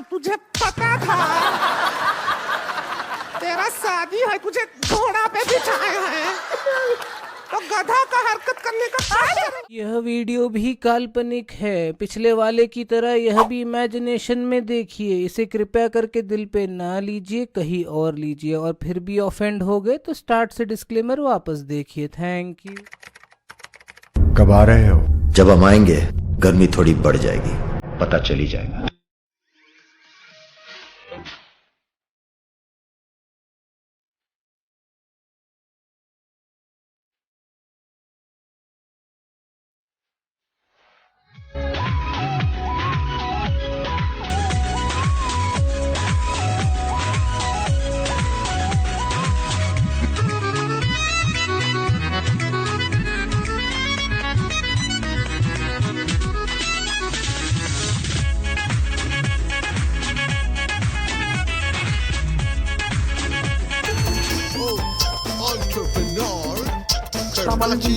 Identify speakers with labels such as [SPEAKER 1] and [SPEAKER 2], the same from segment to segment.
[SPEAKER 1] तुझे पता था तेरा शादी है, तुझे घोड़ा पे बिठाया है तो गधा का हरकत करने का क्या करे?
[SPEAKER 2] यह वीडियो भी काल्पनिक है, पिछले वाले की तरह यह भी इमेजिनेशन में देखिए। इसे कृपया करके दिल पे ना लीजिए, कहीं और लीजिए, और फिर भी ऑफेंड हो गए तो स्टार्ट से डिस्क्लेमर वापस देखिए। Thank you.
[SPEAKER 3] कब आ रहे हो?
[SPEAKER 4] जब हम आएंगे गर्मी थोड़ी बढ़ जाएगी, पता चली जाएगा।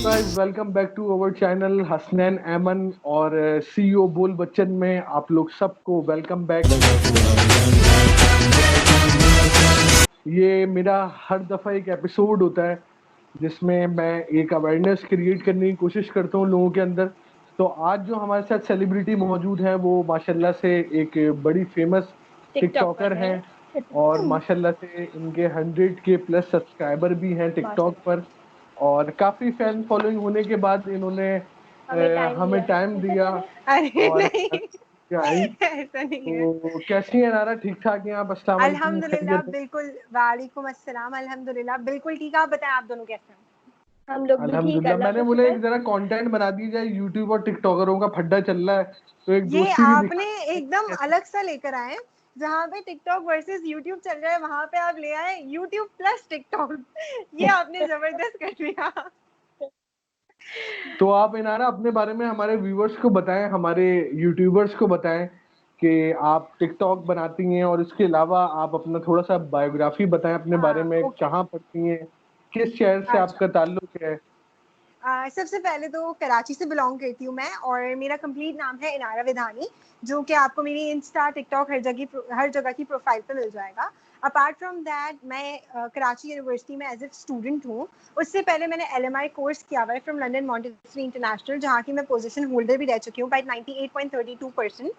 [SPEAKER 5] Guys, welcome back to our channel Hasnain Aiman और सीईओ बोल बच्चन में आप लोग सबको वेलकम बैक। ये मेरा हर दफ़ा एक एपिसोड होता है जिसमें मैं एक अवेयरनेस क्रिएट करने की कोशिश करता हूँ लोगों के अंदर। तो आज जो हमारे साथ सेलिब्रिटी मौजूद है वो माशाल्लाह से एक बड़ी फेमस टिकटॉकर हैं और माशाल्लाह से इनके 100 के प्लस सब्सक्राइबर भी हैं टिकटॉक पर, और काफ़ी फैन फॉलोइंग होने के बाद इन्होंने हमें टाइम दिया।
[SPEAKER 6] अरे
[SPEAKER 5] और
[SPEAKER 6] नहीं, ऐसा नहीं है।
[SPEAKER 5] तो कैसी हैं नारा? ठीक ठाक हैं आप? अस्सलाम वालेकुम।
[SPEAKER 6] अल्हम्दुलिल्लाह बिल्कुल, वालेकुम अस्सलाम, अल्हम्दुलिल्लाह बिल्कुल ठीक। आप बताएं, आप दोनों कैसे हैं?
[SPEAKER 7] हम लोग भी ठीक।
[SPEAKER 5] अल्हम्दुलिल्लाह। मैंने बोला एक जरा कंटेंट बना दी जाए, यूट्यूब और टिकटॉकरों का फड्डा चल रहा है तो एक
[SPEAKER 6] ये
[SPEAKER 5] दोस्ती भी
[SPEAKER 6] आपने एकदम अलग सा लेकर आए। जहाँ पे टिकटॉक वर्सेस यूट्यूब चल रहा है वहां पे आप ले आए यूट्यूब प्लस टिकटॉक। ये आपने जबरदस्त कर दिया।
[SPEAKER 5] तो आप इनारा अपने बारे में हमारे व्यूवर्स को बताएं, हमारे यूट्यूबर्स को बताएं कि आप टिकटॉक बनाती हैं और इसके अलावा आप अपना थोड़ा सा बायोग्राफी बताएं अपने बारे में। कहाँ पढ़ती हैं, किस शहर से आपका ताल्लुक है?
[SPEAKER 6] सबसे पहले तो कराची से बिलोंग करती हूँ मैं, और मेरा कंप्लीट नाम है इनारा विधानी, जो कि आपको मेरी इंस्टा टिकटॉक हर जगह की प्रोफाइल पे मिल जाएगा। अपार्ट फ्रॉम दैट मैं कराची यूनिवर्सिटी में एज ए स्टूडेंट हूँ। उससे पहले मैंने LMI कोर्स किया हुआ है फ्रॉम लंदन मॉन्टेसरी इंटरनेशनल, जहाँ की मैं पोजीशन होल्डर भी रह चुकी हूँ बाई 98.32%।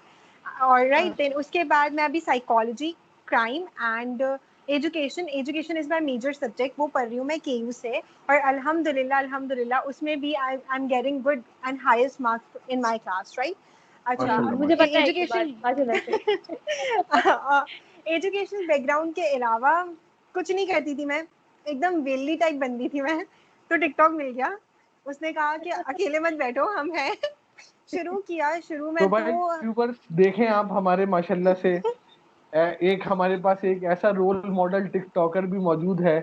[SPEAKER 6] और राइट देन उसके बाद मैं अभी psychology, crime and education is my major subject, वो पढ़ रही हूँ मैं KU से। और अल्हम्दुलिल्लाह उसमें भी I am getting good and highest marks in my class, right. अच्छा,
[SPEAKER 7] मुझे पता है
[SPEAKER 6] एजुकेशन बैकग्राउंड के अलावा कुछ नहीं करती थी मैं, एकदम वेली टाइप बंदी थी मैं। तो टिकटॉक मिल गया, उसने कहा कि अकेले मत बैठो, हम हैं। शुरू में
[SPEAKER 5] तो भाई यूट्यूबर्स देखें आप हमारे माशाल्लाह से एक हमारे पास एक ऐसा रोल मॉडल टिकटॉकर भी मौजूद है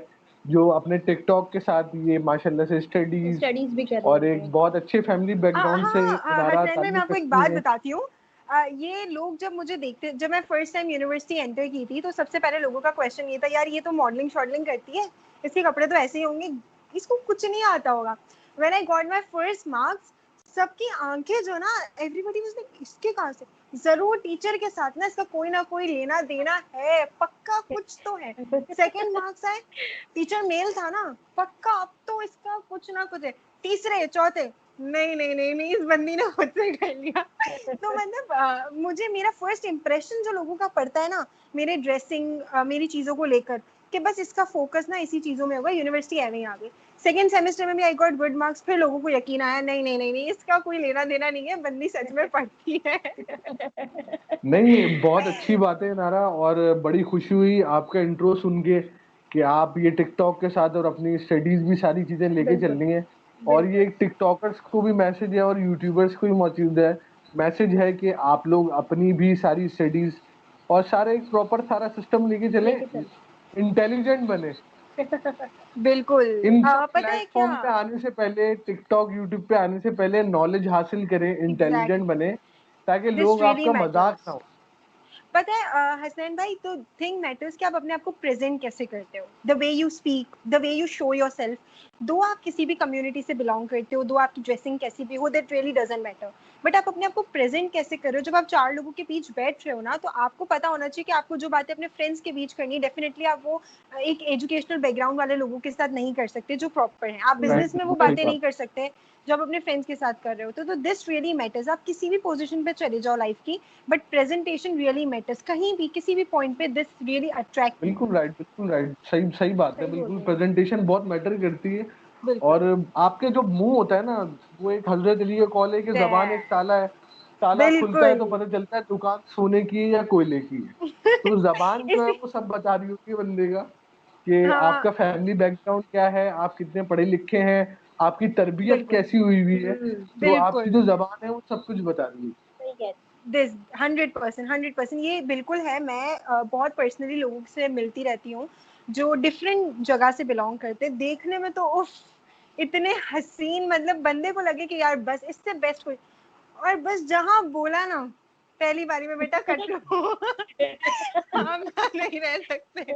[SPEAKER 5] जो अपने टिकटॉक के साथ ये माशाल्लाह से स्टडीज
[SPEAKER 7] भी कर
[SPEAKER 5] और एक बहुत अच्छे फैमिली बैकग्राउंड से
[SPEAKER 6] मैं आपको एक बात बताती हूँ। ये लोग जब मुझे देखते, जब मैं फर्स्ट टाइम यूनिवर्सिटी एंटर की थी तो सबसे पहले लोगों का क्वेश्चन ये था, यार ये तो मॉडलिंग शॉडलिंग करती है, इसके कपड़े तो ऐसे ही होंगे, इसको कुछ नहीं आता होगा। When I got my first marks, सबकी आंखें जो ना, एवरीबॉडी वाज लाइक इसके कहाँ से, जरूर टीचर के साथ ना इसका कोई ना कोई लेना देना है, पक्का कुछ तो है। सेकंड मार्क्स आए, टीचर मेल था ना, पक्का अब तो इसका कुछ ना कुछ है। तीसरे चौथे, नहीं इस बंदी ने खुद से कर लिया। तो मतलब मुझे मेरा फर्स्ट इम्प्रेशन जो लोगों का पड़ता है ना, मेरे ड्रेसिंग, मेरी चीज़ों को लेकर, कि बस इसका फोकस ना इसी चीज़ों में होगा, यूनिवर्सिटी ऐਵੇਂ ही आ गई। सेकेंड सेमेस्टर में भी आई गॉट गुड मार्क्स, फिर लोगों को यकीन आया नहीं इसका कोई लेना देना नहीं है, बंदी सच में पढ़ती है।
[SPEAKER 5] नहीं, बहुत अच्छी बात है नारा, और बड़ी खुशी हुई आपका इंट्रो सुन के कि आप ये टिकटॉक के साथ और अपनी स्टडीज भी सारी चीजें लेके चल रही हैं। और ये टिकटॉकर्स को भी मैसेज है और यूट्यूबर्स को भी मौजूद है मैसेज है कि आप लोग अपनी भी सारी स्टडीज और सारे एक प्रॉपर सारा सिस्टम लेके चले, इंटेलिजेंट बने।
[SPEAKER 6] बिल्कुल।
[SPEAKER 5] इन
[SPEAKER 6] पता है क्या,
[SPEAKER 5] प्लेटफॉर्म पे आने से पहले, टिकटॉक यूट्यूब पे आने से पहले नॉलेज हासिल करें, इंटेलिजेंट बने, ताकि लोग आपका मजाक ना हो।
[SPEAKER 6] पता है हसनैन भाई, तो थिंग मैटर्स कि आप अपने आप को प्रेजेंट कैसे करते हो, the way you speak, the way you show your self. दो आप किसी भी कम्युनिटी से बिलोंग करते हो, दो आपकी ड्रेसिंग कैसी भी हो, that really doesn't matter, but आप अपने आप को प्रेजेंट कैसे कर रहे हो। जब आप 4 लोगों के बीच बैठ रहे हो ना, तो आपको पता होना चाहिए कि आपको जो बातें अपने फ्रेंड्स के बीच करनी है, डेफिनेटली आप वो एक एजुकेशनल बैकग्राउंड वाले लोगों के साथ नहीं कर सकते जो प्रॉपर हैं। आप बिजनेस में वो बातें नहीं कर सकते जब अपने फ्रेंड्स के साथ कर रहे हो। तो दिस रियली मैटर्स। आप किसी भी पोजीशन पे चले जाओ लाइफ की, बट प्रेजेंटेशन रियली मैटर्स। कहीं भी किसी भी पॉइंट पे दिस रियली अट्रैक्ट।
[SPEAKER 5] बिल्कुल राइट, सही सही बात है, बिल्कुल प्रेजेंटेशन बहुत मैटर करती है। और आपके जो मुंह होता है ना, वो एक हजरत अली का कॉल है कि जबान एक ताला है, ताला खुलता है तो पता चलता है दुकान सोने की है या कोयले की है। तो जबान जो है वो सब बता रही होती है बंदे का कि आपका फैमिली बैकग्राउंड क्या है, आप कितने पढ़े लिखे हैं, आपकी तरबियत कैसी हुई हुई है। तो आपकी जो जबान है वो सब कुछ बता रही है।
[SPEAKER 6] दिस 100%, ये बिल्कुल है। मैं बहुत पर्सनली लोगों से मिलती रहती हूँ जो डिफरेंट जगह से बिलोंग करते हैं। देखने में तो उफ, इतने हसीन, मतलब बंदे को लगे कि यार बस इससे बेस्ट कोई, और बस जहाँ बोला ना पहली बारी में, बेटा कट लो हम नहीं रह सकते।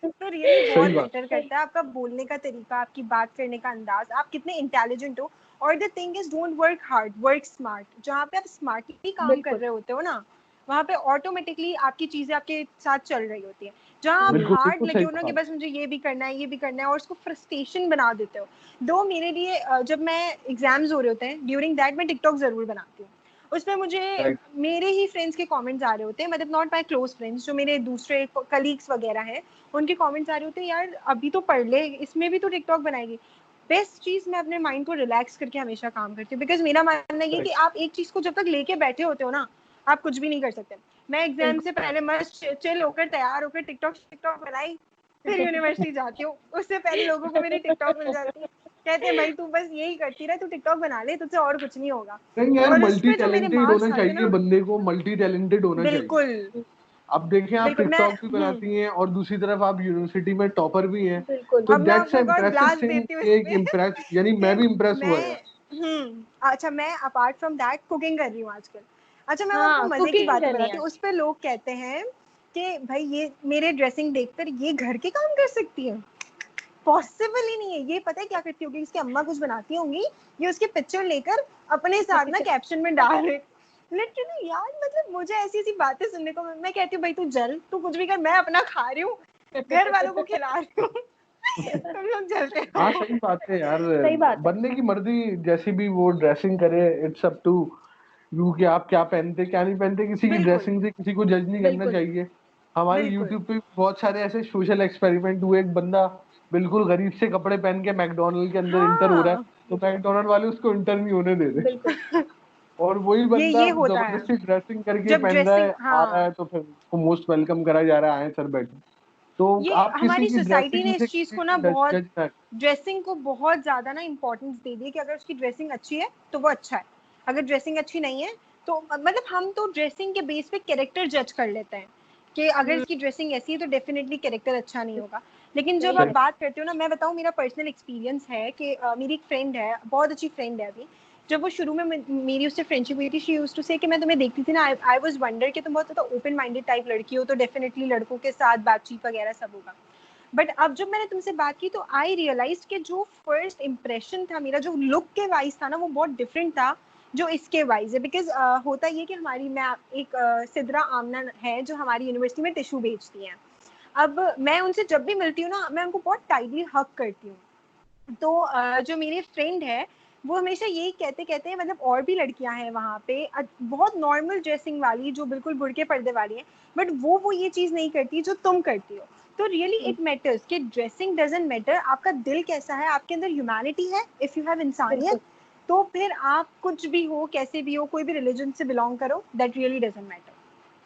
[SPEAKER 6] तो रियली बहुत मैटर करता है आपका बोलने का तरीका, आपकी बात करने का अंदाज, आप कितने इंटेलिजेंट हो। और the thing is, don't work hard, work smart. जहाँ पे आप स्मार्टली काम कर रहे होते हो ना, वहाँ पे ऑटोमेटिकली आपकी चीजें आपके साथ चल रही होती है। जहाँ आप हार्ड लगे हो ना कि बस मुझे ये भी करना है, ये भी करना है, और उसको फ्रस्ट्रेशन बना देते हो। दो मेरे लिए जब मैं एग्जाम्स हो रहे होते हैं, ड्यूरिंग दैट मैं टिकटॉक जरूर बनाती हूँ। उसमें मुझे मेरे ही फ्रेंड्स के कमेंट्स आ रहे होते हैं, मतलब नॉट माय क्लोज फ्रेंड्स, जो मेरे दूसरे कलीग्स वगैरह हैं, उनके कमेंट्स आ रहे होते हैं, यार अभी तो पढ़ ले, इसमें भी तो टिकटॉक बनाएगी। बेस्ट चीज, मैं अपने माइंड को रिलैक्स करके हमेशा काम करती हूँ, बिकॉज मेरा मानना ये कि आप एक चीज को जब तक लेके बैठे होते हो ना, आप कुछ भी नहीं कर सकते। मैं एग्जाम से पहले मस्त चिल होकर तैयार होकर टिकटॉक बनाई, फिर यूनिवर्सिटी जाती हूँ। उससे पहले लोगों को मेरी टिकटॉक मिल जाती है, कहते हैं भाई तू बस यही करती रहे, तू टिकटॉक बना ले, तुझसे और कुछ नहीं होगा।
[SPEAKER 5] नहीं यार,
[SPEAKER 6] और उस
[SPEAKER 5] मल्टी
[SPEAKER 6] पे जो मेरे
[SPEAKER 5] टैलेंटेड
[SPEAKER 6] मार्क्स
[SPEAKER 5] होना
[SPEAKER 6] आते
[SPEAKER 5] चाहिए
[SPEAKER 6] ना,
[SPEAKER 5] बंदे को, मल्टी टैलेंटेड होना चाहिए।
[SPEAKER 6] बिल्कुल
[SPEAKER 5] अब देखें, आप
[SPEAKER 6] बिल्कुल। मैं
[SPEAKER 5] टिकटॉक भी बनाती हैं और दूसरी तरफ आप यूनिवर्सिटी में टॉपर भी हैं, तो
[SPEAKER 6] अब मैं
[SPEAKER 5] दैट्स
[SPEAKER 6] आपको एक और
[SPEAKER 5] इम्प्रेसिव
[SPEAKER 6] ब्लास्ट
[SPEAKER 5] थिंग।
[SPEAKER 6] देती हूँ
[SPEAKER 5] एक
[SPEAKER 6] इसमें
[SPEAKER 5] इम्प्रेस, यानी
[SPEAKER 6] कि
[SPEAKER 5] मैं भी इम्प्रेस हुआ
[SPEAKER 6] मैं
[SPEAKER 5] यार।
[SPEAKER 6] अच्छा, मैं अपार्ट फ्रॉम दैट कुकिंग कर रही हूँ आजकल। अच्छा, मैं आपको
[SPEAKER 7] हाँ,
[SPEAKER 6] मजे की
[SPEAKER 7] कुकिंग
[SPEAKER 6] बातें
[SPEAKER 7] करनी
[SPEAKER 6] बताती
[SPEAKER 7] है।
[SPEAKER 6] हूँ। उस पे लोग कहते हैं कि भाई ये मेरे ड्रेसिंग देखकर ये घर के काम कर सकती है, पॉसिबल ही नहीं है। ये पता है क्या करती होगी, इसकी अम्मा कुछ बनाती होंगी, ये उसकी पिक्चर लेकर अपने साथ ना कैप्शन में डाल रहे। लिटरली यार, मतलब मुझे ऐसी ऐसी बातें सुनने को, मैं कहती हूँ भाई तू जल, तू कुछ भी कर, मैं अपना खा रही हूँ, घर वालों को खिला रही हूँ तुम लोग जलते
[SPEAKER 5] हाँ
[SPEAKER 6] रहो।
[SPEAKER 5] सही बात है यार,
[SPEAKER 7] सही बात है।
[SPEAKER 5] बंदे की मर्जी जैसी भी वो ड्रेसिंग करे, इट्स अप टू यू कि आप क्या पहनते क्या नहीं पहनते। किसी की
[SPEAKER 6] बिल्कुल
[SPEAKER 5] ड्रेसिंग से किसी को जज नहीं करना
[SPEAKER 6] बिल्कुल
[SPEAKER 5] चाहिए। हमारे
[SPEAKER 6] बिल्कुल।
[SPEAKER 5] यूट्यूब पे बहुत सारे ऐसे सोशल एक्सपेरिमेंट हुए। एक बंदा बिल्कुल गरीब से कपड़े पहन के मैकडोनल्ड के अंदर इंटर हो रहा है,
[SPEAKER 6] हाँ
[SPEAKER 5] तो मैकडोनल्ड वाले उसको इंटर नहीं होने दे रहे। और वही बंदा
[SPEAKER 6] ये होता है
[SPEAKER 5] जबरदस्ती ड्रेसिंग करके
[SPEAKER 6] जब
[SPEAKER 5] पहन रहा है,
[SPEAKER 6] ड्रेसिंग,
[SPEAKER 5] आ रहा है,
[SPEAKER 6] हाँ,
[SPEAKER 5] तो फिर उसको मोस्ट वेलकम करा जा रहा है, आए सर बैठे। तो
[SPEAKER 6] ये
[SPEAKER 5] आप किसी
[SPEAKER 6] हमारी
[SPEAKER 5] की
[SPEAKER 6] सोसाइटी ने
[SPEAKER 5] ड्रेसिंग से
[SPEAKER 6] इस चीज
[SPEAKER 5] किसी
[SPEAKER 6] को ना
[SPEAKER 5] को
[SPEAKER 6] बहुत,
[SPEAKER 5] जज ना।
[SPEAKER 6] ड्रेसिंग को बहुत ज्यादा ना इम्पोर्टेंस दे दी कि अगर उसकी ड्रेसिंग अच्छी है तो वो अच्छा है, अगर ड्रेसिंग अच्छी नहीं है तो, मतलब हम तो ड्रेसिंग के बेस पे कैरेक्टर जज कर लेते हैं कि अगर इसकी ड्रेसिंग ऐसी है तो डेफिनेटली कैरेक्टर अच्छा नहीं होगा। लेकिन जब आप बात करते हो ना, मैं बताऊं, मेरा पर्सनल एक्सपीरियंस है कि मेरी एक फ्रेंड है, बहुत अच्छी फ्रेंड है अभी। जब वो शुरू में मेरी उससे फ्रेंडशिप हुई थी, शी यूज्ड टू से कि मैं तुम्हें देखती थी ना, आई वाज वंडर कि तुम बहुत ज़्यादा ओपन माइंडेड टाइप लड़की हो, तो डेफिनेटली लड़कों के साथ बातचीत वगैरह सब होगा। बट अब जब मैंने तुमसे बात की तो आई रियलाइज कि जो फर्स्ट इम्प्रेशन था मेरा, जो लुक के वाइज था ना, वो बहुत डिफरेंट था जो इसके वाइज है। बिकॉज होता ये कि हमारी, मैं एक सिद्रा आमना है जो हमारी यूनिवर्सिटी में टिश्यू बेचती हैं। अब मैं उनसे जब भी मिलती हूँ ना, मैं उनको बहुत टाइटली हक करती हूँ। तो जो मेरी फ्रेंड है, वो हमेशा यही कहते कहते हैं, मतलब और भी लड़कियां हैं वहाँ पे बहुत नॉर्मल ड्रेसिंग वाली, जो बिल्कुल बुढ़के पर्दे वाली हैं, बट वो ये चीज नहीं करती जो तुम करती हो। तो रियली इट मैटर्स कि ड्रेसिंग डजंट मैटर, आपका दिल कैसा है, आपके अंदर ह्यूमैनिटी है, इफ यू हैव इंसानियत, तो फिर आप कुछ भी हो, कैसे भी हो, कोई भी रिलीजन से बिलोंग करो, दैट रियली डजंट मैटर।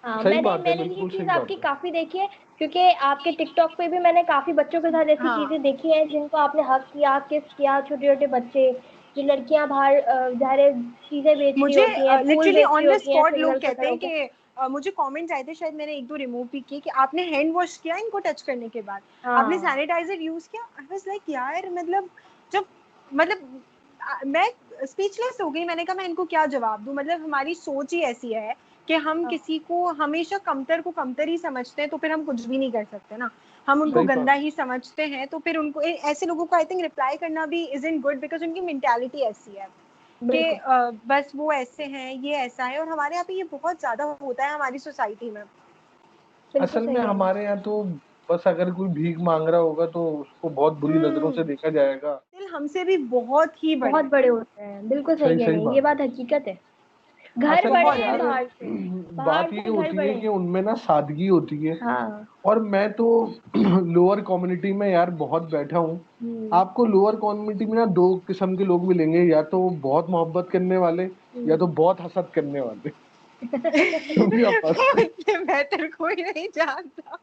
[SPEAKER 7] हाँ,
[SPEAKER 5] सही
[SPEAKER 7] मैंने
[SPEAKER 5] बात है,
[SPEAKER 7] मैंने ये
[SPEAKER 5] बिल्कुल
[SPEAKER 7] चीज
[SPEAKER 5] सही बात
[SPEAKER 7] आपकी
[SPEAKER 5] है।
[SPEAKER 7] काफी देखी है, क्योंकि आपके टिकटॉक पे भी मैंने काफी बच्चों के साथ ऐसी
[SPEAKER 6] हाँ,
[SPEAKER 7] चीजें देखी हैं जिनको आपने हक किया, किस किया, छोटे छोटे बच्चे, जो लड़कियां बाहर ज़ाहिर चीजें बेच रही
[SPEAKER 6] मुझे
[SPEAKER 7] होती हैं, फूल
[SPEAKER 6] लिटरली
[SPEAKER 7] बेच रही
[SPEAKER 6] ऑन द
[SPEAKER 7] होती हैं
[SPEAKER 6] स्पॉट
[SPEAKER 7] सिग्नल
[SPEAKER 6] लोग
[SPEAKER 7] पे
[SPEAKER 6] कहते
[SPEAKER 7] खड़े
[SPEAKER 6] हैं
[SPEAKER 7] होकर।
[SPEAKER 6] कि मुझे कमेंट्स आए थे, शायद मैंने 1-2 रिमूव भी किए, कि आपने हैंड वॉश किया इनको टच करने के बाद, आपने
[SPEAKER 7] हाँ,
[SPEAKER 6] सैनिटाइजर यूज किया। आई वाज लाइक यार, मतलब जब, मैं स्पीचलेस हो गई। मैंने कहा मैं इनको क्या जवाब दूं, मतलब हमारी सोच ही ऐसी है कि हम
[SPEAKER 7] हाँ।
[SPEAKER 6] किसी को हमेशा कमतर को कमतर ही समझते हैं, तो फिर हम कुछ भी नहीं कर सकते ना। हम उनको
[SPEAKER 5] सही बात।
[SPEAKER 6] गंदा ही समझते हैं, तो फिर उनको ऐसे लोगों को आई थिंक रिप्लाई करना भी इजंट गुड, बिकॉज उनकी मेंटालिटी ऐसी है कि
[SPEAKER 7] बिल्कुल।
[SPEAKER 6] बस वो ऐसे हैं, ये ऐसा है। और हमारे यहाँ पे ये बहुत ज्यादा होता है हमारी सोसाइटी में।
[SPEAKER 7] बिल्कुल
[SPEAKER 5] असल
[SPEAKER 7] सही
[SPEAKER 5] में
[SPEAKER 7] कह रहे हैं।
[SPEAKER 5] हमारे यहाँ तो बस अगर कोई भीख मांग रहा होगा तो उसको बहुत बुरी नजरों से देखा जाएगा।
[SPEAKER 6] दिल हमसे भी बहुत ही बड़े
[SPEAKER 7] बहुत
[SPEAKER 6] हैं।
[SPEAKER 7] बड़े होते हैं, बिल्कुल सही
[SPEAKER 5] सही
[SPEAKER 7] कह
[SPEAKER 5] सही
[SPEAKER 7] रहे हैं,
[SPEAKER 5] बात
[SPEAKER 7] ये
[SPEAKER 5] है।
[SPEAKER 7] बात हकीकत है। घर
[SPEAKER 5] असल
[SPEAKER 7] बड़े
[SPEAKER 5] में
[SPEAKER 7] हैं
[SPEAKER 5] यार
[SPEAKER 7] बाहर से, बाहर
[SPEAKER 5] बात ये
[SPEAKER 7] से घर
[SPEAKER 5] होती
[SPEAKER 7] बड़े
[SPEAKER 5] है
[SPEAKER 7] हैं।
[SPEAKER 5] कि उनमें ना सादगी होती है।
[SPEAKER 7] हाँ।
[SPEAKER 5] और मैं तो लोअर कम्युनिटी में यार बहुत बैठा हूँ। आपको लोअर कम्युनिटी में ना दो किस्म के लोग मिलेंगे, या तो बहुत मोहब्बत करने वाले या तो बहुत हसद करने वाले। समझे आप बात को?
[SPEAKER 6] इतने बेहतर कोई नहीं जानता।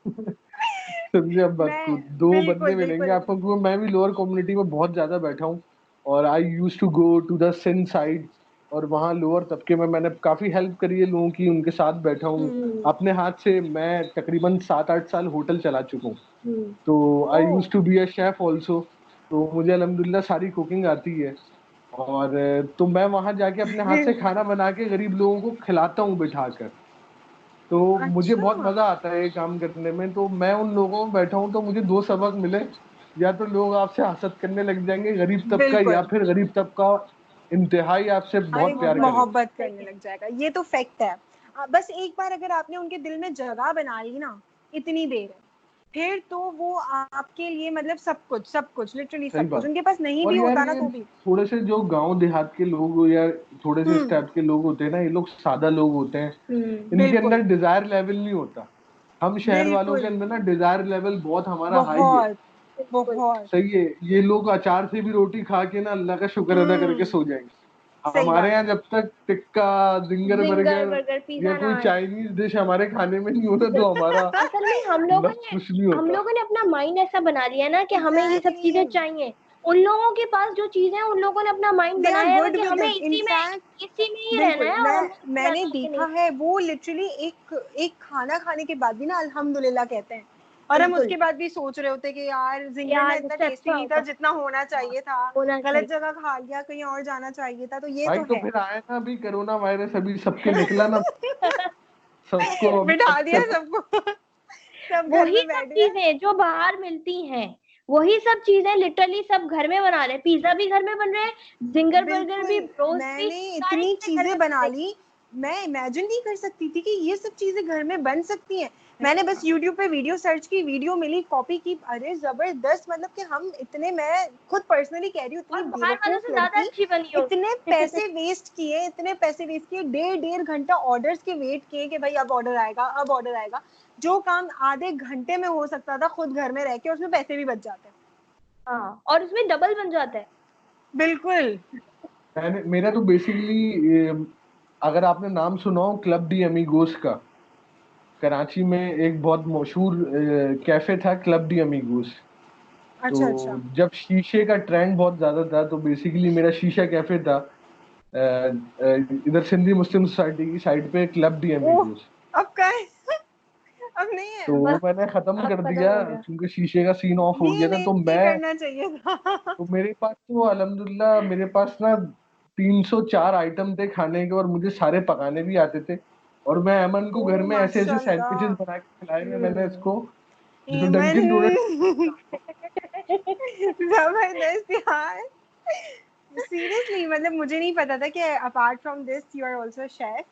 [SPEAKER 5] समझे आप बात को?
[SPEAKER 6] मैं
[SPEAKER 5] दो बंदे
[SPEAKER 6] बिल्कुल
[SPEAKER 5] मिलेंगे
[SPEAKER 6] बिल्कुल
[SPEAKER 5] आपको, क्योंकि मैं भी लोअर कम्युनिटी में बहुत ज्यादा बैठा हूँ। और I used to go to the Sindh side, और वहाँ लोअर तबके में मैंने काफी हेल्प करी है लोगों की, उनके साथ बैठा हूँ। अपने हाथ से मैं तकरीबन 7-8 साल होटल चला चुका हूँ। तो I
[SPEAKER 6] oh
[SPEAKER 5] used to be a chef also. तो मुझे अल्हम्दुलिल्लाह सारी कुकिंग आती है। और तो मैं वहां जाके अपने हाथ से खाना बना के गरीब लोगों को खिलाता हूँ बिठा कर। तो मुझे बहुत
[SPEAKER 6] अच्छा।
[SPEAKER 5] मजा आता है ये काम करने में। तो मैं उन लोगों में बैठा हूँ तो मुझे दो सबक मिले, या तो लोग आपसे हसद करने लग जाएंगे गरीब तबका, या
[SPEAKER 6] बिल्कुल।
[SPEAKER 5] फिर गरीब तबका इंतहाई आपसे
[SPEAKER 6] अरे
[SPEAKER 5] बहुत प्यार करेगा।
[SPEAKER 6] मोहब्बत करने लग जाएगा, ये तो फैक्ट है। बस एक बार अगर आपने उनके दिल में जगह बना ली ना, इतनी देर है, फिर तो वो आपके लिए मतलब सब कुछ लिटरली
[SPEAKER 5] सही
[SPEAKER 6] सब कुछ।
[SPEAKER 5] बात।
[SPEAKER 6] उनके पास नहीं
[SPEAKER 5] और
[SPEAKER 6] भी
[SPEAKER 5] यार
[SPEAKER 6] होता ना
[SPEAKER 5] ये
[SPEAKER 6] तो भी।
[SPEAKER 5] थोड़े से जो गांव देहात के लोग हो या थोड़े से इस
[SPEAKER 6] हम्म।
[SPEAKER 5] टाइप के लोग होते हैं ना, ये लोग सादा लोग होते हैं। इनके अंदर
[SPEAKER 6] बिल्कुल
[SPEAKER 5] डिजायर लेवल नहीं होता। हम शहर वालों के
[SPEAKER 6] बिल्कुल।
[SPEAKER 5] अंदर ना डिजायर लेवल बहुत हमारा हाई है।
[SPEAKER 6] बहुत
[SPEAKER 7] बिल्कुल
[SPEAKER 6] बहुत।
[SPEAKER 5] सही है। ये लोग अचार से भी रोटी खा के ना अल्लाह का शुक्र अदा करके
[SPEAKER 6] हम्म।
[SPEAKER 5] सो जाएंगे।
[SPEAKER 6] सही
[SPEAKER 5] हमारे
[SPEAKER 6] बात
[SPEAKER 5] यहाँ
[SPEAKER 6] है।
[SPEAKER 5] जब तक tikka, ginger
[SPEAKER 7] ginger
[SPEAKER 5] burger
[SPEAKER 7] burger
[SPEAKER 5] या
[SPEAKER 7] पिज्जा
[SPEAKER 5] कोई
[SPEAKER 7] नान।
[SPEAKER 5] चाइनीज डिश हमारे खाने में नहीं होता तो हमारा
[SPEAKER 7] असल में
[SPEAKER 5] लफ्ज कुछ नहीं
[SPEAKER 7] हम
[SPEAKER 5] होता।
[SPEAKER 7] लोगों ने अपना माइंड ऐसा बना लिया ना कि हमें ये सब
[SPEAKER 6] एग्जैक्टली।
[SPEAKER 7] चीजें चाहिए। उन लोगों के पास जो चीजें हैं, उन लोगों ने अपना माइंड
[SPEAKER 6] दे आर
[SPEAKER 7] बनाया हुआ
[SPEAKER 6] गुड
[SPEAKER 7] कि
[SPEAKER 6] विद
[SPEAKER 7] हमें
[SPEAKER 6] इट इनफैक्ट।
[SPEAKER 7] इसी में ही रहना
[SPEAKER 6] बिल्कुल।
[SPEAKER 7] है और हमें
[SPEAKER 6] मैंने
[SPEAKER 7] ज्यादा आगे
[SPEAKER 6] देखा
[SPEAKER 7] नहीं।
[SPEAKER 6] है वो लिटरली एक एक खाना खाने के बाद भी ना अल्हम्दुलिल्लाह कहते हैं। और हम
[SPEAKER 7] बिल्कुल।
[SPEAKER 6] उसके बाद भी सोच रहे होते कि यार जिंगर ना
[SPEAKER 7] यार
[SPEAKER 6] इतना
[SPEAKER 7] इससे
[SPEAKER 6] टेस्टी
[SPEAKER 7] अच्छा
[SPEAKER 6] नहीं था
[SPEAKER 7] होता।
[SPEAKER 6] जितना होना
[SPEAKER 7] हाँ,
[SPEAKER 6] चाहिए था।
[SPEAKER 7] होना
[SPEAKER 6] गलत
[SPEAKER 7] चाहिए।
[SPEAKER 6] जगह खा लिया, कहीं और जाना चाहिए था, तो ये
[SPEAKER 5] भाई
[SPEAKER 6] तो
[SPEAKER 5] तो
[SPEAKER 6] है।
[SPEAKER 5] फिर आया ना अभी कोरोना वायरस, अभी सबके निकला ना, सबको अभी
[SPEAKER 6] बिठा
[SPEAKER 5] अच्छे
[SPEAKER 6] दिया
[SPEAKER 5] से।
[SPEAKER 6] सबको। सब घर
[SPEAKER 7] वही
[SPEAKER 6] में
[SPEAKER 7] सब
[SPEAKER 6] बैठ गए।
[SPEAKER 7] चीजें जो बाहर मिलती हैं, वही सब चीजें लिटरली सब घर में बना रहे हैं। पिज्जा भी घर में बन रहे हैं, जिंगर बर्गर भी,
[SPEAKER 6] बिल्कुल।
[SPEAKER 7] रोस्ट भी,
[SPEAKER 6] मैंने
[SPEAKER 7] सारी
[SPEAKER 6] इतनी
[SPEAKER 7] चीजें घर
[SPEAKER 6] चीजें
[SPEAKER 7] में बन
[SPEAKER 6] बना
[SPEAKER 7] रही
[SPEAKER 6] ली, मैं इमेजिन नहीं कर सकती थी कि ये सब चीजें घर में बन सकती हैं।
[SPEAKER 7] हैं।
[SPEAKER 6] मैंने बस यूट्यूब पे वीडियो सर्च की, वीडियो मिली, कॉपी की, अरे जबरदस्त। मतलब कि हम इतने, मैं खुद पर्सनली कह रही हूँ, इतनी
[SPEAKER 7] और बाहर वालों
[SPEAKER 6] बेवकूफ
[SPEAKER 7] से ज्यादा
[SPEAKER 6] लड़की,
[SPEAKER 7] अच्छी बनी
[SPEAKER 6] इतने
[SPEAKER 7] होगी।
[SPEAKER 6] पैसे वेस्ट किए, इतने पैसे वेस्ट किए, 1.5 घंटा ऑर्डर्स के वेट किए कि भाई अब ऑर्डर आएगा, अब ऑर्डर आएगा। जो काम आधे घंटे में हो सकता था खुद घर में रह के, उसमें पैसे भी बच जाते हैं।
[SPEAKER 7] हाँ, और उसमें डबल बन जाता है।
[SPEAKER 6] बिल्कुल।
[SPEAKER 5] मेरा तो बेसिकली, अगर आपने नाम सुना हो क्लब डी अमीगोस का, कराची में एक बहुत मशहूर कैफे था क्लब डी अमीगोस। तो
[SPEAKER 6] अच्छा अच्छा।
[SPEAKER 5] जब शीशे का ट्रेंड बहुत ज्यादा था तो बेसिकली मेरा शीशा कैफे था इधर सिंधी मुस्लिम सोसाइटी की साइड पे क्लब डी
[SPEAKER 6] ओह,
[SPEAKER 5] अमीगोस।
[SPEAKER 6] अब का है? अब नहीं है।
[SPEAKER 5] तो वो
[SPEAKER 7] बस
[SPEAKER 5] मैंने खत्म
[SPEAKER 7] अब
[SPEAKER 5] कर
[SPEAKER 7] खत्म
[SPEAKER 5] दिया
[SPEAKER 7] हो गया।
[SPEAKER 5] क्योंकि शीशे का सीन ऑफ हो
[SPEAKER 6] ये
[SPEAKER 5] गया था। तो
[SPEAKER 6] नहीं
[SPEAKER 5] मैं,
[SPEAKER 6] करना चाहिए था।
[SPEAKER 5] तो मेरे पास तो अल्हम्दुलिल्लाह मेरे पास ना 304 आइटम थे खाने के, और मुझे सारे पकाने भी आते थे। और मैं अमन को घर
[SPEAKER 6] ओह
[SPEAKER 5] में ऐसे ऐसे सैंडविचेस
[SPEAKER 6] माशाल्लाह।
[SPEAKER 5] बना के खिलाए हैं मैंने इसको, जो
[SPEAKER 6] ईमन।
[SPEAKER 5] Dunkin Donut.
[SPEAKER 6] जबरदस्त यार। सीरियसली, मतलब मुझे नहीं पता था कि apart from this you are also chef,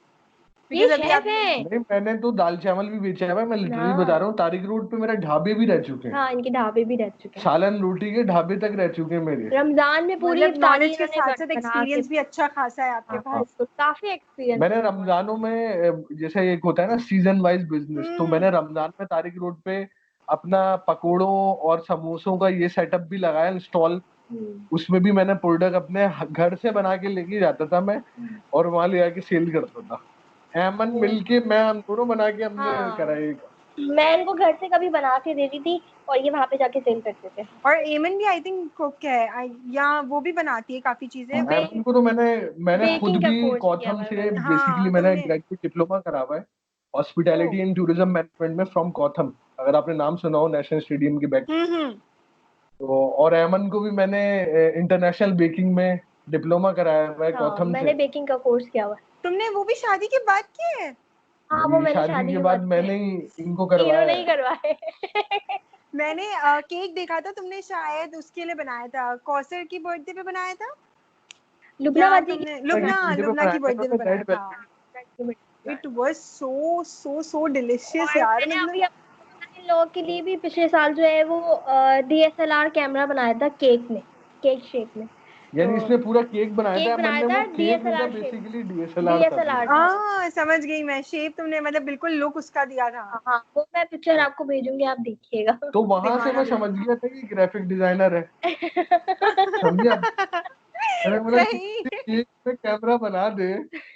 [SPEAKER 7] ये
[SPEAKER 6] बिकॉज अभी
[SPEAKER 7] शेफ
[SPEAKER 6] आपने।
[SPEAKER 7] है।
[SPEAKER 5] नहीं, मैंने तो दाल चावल भी बेचा है। मैं लिटरली बता
[SPEAKER 7] हाँ।
[SPEAKER 5] रहा हूँ, तारिक रोड पे मेरा ढाबे भी रह चुके हैं।
[SPEAKER 7] हाँ, इनके ढाबे भी रह चुके हैं।
[SPEAKER 5] सालन रोटी के ढाबे तक रह चुके हैं मेरे।
[SPEAKER 7] रमजान में पूरी
[SPEAKER 6] मतलब
[SPEAKER 7] इफ्तारी
[SPEAKER 6] नॉलेज के
[SPEAKER 7] इन्होंने
[SPEAKER 6] साथ साथ
[SPEAKER 7] बना के।
[SPEAKER 6] एक्सपीरियंस भी अच्छा खासा है आपके
[SPEAKER 7] हाँ,
[SPEAKER 6] पास।
[SPEAKER 7] बिल्कुल काफी एक्सपीरियंस
[SPEAKER 5] मैंने
[SPEAKER 7] है इनको।
[SPEAKER 5] रमजानों में जैसे एक होता है ना सीजन वाइज बिजनेस, तो
[SPEAKER 6] हम्म।
[SPEAKER 5] मैंने रमजान में तारिक रोड पे अपना पकोड़ों और समोसों का ये सेटअप भी लगाया स्टॉल।
[SPEAKER 7] हम्म।
[SPEAKER 5] उसमें भी मैंने प्रोडक्ट अपने घर से बना के लेके जाता था मैं, और वहां ले आके सेल करता था। एमन मिलके मैं, हम दोनों बना के हमने
[SPEAKER 7] हाँ,
[SPEAKER 5] कराएगा।
[SPEAKER 7] मैं इनको घर से कभी बना के देती थी और ये वहां पे जाके सेल करते थे।
[SPEAKER 6] और एमन भी आई थिंक कुक है, या वो भी बनाती है काफी चीजें।
[SPEAKER 7] बे,
[SPEAKER 5] एमन को तो मैंने खुद
[SPEAKER 7] बेकिंग का
[SPEAKER 5] भी
[SPEAKER 7] कोर्स किया
[SPEAKER 5] कॉथम
[SPEAKER 7] हुआ है
[SPEAKER 5] से
[SPEAKER 7] मैंने।
[SPEAKER 5] बेसिकली
[SPEAKER 6] हाँ
[SPEAKER 5] मैंने
[SPEAKER 6] तुमने।
[SPEAKER 5] ग्रेजुएट डिप्लोमा करा हुआ है
[SPEAKER 6] ओ।
[SPEAKER 5] हॉस्पिटैलिटी एंड टूरिज्म मैनेजमेंट में फ्रॉम कॉथम। अगर आपने नाम सुना हो नेशनल स्टेडियम के बैक।
[SPEAKER 6] हम्म।
[SPEAKER 5] तो और एमन को भी मैंने इंटरनेशनल बेकिंग में डिप्लोमा कराया हुआ है
[SPEAKER 7] हाँ,
[SPEAKER 5] कॉथम
[SPEAKER 7] मैंने
[SPEAKER 5] से।
[SPEAKER 7] बेकिंग का कोर्स किया हुआ है।
[SPEAKER 6] तुमने वो भी शादी के बाद किया है?
[SPEAKER 7] हाँ वो
[SPEAKER 5] मेरी
[SPEAKER 7] मैंने
[SPEAKER 5] शादी
[SPEAKER 7] शादी
[SPEAKER 5] के
[SPEAKER 7] के
[SPEAKER 5] बाद
[SPEAKER 7] बाद
[SPEAKER 5] मैंने ही इनको करवाया
[SPEAKER 7] इन्होंने ही
[SPEAKER 5] है।
[SPEAKER 7] करवाए।
[SPEAKER 6] मैंने केक देखा था, तुमने शायद उसके लिए बनाया था, कौसर की बर्थडे पे बनाया था,
[SPEAKER 7] लुबना
[SPEAKER 6] या
[SPEAKER 7] बाजी की
[SPEAKER 6] तुमने
[SPEAKER 5] लुब्ना
[SPEAKER 6] लुबना
[SPEAKER 5] की बर्थडे पे
[SPEAKER 6] लुबना
[SPEAKER 5] बनाया
[SPEAKER 6] की
[SPEAKER 5] था
[SPEAKER 6] बर्थडे पे
[SPEAKER 5] उन्होंने,
[SPEAKER 6] बनाया
[SPEAKER 5] रेड
[SPEAKER 6] था?
[SPEAKER 5] Velvet.
[SPEAKER 6] It was so so so delicious
[SPEAKER 7] और
[SPEAKER 6] यार,
[SPEAKER 7] मैंने अभी
[SPEAKER 6] मतलब
[SPEAKER 7] आपको पता है इन लोगों के लिए भी पिछले साल जो है वो DSLR कैमरा बनाया था केक में, केक शेप में।
[SPEAKER 5] यानी
[SPEAKER 7] तो
[SPEAKER 5] इसने पूरा केक बनाया था
[SPEAKER 7] केक
[SPEAKER 5] या
[SPEAKER 7] बनाया
[SPEAKER 5] बनने
[SPEAKER 7] था
[SPEAKER 5] वो केक नहीं था,
[SPEAKER 7] DSLR शेप,
[SPEAKER 5] बेसिकली डीएसएलआर था पूरा।
[SPEAKER 7] DSLR था वो।
[SPEAKER 6] समझ गई मैं, शेप तुमने मतलब बिल्कुल लुक उसका दिया था।
[SPEAKER 7] हाँ हाँ, वो मैं पिक्चर आपको भेजूंगी, आप देखिएगा।
[SPEAKER 5] तो वहां से
[SPEAKER 6] दिखाना
[SPEAKER 5] मैं समझ
[SPEAKER 6] बिल्कुल।
[SPEAKER 5] गया था कि ग्राफिक डिजाइनर है, समझे आप। मैंने बोला कि
[SPEAKER 6] सही।
[SPEAKER 5] केक पे कैमरा बना दे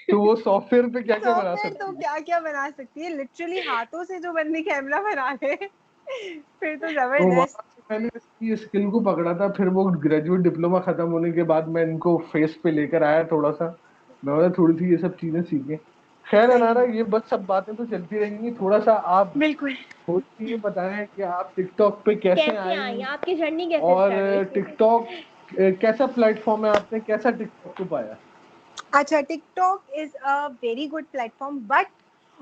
[SPEAKER 5] तो वो सॉफ्टवेयर पे क्या क्या बना
[SPEAKER 6] सॉफ्टवेयर तो
[SPEAKER 5] सकती है।
[SPEAKER 6] क्या क्या बना सकती है, लिटरली हाथों से जो बंदी कैमरा बना ले फिर तो
[SPEAKER 5] तो
[SPEAKER 6] जबरदस्त।
[SPEAKER 5] वहां से मैंने इसकी स्किल को पकड़ा था। फिर वो ग्रेजुएट डिप्लोमा खत्म होने के बाद मैं इनको फेस पे लेकर आया थोड़ा सा। मैं बोला थोड़ी सी ये सब चीजें सीखें। खैर
[SPEAKER 6] सही
[SPEAKER 5] अनारा,
[SPEAKER 6] है,
[SPEAKER 5] ये बस सब बातें तो चलती रहेंगी। थोड़ा सा आप
[SPEAKER 6] बिल्कुल।
[SPEAKER 5] खुद ये बताएं कि आप टिकटॉक पे कैसे
[SPEAKER 7] कैसे आई,
[SPEAKER 5] आई,
[SPEAKER 7] आपकी जर्नी कैसे
[SPEAKER 5] और
[SPEAKER 7] स्टार्ट हुई?
[SPEAKER 5] टिकटॉक कैसा प्लेटफॉर्म है, आपने कैसा टिकटॉक को पाया।
[SPEAKER 6] अच्छा, TikTok is a very good platform, but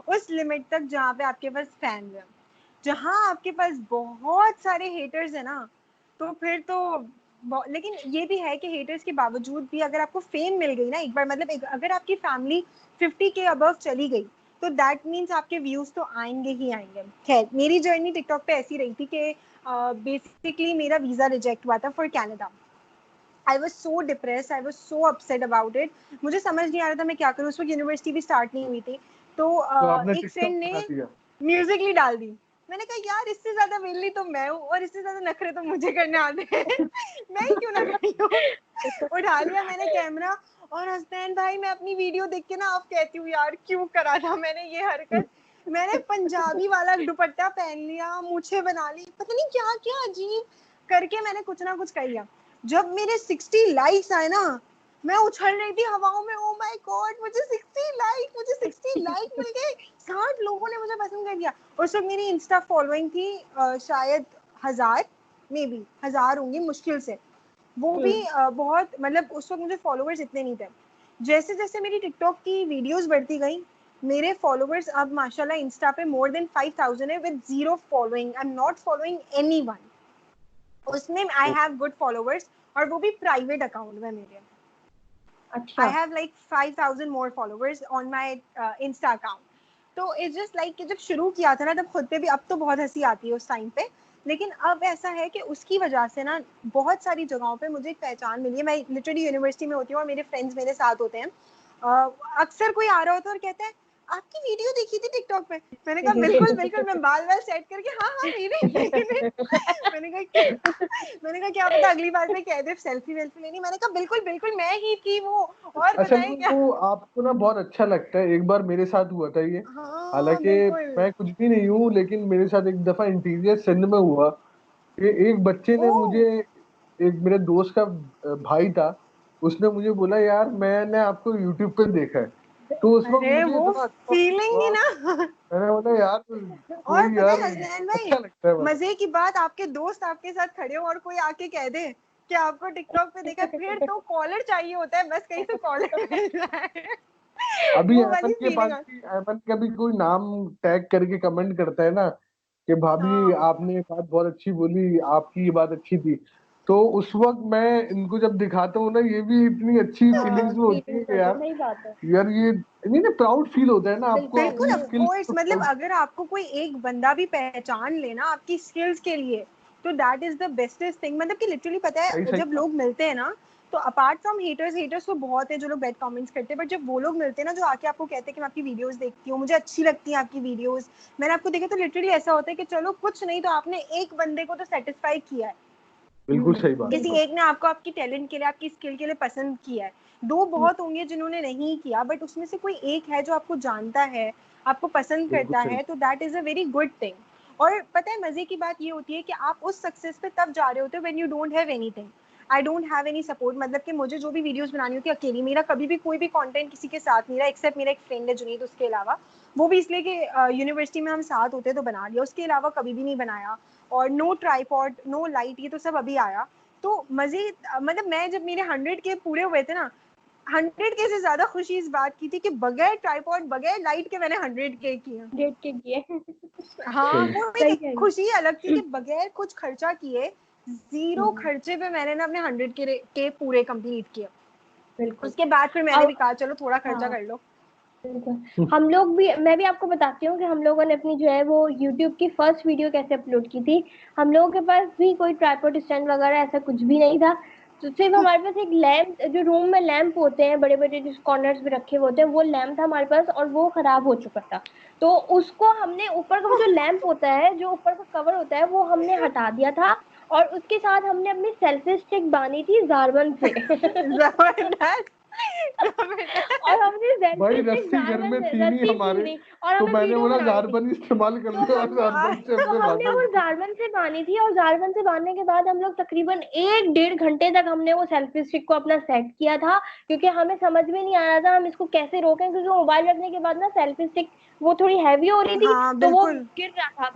[SPEAKER 6] उस लिमिट तक जहाँ पे आपके पास फैंस हैं। जहाँ आपके पास बहुत सारे हेटर्स है ना, तो फिर तो लेकिन ये भी है कि हेटर्स के बावजूद भी अगर आपको फेम मिल गई ना एक बार, मतलब अगर आपकी फैमिली 50K अबव चली गई, तो दैट मीन्स आपके व्यूज तो आएंगे ही आएंगे। खैर, मेरी जर्नी टिकटॉक पे ऐसी रही थी कि बेसिकली मेरा वीजा रिजेक्ट हुआ था for Canada. I was so depress, I was so upset about it. मुझे समझ नहीं आ रहा था मैं क्या करूँ, उस वक्त यूनिवर्सिटी भी स्टार्ट नहीं हुई थी। तो
[SPEAKER 5] तो आपने
[SPEAKER 6] एक
[SPEAKER 5] टिकटॉक
[SPEAKER 6] फ्रेंड ने
[SPEAKER 5] बना दिया।
[SPEAKER 6] म्यूजिकली डाल दी। मैंने कहा यार, इससे ज्यादा वेली तो मैं हूँ और इससे ज्यादा नखरे तो मुझे करने आते हैं मैं ही क्यों ना करी हूँ। उठा लिया मैंने कैमरा, और हसनैन भाई, मैं अपनी वीडियो देख के ना अब कहती हूँ यार क्यों करा था मैंने ये हरकत। मैंने पंजाबी वाला दुपट्टा पहन लिया, मूछें बना ली, पता नहीं क्या क्या अजीब करके मैंने कुछ ना कुछ कर लिया। जब मेरे 60 लाइक्स आए ना, मैं उछल रही थी हवाओं में, ओ माय गॉड, मुझे 60 लाइक मिल गए, 60 लोगों ने मुझे पसंद कर दिया। उस वक्त मेरी इंस्टा फॉलोइंग थी शायद 1000, मे बी 1000 होंगी मुश्किल से। वो भी बहुत, मतलब उस वक्त मुझे फॉलोअर्स इतने नहीं थे। जैसे जैसे मेरी टिकटॉक की वीडियोस बढ़ती गई, मेरे फॉलोअर्स अब माशाल्लाह इंस्टा पे मोर देन 5000 है, with zero following. I am not following anyone. उसमें आई हैव गुड फॉलोअर्स, और वो भी प्राइवेट अकाउंट में मेरे।
[SPEAKER 7] अच्छा।
[SPEAKER 6] I have like 5000 more followers on my Insta account. तो इट्स जस्ट लाइक कि जब शुरू किया था ना, तब खुद पे भी, अब तो बहुत हंसी आती है उस टाइम पे, लेकिन अब ऐसा है कि उसकी वजह से ना बहुत सारी जगहों पे मुझे एक पहचान मिली है। मैं लिटरली यूनिवर्सिटी में होती हूँ और मेरे फ्रेंड्स मेरे साथ होते हैं। अक्सर कोई आ रहा होता है और कहता है आपकी वीडियो देखी थी टिकटॉक पे। मैंने कहा बिल्कुल बिल्कुल, मैं बाल बाल सेट करके, हाँ हाँ मेरे मैंने कहा मैंने कहा क्या पता अगली बार में कह दे सेल्फी वेल्फी लेनी। मैंने कहा बिल्कुल बिल्कुल मैं ही थी वो, और
[SPEAKER 5] असल
[SPEAKER 6] बताएं
[SPEAKER 5] में
[SPEAKER 6] क्या।
[SPEAKER 5] वो आपको ना बहुत अच्छा लगता है। एक बार मेरे साथ हुआ था ये।
[SPEAKER 6] हाँ
[SPEAKER 5] हालांकि
[SPEAKER 6] बिल्कुल।
[SPEAKER 5] मैं कुछ भी नहीं हूँ, लेकिन मेरे साथ एक दफा इंटीरियर सिंध में हुआ कि एक बच्चे ने
[SPEAKER 6] ओ,
[SPEAKER 5] मुझे, एक मेरे दोस्त का भाई था, उसने मुझे बोला यार मैंने आपको यूट्यूब पे देखा है। तो उस वक्त
[SPEAKER 6] अरे
[SPEAKER 5] मुझे
[SPEAKER 6] वो
[SPEAKER 5] इतना अच्छा
[SPEAKER 6] फीलिंग ही
[SPEAKER 5] लगा।
[SPEAKER 6] ना
[SPEAKER 5] मैंने बोला यार
[SPEAKER 6] और
[SPEAKER 5] कोई
[SPEAKER 6] पता
[SPEAKER 5] यार
[SPEAKER 6] है हसनैन भाई,
[SPEAKER 5] अच्छा लगता है मतलब।
[SPEAKER 6] मजे की बात, आपके दोस्त आपके साथ खड़े हो और कोई आके कह दे कि आपको टिकटॉक पे देखा, फिर तो कॉलर चाहिए होता है, बस कहीं से कॉलर मिल जाए
[SPEAKER 5] अभी
[SPEAKER 6] वो
[SPEAKER 5] एमन
[SPEAKER 6] वाली
[SPEAKER 5] के पास
[SPEAKER 6] फीलिंग।
[SPEAKER 5] भी, एमन का भी कोई नाम टैग करके कमेंट करता है ना कि भाभी
[SPEAKER 6] हाँ
[SPEAKER 5] आपने ये बात बहुत अच्छी बोली, आपकी ये बात अच्छी थी। तो उस वक्त मैं इनको जब दिखाता हूँ ना, ये भी इतनी अच्छी फीलिंग्स में होती है
[SPEAKER 7] फीलिंग्स
[SPEAKER 5] कि
[SPEAKER 7] होते हैं,
[SPEAKER 5] यार,
[SPEAKER 7] सही बात है।
[SPEAKER 5] यार ये नहीं ना, प्राउड फील होता है ना आपको
[SPEAKER 7] बिल्कुल
[SPEAKER 6] बिल्कुल,
[SPEAKER 5] अपनी
[SPEAKER 6] ऑफ
[SPEAKER 7] बिल्कुल।
[SPEAKER 5] स्किल्स
[SPEAKER 6] कोर्स,
[SPEAKER 5] को
[SPEAKER 6] मतलब
[SPEAKER 5] proud।
[SPEAKER 6] अगर आपको कोई एक बंदा भी पहचान लेना आपकी स्किल्स के लिए, तो that is the bestest thing. मतलब कि लिटरली पता
[SPEAKER 5] सही
[SPEAKER 6] है
[SPEAKER 5] सही
[SPEAKER 6] जब
[SPEAKER 5] बात।
[SPEAKER 6] लोग मिलते हैं ना, तो अपार्ट फ्रॉम हेटर्स, हेटर्स तो बहुत है जो लोग बैड कमेंट्स करते हैं, बट जब वो लोग मिलते हैं ना जो आके आपको कहते हैं कि मैं आपकी वीडियोस देखती हूँ, मुझे अच्छी लगती है आपकी वीडियोस, मैंने आपको देखा, तो लिटरली ऐसा होता है कि चलो कुछ नहीं तो आपने एक बंदे को तो सेटिस्फाई किया है।
[SPEAKER 5] बिल्कुल सही बात
[SPEAKER 6] किसी
[SPEAKER 5] है।
[SPEAKER 7] बिल्कुल।
[SPEAKER 6] एक ने आपको आपकी टैलेंट के लिए, आपकी स्किल के लिए पसंद किया है। दो बहुत होंगे जिन्होंने नहीं किया, बट उसमें से कोई एक है जो आपको जानता है, आपको पसंद
[SPEAKER 5] बिल्कुल
[SPEAKER 6] करता
[SPEAKER 5] सही।
[SPEAKER 6] है, तो that is a very good thing. और पता है मजे की बात ये होती है कि आप उस सक्सेस पे तब जा रहे होते हो when you don't have anything. I don't have any support, मतलब कि मुझे जो भी वीडियोस बनानी होती है अकेली, मेरा कभी भी कोई भी कंटेंट किसी के साथ नहीं रहा, एक्सेप्ट मेरा एक फ्रेंड है जुनीद, उसके अलावा। वो भी इसलिए कि यूनिवर्सिटी में हम साथ होते तो बना लिया, उसके अलावा कभी भी नहीं बनाया। और नो ट्राईपॉड, नो लाइट, ये तो सब अभी आया। तो मजे, मतलब मैं जब मेरे 100 के पूरे हुए थे ना, 100K से ज्यादा खुशी इस बात की थी कि बगैर ट्राइपॉड बगैर लाइट के मैंने 100K किया।
[SPEAKER 7] डेट के किए।
[SPEAKER 6] हाँ
[SPEAKER 5] सही।
[SPEAKER 6] वो
[SPEAKER 7] सही
[SPEAKER 6] एक
[SPEAKER 7] कह रही
[SPEAKER 6] खुशी अलग थी कि बगैर कुछ खर्चा किए जीरो खर्चे पे मैंने ना अपने 100K पूरे कंप्लीट किए।
[SPEAKER 7] बिल्कुल।
[SPEAKER 6] उसके बाद फिर मैंने
[SPEAKER 7] अब
[SPEAKER 6] भी कहा चलो थोड़ा खर्चा
[SPEAKER 7] हाँ
[SPEAKER 6] कर लो।
[SPEAKER 7] बिल्कुल। हम लोग भी, मैं भी आपको बताती हूँ कि हम लोगों ने अपनी जो है वो YouTube की फर्स्ट वीडियो कैसे अपलोड की थी। हम लोगों के पास भी कोई ट्राइपॉड स्टैंड वगैरह ऐसा कुछ भी नहीं था। तो सिर्फ हमारे पास एक लैंप, जो रूम में लैंप होते हैं बड़े बड़े जिस कॉर्नर्स में रखे हुए होते हैं, वो लैंप था हमारे पास और वो खराब हो चुका था। तो उसको हमने ऊपर का वो जो लैंप होता है, जो ऊपर का कवर होता है, वो हमने हटा दिया था और उसके साथ हमने अपनी सेल्फी स्टिक बांधी थी जारबन से।
[SPEAKER 6] जबरदस्त जबरदस्त।
[SPEAKER 7] और हमने
[SPEAKER 5] भाई
[SPEAKER 7] सेल्फी स्टिक
[SPEAKER 5] रस्सी घर
[SPEAKER 7] जारबन
[SPEAKER 5] में
[SPEAKER 7] से,
[SPEAKER 5] थी नहीं
[SPEAKER 7] रस्सी थी
[SPEAKER 5] हमारे,
[SPEAKER 7] नहीं, और
[SPEAKER 5] तो
[SPEAKER 7] हमें
[SPEAKER 5] मैंने
[SPEAKER 7] वीडियो
[SPEAKER 5] बोला
[SPEAKER 7] बनानी थी।
[SPEAKER 5] जारबन इस्तेमाल कर
[SPEAKER 6] तो
[SPEAKER 5] लो और
[SPEAKER 6] हम
[SPEAKER 5] जारबन से
[SPEAKER 7] तो
[SPEAKER 5] हमने
[SPEAKER 7] हमने
[SPEAKER 5] बांधा।
[SPEAKER 7] वो जारबन से बांधी थी और जारबन से बांधने के बाद हम लोग तकरीबन 1-1.5 घंटे तक हमने वो सेल्फी स्टिक को अपना सेट किया था, क्योंकि हमें समझ में नहीं आ रहा था हम इसको कैसे रोकें, क्योंकि मोबाइल रखने के बाद ना सेल्फी स्टिक वो थोड़ी हैवी हो रही थी,
[SPEAKER 6] हाँ
[SPEAKER 7] तो वो
[SPEAKER 6] बिल्कुल।
[SPEAKER 7] गिर रहा था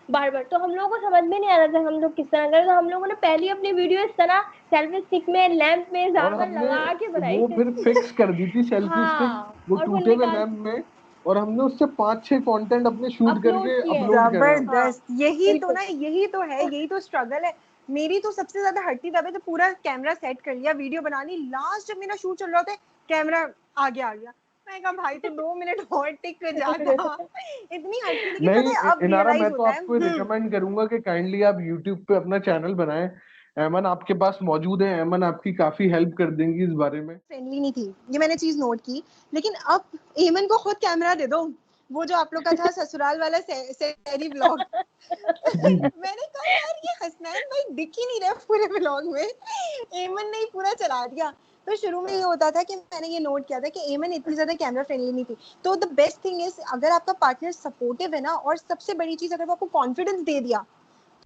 [SPEAKER 7] बार बार। तो हम लोगों को समझ में नहीं आ रहा था हम लोग किस तरह करें, तो हम लोगों ने पहली अपनी वीडियो इस तरह सेल्फी स्टिक में लैंप में
[SPEAKER 5] और
[SPEAKER 7] जारबन
[SPEAKER 5] हमने
[SPEAKER 7] लगा के बनाई।
[SPEAKER 5] वो फिर फिक्स कर दी थी सेल्फी स्टिक,
[SPEAKER 7] हाँ,
[SPEAKER 5] वो
[SPEAKER 7] और वो
[SPEAKER 5] टूटे हुए
[SPEAKER 7] निकाल
[SPEAKER 5] लैम्प में, और हमने उससे 5-6 कंटेंट अपने शूट
[SPEAKER 7] अपलोड
[SPEAKER 5] करके
[SPEAKER 7] किए।
[SPEAKER 5] अपलोड करे हैं।
[SPEAKER 7] हाँ
[SPEAKER 6] जबरदस्त। यही तो
[SPEAKER 7] बिल्कुल।
[SPEAKER 6] ना, यही तो है, यही तो स्ट्रगल है। मेरी तो सबसे ज्यादा हटती तब है तो पूरा कैमरा सेट कर लिया, वीडियो बना ली, लास्ट जब मेरा शूट चल रहा था कैमरा आगे आ गया। मैं कहा भाई तो 2 मिनट और टिक जाता। इतनी हटती, लेकिन पता
[SPEAKER 5] नहीं
[SPEAKER 6] है अब
[SPEAKER 5] इनारा,
[SPEAKER 6] रियलाइज
[SPEAKER 5] मैं तो
[SPEAKER 6] होता है।
[SPEAKER 5] आपको रिकमेंड करूंगा कि काइंडली आप यूट्यूब पे अपना चैनल बनाएं। एमन आपके पास मौजूद है, एमन आपकी काफी हेल्प कर देंगी इस बारे में।
[SPEAKER 6] फ्रेंडली नहीं थी, ये मैंने चीज नोट की। लेकिन अब एमन को खुद कैमरा दे दो, वो जो आप लोग का था ससुराल वाला सैरी व्लॉग।
[SPEAKER 5] जी जी।
[SPEAKER 6] मैंने कहा यार ये हसनैन भाई दिख ही नहीं रहा पूरे व्लॉग में, एमन ने ही पूरा चला दिया। तो शुरू में ये होता था कि मैंने ये नोट किया था कि एमन इतनी ज्यादा कैमरा फ्रेंडली नहीं थी। तो द बेस्ट थिंग इज अगर आपका पार्टनर सपोर्टिव है ना, और सबसे बड़ी चीज अगर वो आपको कॉन्फिडेंस दे दिया,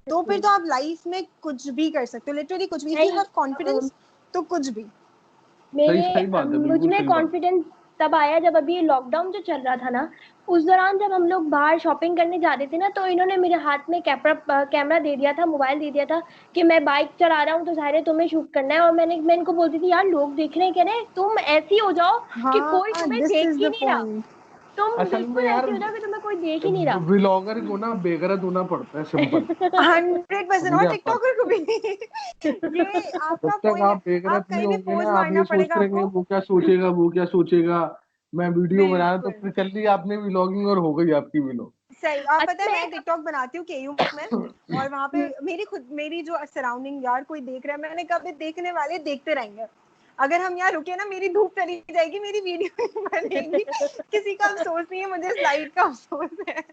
[SPEAKER 6] तो फिर तो आप लाइफ में कुछ भी कर सकते हो, लिटरली कुछ भी। इफ यू
[SPEAKER 7] नहीं
[SPEAKER 6] हैव कॉन्फिडेंस तो कुछ भी।
[SPEAKER 5] सही
[SPEAKER 7] मेरे
[SPEAKER 5] सही बात है,
[SPEAKER 7] मुझ
[SPEAKER 5] बिल्कुल
[SPEAKER 7] में
[SPEAKER 5] सही बात।
[SPEAKER 7] कॉन्फिडेंस तब आया जब अभी ये लॉकडाउन जो चल रहा था ना, उस दौरान जब हम लोग बाहर शॉपिंग करने जाते थे ना, तो इन्होंने मेरे हाथ में कैमरा दे दिया था, मोबाइल दे दिया था कि मैं बाइक चला रहा हूँ तो जाहिर है तुम्हें शूट करना है। और मैं इनको बोलती थी यार लोग देख रहे हैं, कह रहे हैं तुम ऐसी हो जाओ कि कोई
[SPEAKER 6] हाँ
[SPEAKER 7] तुम्हें
[SPEAKER 6] दिस
[SPEAKER 7] देख
[SPEAKER 6] इज
[SPEAKER 7] ही
[SPEAKER 6] द
[SPEAKER 7] नहीं रहा,
[SPEAKER 6] पॉइंट।
[SPEAKER 7] तुम
[SPEAKER 5] असल में
[SPEAKER 7] बिल्कुल
[SPEAKER 5] यार
[SPEAKER 7] ऐसी हो जाओ कि तुम्हें कोई देख ही नहीं रहा।
[SPEAKER 5] व्लॉगर को ना बेगरत होना पड़ता है, सिंपल।
[SPEAKER 6] 100%। और
[SPEAKER 5] समझे आप बात?
[SPEAKER 6] टिकटॉकर को भी। ये
[SPEAKER 5] जब
[SPEAKER 6] आपका
[SPEAKER 5] तक
[SPEAKER 6] पॉइंट है।
[SPEAKER 5] आप बेगरत
[SPEAKER 6] आप
[SPEAKER 5] नहीं
[SPEAKER 6] कहीं भी
[SPEAKER 5] होंगे
[SPEAKER 6] पोज
[SPEAKER 5] ना, आप
[SPEAKER 6] मारना
[SPEAKER 5] ये
[SPEAKER 6] पड़ेगा
[SPEAKER 5] सोचते रहेंगे
[SPEAKER 6] आपको।
[SPEAKER 5] वो क्या सोचेगा, वो क्या सोचेगा, मैं वीडियो बनाया, तो
[SPEAKER 6] बिल्कुल
[SPEAKER 5] फिर चल ली आपने व्लॉगिंग और हो गई आपकी व्लॉग।
[SPEAKER 6] सही। आप पता
[SPEAKER 7] अच्छा
[SPEAKER 6] है
[SPEAKER 7] मैं
[SPEAKER 6] मैं टिकटॉक बनाती हूँ केयू में, और वहां पे मेरी जो सराउंडिंग, यार कोई देख रहा है, मैंने कहा भी देखने वाले देखते रहेंगे। अगर हम यहाँ रुके ना मेरी धूप चली जाएगी, मेरी वीडियो नहीं बनेगी। किसी का अफसोस नहीं है, मुझे इस लाइट का अफसोस है।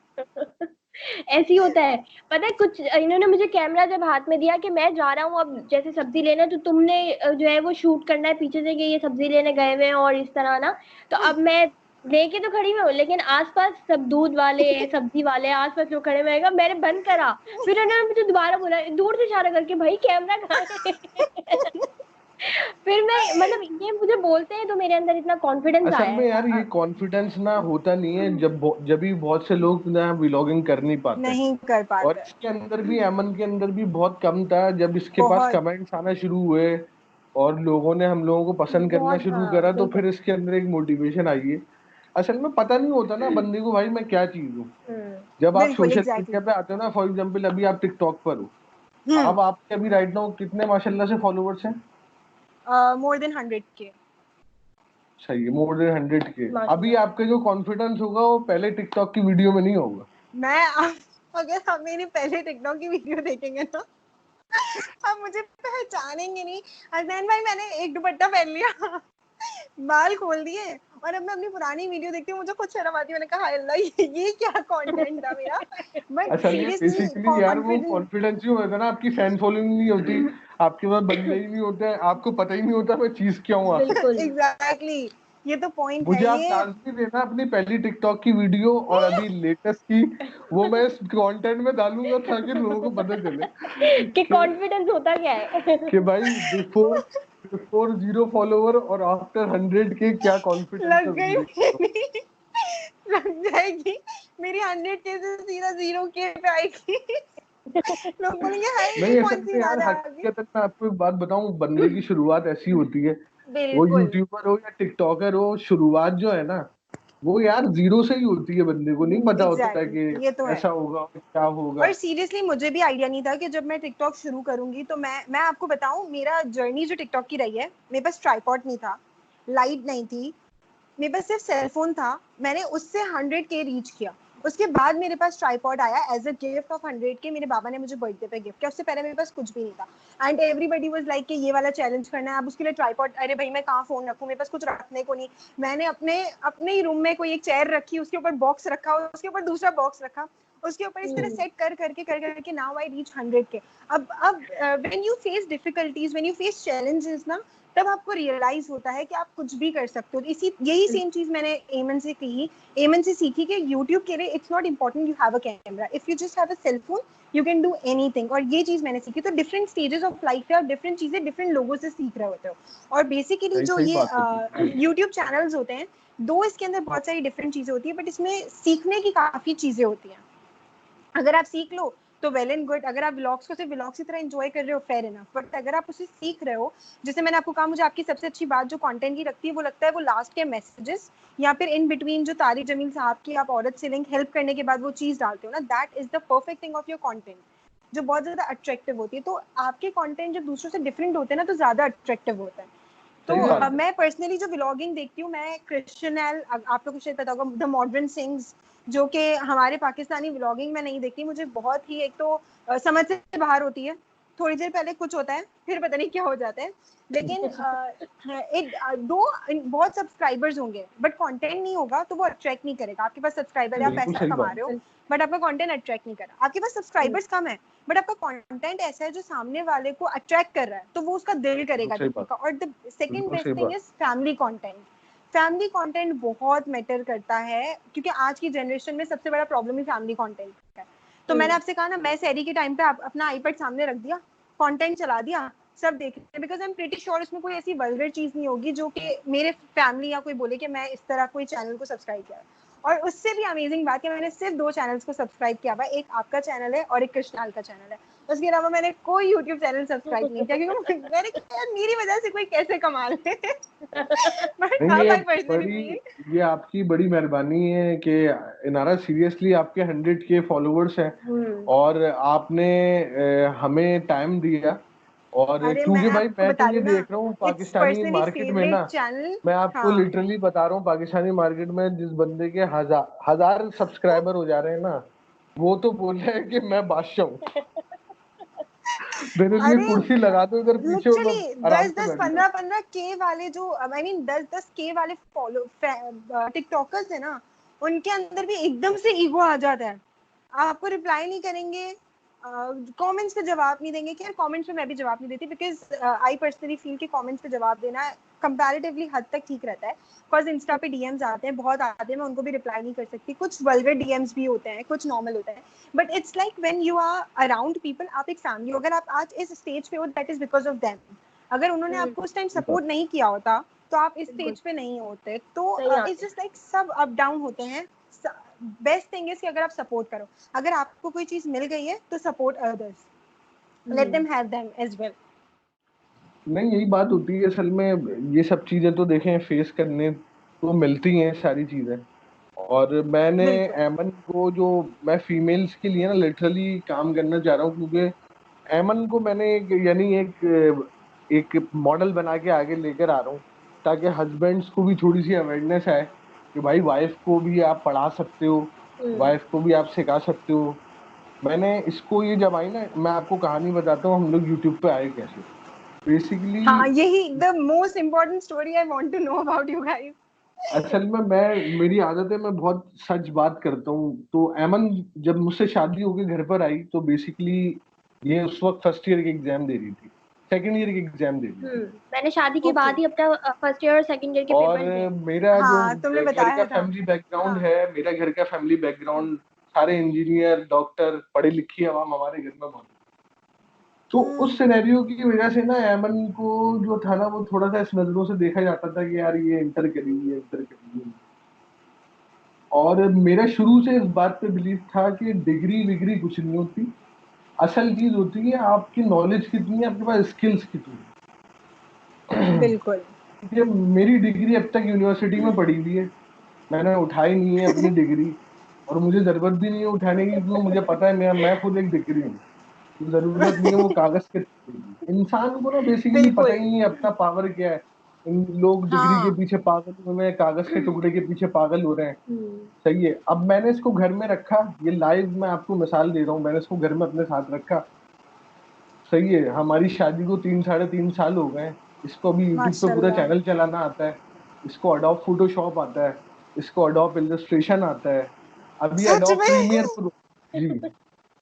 [SPEAKER 7] ऐसी होता है। पता है कुछ इन्होंने मुझे कैमरा जब हाथ में दिया कि मैं जा रहा हूँ अब जैसे सब्जी लेने, तो तुमने जो है वो शूट करना है पीछे से कि ये सब्जी लेने गए हुए हैं और इस तरह ना। तो अब मैं लेके तो खड़ी हूँ, लेकिन आसपास सब दूध वाले सब्जी वाले आसपास लोग खड़े हुए हैं, मैंने बंद करा। फिर उन्होंने मुझे दोबारा बोला दूर से इशारा करके, भाई कैमरा कहाँ है। फिर मैं मतलब ये मुझे बोलते हैं तो मेरे अंदर इतना कॉन्फिडेंस
[SPEAKER 5] असल
[SPEAKER 7] आया
[SPEAKER 5] में
[SPEAKER 7] है।
[SPEAKER 5] यार ये कॉन्फिडेंस ना होता नहीं है, जब भी बहुत से लोग ना व्लॉगिंग कर नहीं पाते हैं।
[SPEAKER 6] नहीं कर
[SPEAKER 5] और
[SPEAKER 6] पाते।
[SPEAKER 5] इसके अंदर भी, अमन के अंदर भी बहुत कम था, जब इसके पास
[SPEAKER 6] बहुत
[SPEAKER 5] कमेंट्स आना शुरू हुए और लोगों ने हम लोगों को पसंद करना
[SPEAKER 7] बहुत
[SPEAKER 5] शुरू
[SPEAKER 7] हाँ
[SPEAKER 5] करा, तो
[SPEAKER 7] बिल्कुल।
[SPEAKER 5] फिर इसके अंदर एक मोटिवेशन आई है। असल में पता नहीं होता ना बंदे को भाई मैं क्या चीज हूँ।
[SPEAKER 7] हम्म
[SPEAKER 5] जब आप
[SPEAKER 6] बिल्कुल
[SPEAKER 5] सोशल
[SPEAKER 6] एग्जैक्टली।
[SPEAKER 5] मीडिया पे आते हो ना, फॉर एग्जाम्पल अभी आप टिकटॉक पर हो,
[SPEAKER 6] हम्म।
[SPEAKER 5] अब आपके अभी राइट नाउ कितने माशाल्लाह से फॉलोवर्स हैं?
[SPEAKER 6] More than 100K।
[SPEAKER 5] सही है, मोर देन 100 के। अभी
[SPEAKER 7] माशाल्लाह।
[SPEAKER 5] आपका जो कॉन्फिडेंस होगा वो पहले टिकटॉक की वीडियो में नहीं होगा।
[SPEAKER 6] मैं अगर आप मेरी पहले टिकटॉक की वीडियो देखेंगे ना, आप मुझे पहचानेंगे नहीं। हसनैन भाई मैंने एक दुपट्टा पहन लिया, बाल खोल दिए, और अब मैं अपनी पुरानी वीडियो देखती हूँ, मुझे खुद शर्म आती है। मैंने कहा हाय अल्लाह, ये क्या कंटेंट था मेरा। बट
[SPEAKER 5] असल में
[SPEAKER 6] सीरियसली
[SPEAKER 5] बेसिकली यार वो
[SPEAKER 6] कॉन्फिडेंस।
[SPEAKER 5] कॉन्फिडेंस ही होता है ना, आपकी फैन फॉलोइंग नहीं होती, आपके पास बंदे ही नहीं होते हैं, आपको पता ही नहीं होता मैं चीज क्या हूँ आखिर।
[SPEAKER 7] बिल्कुल।
[SPEAKER 6] एग्जैक्टली ये तो पॉइंट है
[SPEAKER 5] मुझे आप
[SPEAKER 6] ये।
[SPEAKER 5] डांस भी देना अपनी पहली टिकटॉक की वीडियो और अभी लेटेस्ट की, वो मैं इस कंटेंट में डालूंगा ताकि लोगों को पता चले
[SPEAKER 7] कि
[SPEAKER 5] कि
[SPEAKER 7] कॉन्फिडेंस होता क्या है।
[SPEAKER 5] भाई बिफोर बिफोर 0 फॉलोवर और आफ्टर 100 के क्या कॉन्फिडेंस है
[SPEAKER 6] लग गई
[SPEAKER 5] बंदे का।
[SPEAKER 6] मेरी, लग जाएगी मेरी 100K से सीधा 0K पे आएगी। लोग बोलेंगे हाय ये
[SPEAKER 5] नहीं असल
[SPEAKER 6] कौन सी
[SPEAKER 5] में यार
[SPEAKER 6] बात है आगे।
[SPEAKER 5] हकीकत में आपको एक बात बताऊं, बंदे की शुरुआत ऐसी होती है वो
[SPEAKER 6] बिल्कुल
[SPEAKER 5] यूट्यूबर हो या टिकटॉकर हो, शुरुआत जो है ना वो यार जीरो से ही होती है, बंदे को नहीं पता होता है कि
[SPEAKER 6] एग्जैक्टली, ये तो है।
[SPEAKER 5] ऐसा होगा क्या होगा।
[SPEAKER 6] और सीरियसली मुझे भी आइडिया नहीं था कि जब मैं टिकटॉक शुरू करूंगी तो मैं आपको बताऊं, मेरा जर्नी जो टिकटॉक की रही है, मेरे पास ट्राइपॉड नहीं था, लाइट नहीं थी, मेरे पास सिर्फ सेलफोन था, मैंने उससे 100K रीच किया। उसके बाद मेरे पास ट्राइपॉड आया as a gift of 100K, मेरे बाबा ने मुझे बर्थडे पे गिफ्ट किया, उससे पहले मेरे पास कुछ भी नहीं था। एंड एवरीबडी वाज लाइक कि ये वाला चैलेंज करना है, अब उसके लिए ट्राइपॉड, अरे भाई मैं कहाँ फोन रखूँ, मेरे पास कुछ रखने को नहीं। मैंने अपने अपने ही रूम में कोई एक चेयर रखी, उसके ऊपर बॉक्स रखा, उसके ऊपर दूसरा बॉक्स रखा, उसके ऊपर इस तरह सेट कर करके नाउ आई रीच 100K। अब when you face difficulties, when you face challenges ना, तब आपको रियलाइज होता है कि आप कुछ भी कर सकते हो। इसी यही सेम चीज मैंने एमन से कही, एमन से सीखी कि यूट्यूब के लिए it's not important you have a camera, if you just have a cell phone you can do anything. और ये चीज मैंने सीखी। तो डिफरेंट स्टेजेस ऑफ लाइफ है और डिफरेंट चीजें डिफरेंट लोगों से सीख रहे होते हो। और बेसिकली
[SPEAKER 5] सही
[SPEAKER 6] जो
[SPEAKER 5] सही
[SPEAKER 6] ये
[SPEAKER 5] बात है।
[SPEAKER 6] यूट्यूब चैनल्स होते हैं, दो इसके अंदर बहुत सारी डिफरेंट चीजें होती है, बट इसमें सीखने की काफी चीजें होती हैं। अगर आप सीख लो तो वेल एंड गुड, अगर आप व्लॉग्स को सिर्फ व्लॉग्स की तरह एंजॉय कर रहे हो, फेयर इनफ। बट अगर आप उसे सीख रहे हो, जैसे मैंने आपको कहा, मुझे आपकी सबसे अच्छी बात जो कंटेंट की लगती है वो लगता है वो लास्ट के मैसेजेस, या फिर इन बिटवीन जो तारिक जमील साहब की आप औरत से लिंक हेल्प करने के बाद वो चीज डालते हो ना, that is the perfect thing of your content, जो बहुत ज्यादा अट्रैक्टिव होती है। तो आपके कंटेंट जब दूसरों से डिफरेंट होते हैं ना, तो ज्यादा अट्रैक्टिव होता है। तो
[SPEAKER 5] सही बात है।
[SPEAKER 6] मैं पर्सनली जो व्लॉगिंग देखती हूँ, मैं क्रिश्चियन एल, आप लोगों को शायद पता होगा, द मॉडर्न सिंग्स, जो कि हमारे पाकिस्तानी व्लॉगिंग में नहीं देखती। मुझे बहुत ही, एक तो समझ से बाहर होती है, थोड़ी देर पहले कुछ होता है फिर पता नहीं क्या हो जाता है, लेकिन बहुत सब्सक्राइबर्स होंगे बट कंटेंट नहीं होगा तो वो अट्रैक्ट नहीं करेगा। आपके पास सब्सक्राइबर है, आप
[SPEAKER 5] बिल्कुल
[SPEAKER 6] पैसा
[SPEAKER 5] सही
[SPEAKER 6] कमा
[SPEAKER 5] बात।
[SPEAKER 6] रहे हो, बट आपका कंटेंट अट्रैक्ट नहीं कर रहा। आपके पास सब्सक्राइबर्स कम है बट आपका कंटेंट ऐसा है जो सामने वाले को अट्रैक्ट कर रहा है, तो वो उसका दिल
[SPEAKER 5] बिल्कुल
[SPEAKER 6] करेगा
[SPEAKER 5] सही बात।
[SPEAKER 6] देखने का। और द सेकंड
[SPEAKER 5] बिल्कुल सही
[SPEAKER 6] बेस्ट थिंग
[SPEAKER 5] बात।
[SPEAKER 6] Is family content. Family content बहुत मैटर करता है, क्योंकि आज की जनरेशन में सबसे बड़ा प्रॉब्लम ही फैमिली कंटेंट का है। तो मैंने आपसे कहा ना, मैं सहरी के टाइम पे अपना आईपैड सामने रख दिया, कंटेंट चला दिया, सब देख रहे हैं, because I am pretty sure इसमें कोई ऐसी वल्गर चीज नहीं होगी जो कि मेरे फैमिली या कोई बोले कि मैं इस तरह कोई चैनल को सब्सक्राइब किया। और उससे भी अमेजिंग बात है, मैंने सिर्फ 2 चैनल्स को सब्सक्राइब किया हुआ, एक आपका चैनल है और एक कृष्णाल का चैनल है। उसके अलावा मैंने कोई यूट्यूब चैनल सब्सक्राइब नहीं किया, क्योंकि मैंने कहा यार मेरी वजह से कोई कैसे कमा ले। बट
[SPEAKER 5] नहीं
[SPEAKER 6] नाउ
[SPEAKER 5] ये
[SPEAKER 6] आई पर्सनली
[SPEAKER 5] बड़ी
[SPEAKER 6] फील,
[SPEAKER 5] ये आपकी बड़ी मेहरबानी है कि इनारा सीरियसली आपके 100K फॉलोअर्स हैं और आपने हमें टाइम दिया। और
[SPEAKER 6] अरे मैं
[SPEAKER 5] क्योंकि भाई
[SPEAKER 6] आपको
[SPEAKER 5] मैं तो
[SPEAKER 6] बता रही
[SPEAKER 5] ये
[SPEAKER 6] हूँ ना,
[SPEAKER 5] देख रहा हूँ
[SPEAKER 6] इट्स
[SPEAKER 5] पाकिस्तानी
[SPEAKER 6] पर्सनली
[SPEAKER 5] मार्केट में
[SPEAKER 6] फेवरेट
[SPEAKER 5] ना,
[SPEAKER 6] चैनल।
[SPEAKER 5] मैं आपको
[SPEAKER 6] हाँ
[SPEAKER 5] लिटरली बता रहा हूँ पाकिस्तानी मार्केट में जिस बंदे के हजार सब्सक्राइबर हो जा रहे हैं ना, वो तो बोल रहे हैं कि मैं बादशाह हूँ। मेरे लिए
[SPEAKER 6] अरे
[SPEAKER 5] कुर्सी लगा दो इधर पीछे और मैं
[SPEAKER 6] लिटरली
[SPEAKER 5] आराम
[SPEAKER 6] 10
[SPEAKER 5] से
[SPEAKER 6] 10
[SPEAKER 5] बैठ जाऊँ।
[SPEAKER 6] 15 के वाले जो, आई मीन 10 के वाले फॉलो टिकटॉकर्स है ना, उनके अंदर भी एकदम से ईगो आ जाता है। आपको रिप्लाई नहीं करेंगे, कमेंट्स पे जवाब नहीं देंगे। खैर कमेंट्स पे मैं भी जवाब नहीं देती, बिकॉज आई पर्सनली फील कि कमेंट्स पे जवाब देना कंपैरेटिवली हद तक ठीक रहता है। बिकॉज इंस्टा पे डीएम्स आते हैं, बहुत आते हैं, मैं उनको भी रिप्लाई नहीं कर सकती। कुछ वल्गर डीएम्स भी होते हैं, कुछ नॉर्मल होते हैं, but it's like when you are around people, आप एक फैमिली हो। अगर आप आज इस स्टेज पे हो, that is because of them. अगर उन्होंने आपको उस टाइम सपोर्ट नहीं किया होता तो आप इस स्टेज पे नहीं होते। तो इट्स जस्ट लाइक सब अप डाउन होते हैं। बेस्ट थिंग इज कि अगर आप सपोर्ट करो, अगर आपको कोई चीज मिल गई है तो support others, let them have them as well.
[SPEAKER 5] नहीं यही बात होती है असल में, ये सब चीजें तो देखें फेस करने तो मिलती हैं सारी चीजें। और मैंने
[SPEAKER 6] बिल्कुल
[SPEAKER 5] एमन को, जो मैं फीमेल्स के लिए ना लिटरली काम करना चाह रहा हूँ, क्योंकि एमन को मैंने यानी एक मॉडल बना के आगे लेकर आ रहा हूँ, ताकि हस्बैंड्स को भी थोड़ी सी अवेयरनेस आए कि भाई वाइफ को भी आप पढ़ा सकते हो, वाइफ को भी आप सिखा सकते हो। मैंने इसको ये जब आई ना, मैं आपको कहानी बताता हूँ हम लोग यूट्यूब पे आए कैसे। बेसिकली
[SPEAKER 6] हाँ, यही the most important story I want to know about you guys.
[SPEAKER 5] असल में मेरी आदत है मैं बहुत सच बात करता हूँ। तो एमन जब मुझसे शादी होके घर पर आई तो बेसिकली ये उस वक्त फर्स्ट ईयर की एग्जाम दे रही थी, सेकंड ईयर की एग्जाम दे रही थी।
[SPEAKER 7] मैंने शादी के
[SPEAKER 6] ओके
[SPEAKER 7] बाद ही अपना फर्स्ट ईयर और सेकंड ईयर के
[SPEAKER 5] और
[SPEAKER 7] पेपर दिए।
[SPEAKER 5] मेरा जो
[SPEAKER 6] हाँ तुमने
[SPEAKER 5] घर का
[SPEAKER 6] बताया था।
[SPEAKER 5] फैमिली बैकग्राउंड
[SPEAKER 6] हाँ
[SPEAKER 5] है, मेरा घर का फैमिली बैकग्राउंड सारे इंजीनियर डॉक्टर पढ़े लिखी आवाम हमारे घर में मौजूद। तो उस सिनेरियो की वजह से ना एमन को जो था ना, वो थोड़ा सा इस नजरों से देखा जाता था कि यार ये इंटर करेगी, इंटर करेगी। और मेरा शुरू से इस बात पे बिलीव था कि डिग्री विग्री कुछ नहीं होती, असल चीज होती है आपकी नॉलेज कितनी है, आपके पास स्किल्स कितनी है।
[SPEAKER 6] बिल्कुल
[SPEAKER 5] कि मेरी डिग्री अब तक यूनिवर्सिटी में पड़ी हुई है, मैंने उठाई नहीं है अपनी डिग्री, और मुझे जरूरत भी नहीं है उठाने की, क्योंकि मुझे पता है मैं खुद एक डिग्री हूँ। तो जरूरत नहीं है वो कागज के। इंसान को ना बेसिकली पता
[SPEAKER 6] बिल्कुल।
[SPEAKER 5] ही नहीं है अपना पावर क्या है। इन लोग डिग्री के
[SPEAKER 6] हाँ।
[SPEAKER 5] पीछे पागल हुए हैं, कागज के टुकड़े के पीछे पागल हो रहे हैं।
[SPEAKER 7] हम्म।
[SPEAKER 5] सही है, अब मैंने इसको घर में रखा, ये लाइव मैं आपको मिसाल दे रहा हूँ, मैंने इसको घर में अपने साथ रखा। सही है, हमारी शादी को 3 साढ़े 3 साल हो गए हैं। इसको अभी यूट्यूब पे पूरा
[SPEAKER 6] माशाल्लाह।
[SPEAKER 5] चैनल चलाना आता है, इसको अडोब फोटोशॉप आता है, इसको अडोब इलस्ट्रेशन आता है, अभी
[SPEAKER 6] सच
[SPEAKER 5] अडोब
[SPEAKER 6] में?
[SPEAKER 5] Premiere Pro. जी,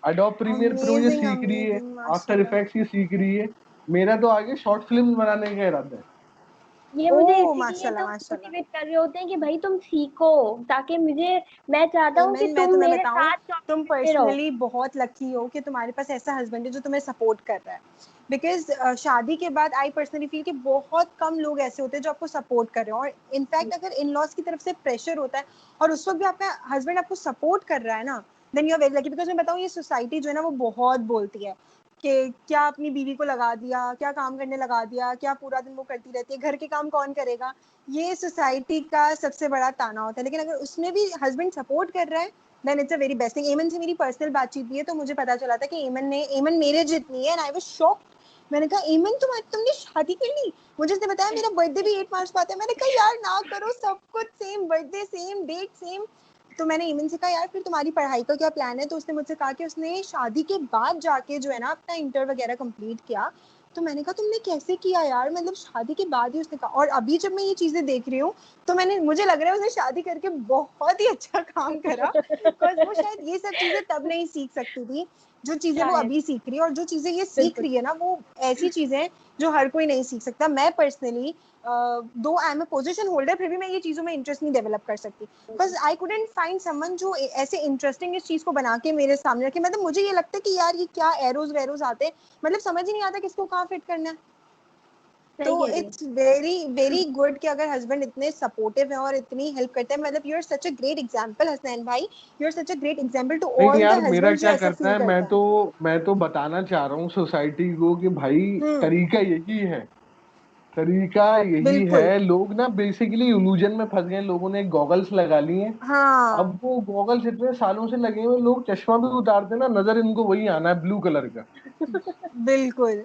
[SPEAKER 5] अडोब प्रीमियर प्रो ये
[SPEAKER 6] अमेजिंग
[SPEAKER 5] सीख रही है,
[SPEAKER 6] अमेजिंग,
[SPEAKER 5] आफ्टर
[SPEAKER 6] माशाल्लाह।
[SPEAKER 5] इफेक्ट्स ये सीख रही है। मेरा तो आगे शॉर्ट फिल्म बनाने का इरादा है।
[SPEAKER 7] ये
[SPEAKER 6] ओ
[SPEAKER 7] मुझे इसीलिए
[SPEAKER 6] माशाल्लाह
[SPEAKER 7] तो
[SPEAKER 6] माशाल्लाह।
[SPEAKER 7] मोटिवेट कर रहे होते हैं कि भाई तुम सीखो, ताकि मैं चाहता हूँ कि
[SPEAKER 6] एमन, मैं
[SPEAKER 7] तुम
[SPEAKER 6] तुम्हें
[SPEAKER 7] मेरे
[SPEAKER 6] बताऊं,
[SPEAKER 7] साथ
[SPEAKER 6] तुम
[SPEAKER 7] 24 घंटे रहो।
[SPEAKER 6] पर्सनली बहुत लकी हो कि तुम्हारे पास ऐसा हस्बैंड है जो तुम्हें सपोर्ट कर रहा है। बिकॉज शादी के बाद आई पर्सनली फील कि बहुत कम लोग ऐसे होते हैं जो आपको सपोर्ट कर रहे हो, और इनफैक्ट अगर इन लॉज की तरफ से प्रेशर होता है और उस वक्त भी आपका हस्बैंड आपको सपोर्ट कर रहा है ना, then you are very lucky. Because मैं बताऊँ, ये सोसाइटी जो है ना वो बहुत बोलती है कि क्या अपनी बीवी को लगा दिया, क्या काम करने लगा दिया, क्या पूरा दिन वो करती रहती है, घर के काम कौन करेगा। ये सोसाइटी का सबसे बड़ा ताना होता है। लेकिन अगर उसमें भी हस्बैंड सपोर्ट कर रहा है, then it's a very best thing. Aiman से मेरी पर्सनल बातचीत भी है, तो मुझे पता चला था कि एमन मेरे जितनी है, एंड आई वाज शॉक्ड। मैंने कहा एमन तुमने शादी कर ली? मुझे उसने बताया मेरा बर्थडे भी 8 मार्च को आता है। मैंने कहा यार ना करो, सब कुछ same birthday, same date, same. तो मैंने ईमन से कहा यार फिर तुम्हारी पढ़ाई का क्या प्लान है? तो उसने मुझसे कहा कि उसने शादी के बाद जाके जो है ना अपना इंटर वगैरह कंप्लीट किया। तो मैंने कहा तुमने कैसे किया यार, मतलब शादी के बाद ही उसने कहा। और अभी जब मैं ये चीजें देख रही हूँ तो मुझे लग रहा है उसने शादी करके बहुत ही अच्छा काम करा, बिकॉज वो शायद ये सब चीजें तब नहीं सीख सकती थी जो चीजें वो
[SPEAKER 7] शायद।
[SPEAKER 6] अभी सीख रही है। और जो चीजें ये सीख
[SPEAKER 7] बिल्कुल।
[SPEAKER 6] रही है ना, वो ऐसी चीजें हैं जो हर कोई नहीं सीख सकता। मैं personally though I am a position holder, फिर भी मैं ये चीजों में इंटरेस्ट नहीं डेवलप कर सकती, because I couldn't find someone जो ऐसे इंटरेस्टिंग इस चीज को बना के मेरे सामने रखे। मतलब मुझे ये लगता है कि यार ये क्या एरोज वेरोज आते, मतलब समझ ही नहीं आता किसको कहाँ फिट करना है। तो
[SPEAKER 7] सही कह रही है।
[SPEAKER 6] इट्स वेरी वेरी गुड कि अगर हस्बैंड इतने सपोर्टिव है और इतनी हेल्प करते हैं। मतलब you are such a great example Hasnain भाई, you are such a great example to
[SPEAKER 5] नहीं
[SPEAKER 6] ऑल
[SPEAKER 5] यार,
[SPEAKER 6] द
[SPEAKER 5] मेरा
[SPEAKER 6] हस्बैंड जो
[SPEAKER 5] क्या
[SPEAKER 6] ऐसा
[SPEAKER 5] करता
[SPEAKER 6] फील
[SPEAKER 5] है,
[SPEAKER 6] करता है।
[SPEAKER 5] मैं तो बताना चाह रहा हूँ सोसाइटी को कि भाई
[SPEAKER 6] हम्म।
[SPEAKER 5] तरीका यही है, तरीका यही
[SPEAKER 6] बिल्कुल।
[SPEAKER 5] है। लोग ना बेसिकली इल्यूजन में फंस गए, लोगों ने गॉगल्स लगा लिए हैं।
[SPEAKER 6] हाँ
[SPEAKER 5] अब वो गॉगल्स इतने सालों से लगे हुए, लोग चश्मा भी उतारते हैं ना, नजर इनको वही आना है, ब्लू कलर का।
[SPEAKER 6] बिल्कुल।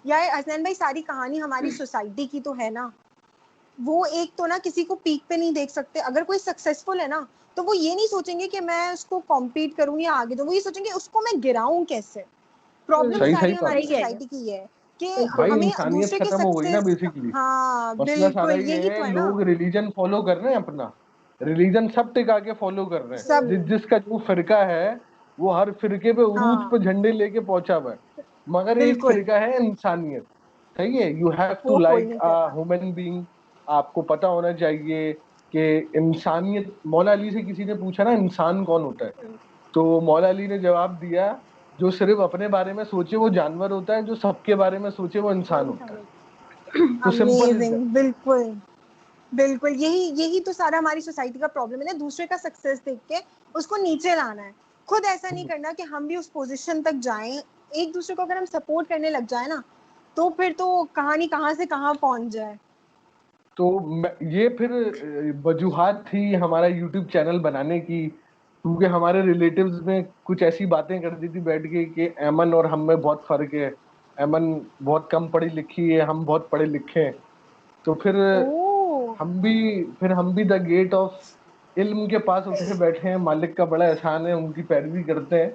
[SPEAKER 6] यार हसनैन भाई, सारी कहानी हमारी सोसाइटी की तो है ना। वो एक तो ना किसी को पीक पे नहीं देख सकते। अगर कोई सक्सेसफुल है ना, तो वो ये नहीं सोचेंगे कि मैं उसको कॉम्पीट करूं या आगे दूं, वो ये सोचेंगे उसको मैं गिराऊं कैसे। प्रॉब्लम
[SPEAKER 5] सही
[SPEAKER 6] सारी
[SPEAKER 5] सही बात
[SPEAKER 6] हमारी
[SPEAKER 7] सही
[SPEAKER 5] है
[SPEAKER 7] कह रहे हो।
[SPEAKER 6] सोसाइटी की है कि
[SPEAKER 7] बिल्कुल।
[SPEAKER 5] भाई,
[SPEAKER 6] हमें
[SPEAKER 5] इंसानियत
[SPEAKER 6] दूसरे के
[SPEAKER 5] खत्म हो गई ना
[SPEAKER 6] सक्सेस।
[SPEAKER 5] बेसिकली।
[SPEAKER 6] हाँ
[SPEAKER 5] मसला सारा
[SPEAKER 6] बिल्कुल,
[SPEAKER 5] ये
[SPEAKER 6] यही तो
[SPEAKER 5] है,
[SPEAKER 6] है ना।
[SPEAKER 5] लोग रिलीजन फॉलो कर रहे हैं अपना, रिलीजन सब टिका के फॉलो कर रहे हैं।
[SPEAKER 6] सब।
[SPEAKER 5] जिसका जो फिरका है, वो हर फिरके पे उरूज
[SPEAKER 6] हाँ
[SPEAKER 5] पे झंडे लेके पहुंचा हुआ है, मगर एक
[SPEAKER 6] बिल्कुल।
[SPEAKER 5] फिरका है इंसानियत। सही है, यू हैव टू
[SPEAKER 6] वो कोई
[SPEAKER 5] लाइक
[SPEAKER 6] नहीं
[SPEAKER 5] अ
[SPEAKER 6] करता।
[SPEAKER 5] Human being. आपको पता होना चाहिए कि इंसानियत, मौला अली से किसी ने पूछा ना इंसान कौन होता है, तो मौला अली ने जवाब दिया, जो सिर्फ अपने बारे में सोचे वो जानवर होता है, जो सबके बारे में सोचे वो
[SPEAKER 7] वो
[SPEAKER 5] इंसान होता है।
[SPEAKER 7] इंसान
[SPEAKER 5] तो सिंपल इज दैट।
[SPEAKER 6] अमेजिंग। बिल्कुल बिल्कुल, यही यही तो सारा हमारी सोसाइटी का प्रॉब्लम है ना, दूसरे का सक्सेस देख के उसको नीचे लाना है। खुद ऐसा नहीं करना कि हम भी उस पोजीशन तक जाएं। एक दूसरे को अगर हम सपोर्ट करने लग जाए ना, तो फिर तो कहानी कहाँ से कहाँ पहुंच जाए।
[SPEAKER 5] तो ये फिर वजूहात थी हमारा यूट्यूब चैनल बनाने की, क्योंकि हमारे रिलेटिव्स में कुछ ऐसी बातें कर दी थी बैठ के कि एमन और हम में बहुत फर्क है, एमन बहुत कम पढ़ी लिखी है, हम बहुत पढ़े लिखे हैं। तो फिर
[SPEAKER 6] ओह।
[SPEAKER 5] हम भी द गेट ऑफ इल्म के पास उठे बैठे हैं, मालिक का बड़ा एहसान है, उनकी पैरवी करते हैं।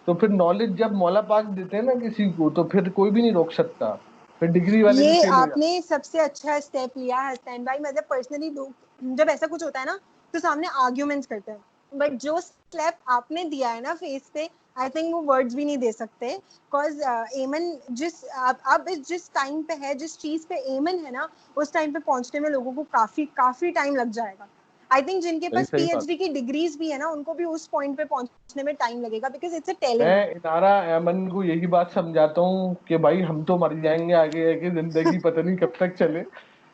[SPEAKER 5] तो फिर नॉलेज जब मौला पाक देते हैं ना किसी को, तो फिर कोई भी नहीं रोक सकता, फिर डिग्री वाले भी
[SPEAKER 6] ये
[SPEAKER 5] फेल हो जाते
[SPEAKER 6] आपने सबसे अच्छा स्टेप लिया है हसनैन भाई। मतलब पर्सनली लोग जब ऐसा कुछ होता है ना, तो सामने आर्ग्यूमेंट्स करते हैं, बट जो स्टेप आपने दिया है ना फेस पे, आई थिंक वो वर्ड्स भी नहीं दे सकते। बिकॉज एमन जिस टाइम पे है, जिस चीज पे एमन है ना, उस टाइम पे पहुंचने में लोगों को काफी काफी टाइम लग जाएगा। आई थिंक जिनके
[SPEAKER 5] सही
[SPEAKER 6] पास
[SPEAKER 5] सही बात।
[SPEAKER 6] पीएचडी की डिग्रीज भी है ना, उनको भी उस पॉइंट पे पहुंचने में टाइम लगेगा, बिकॉज इट्स अ टैलेंट।
[SPEAKER 5] मैं इनारा एमन को यही बात समझाता हूँ कि भाई हम तो मर जाएंगे आगे आगे, जिंदगी पता नहीं कब तक चले,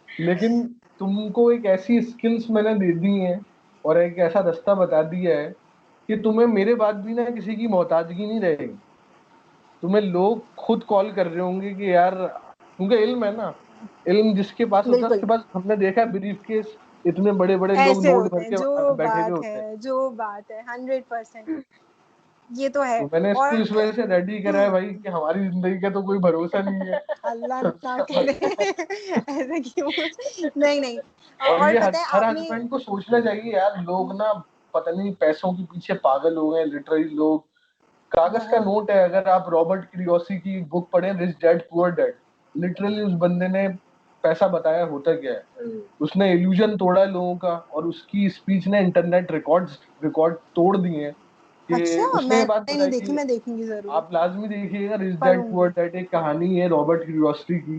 [SPEAKER 5] लेकिन तुमको एक ऐसी स्किल्स मैंने दे दी हैं और एक ऐसा रास्ता बता दिया है कि तुम्हें मेरे बाद भी ना किसी की मोहताजगी नहीं रहेगी। तुम्हें लोग खुद कॉल कर रहे होंगे कि यार, क्योंकि इल्म है ना, इल्म जिसके पास होता है
[SPEAKER 6] बिल्कुल
[SPEAKER 5] उसके पास, हमने देखा है ब्रीफ केस इतने बड़े बड़े लोग
[SPEAKER 6] ऐसे
[SPEAKER 5] नोट
[SPEAKER 6] होते
[SPEAKER 5] भर
[SPEAKER 6] हैं,
[SPEAKER 5] के
[SPEAKER 6] जो
[SPEAKER 5] बैठे हुए
[SPEAKER 6] बात
[SPEAKER 5] होते हैं।
[SPEAKER 6] है, जो बात है, 100%। ये तो है।
[SPEAKER 5] तो मैंने इसको
[SPEAKER 6] और
[SPEAKER 5] इस वजह से रेडी करा है भाई कि हमारी जिंदगी का तो कोई भरोसा नहीं है।
[SPEAKER 6] अल्लाह ना करे ऐसे क्यों? नहीं नहीं।
[SPEAKER 5] और
[SPEAKER 6] और
[SPEAKER 5] ये
[SPEAKER 6] पता है
[SPEAKER 5] हर
[SPEAKER 6] आपने,
[SPEAKER 5] हस्बैंड को सोचना चाहिए यार, लोग ना पता नहीं पैसों के पीछे पागल हो गए लिटरली लोग। कागज का
[SPEAKER 6] बहुत
[SPEAKER 5] नोट है, अगर आप रॉबर्ट क्रियोसी की बुक पढ़े rich dad poor dad, literally उस बंदे ने पैसा बताया होता क्या है। उसने इल्यूजन तोड़ा है लोगों का, और उसकी स्पीच ने इंटरनेट रिकॉर्ड तोड़ दिए हैं। कि
[SPEAKER 6] अच्छा,
[SPEAKER 5] उसने ये बात
[SPEAKER 6] मैंने नहीं
[SPEAKER 5] बताई
[SPEAKER 6] देखी,
[SPEAKER 5] कि
[SPEAKER 6] मैं देखूंगी जरूर,
[SPEAKER 5] आप लाजमी देखिएगा, रिच डैड पुअर
[SPEAKER 6] पढ़ूंगी।
[SPEAKER 5] डैड एक कहानी है रॉबर्ट क्रियोसिटी की।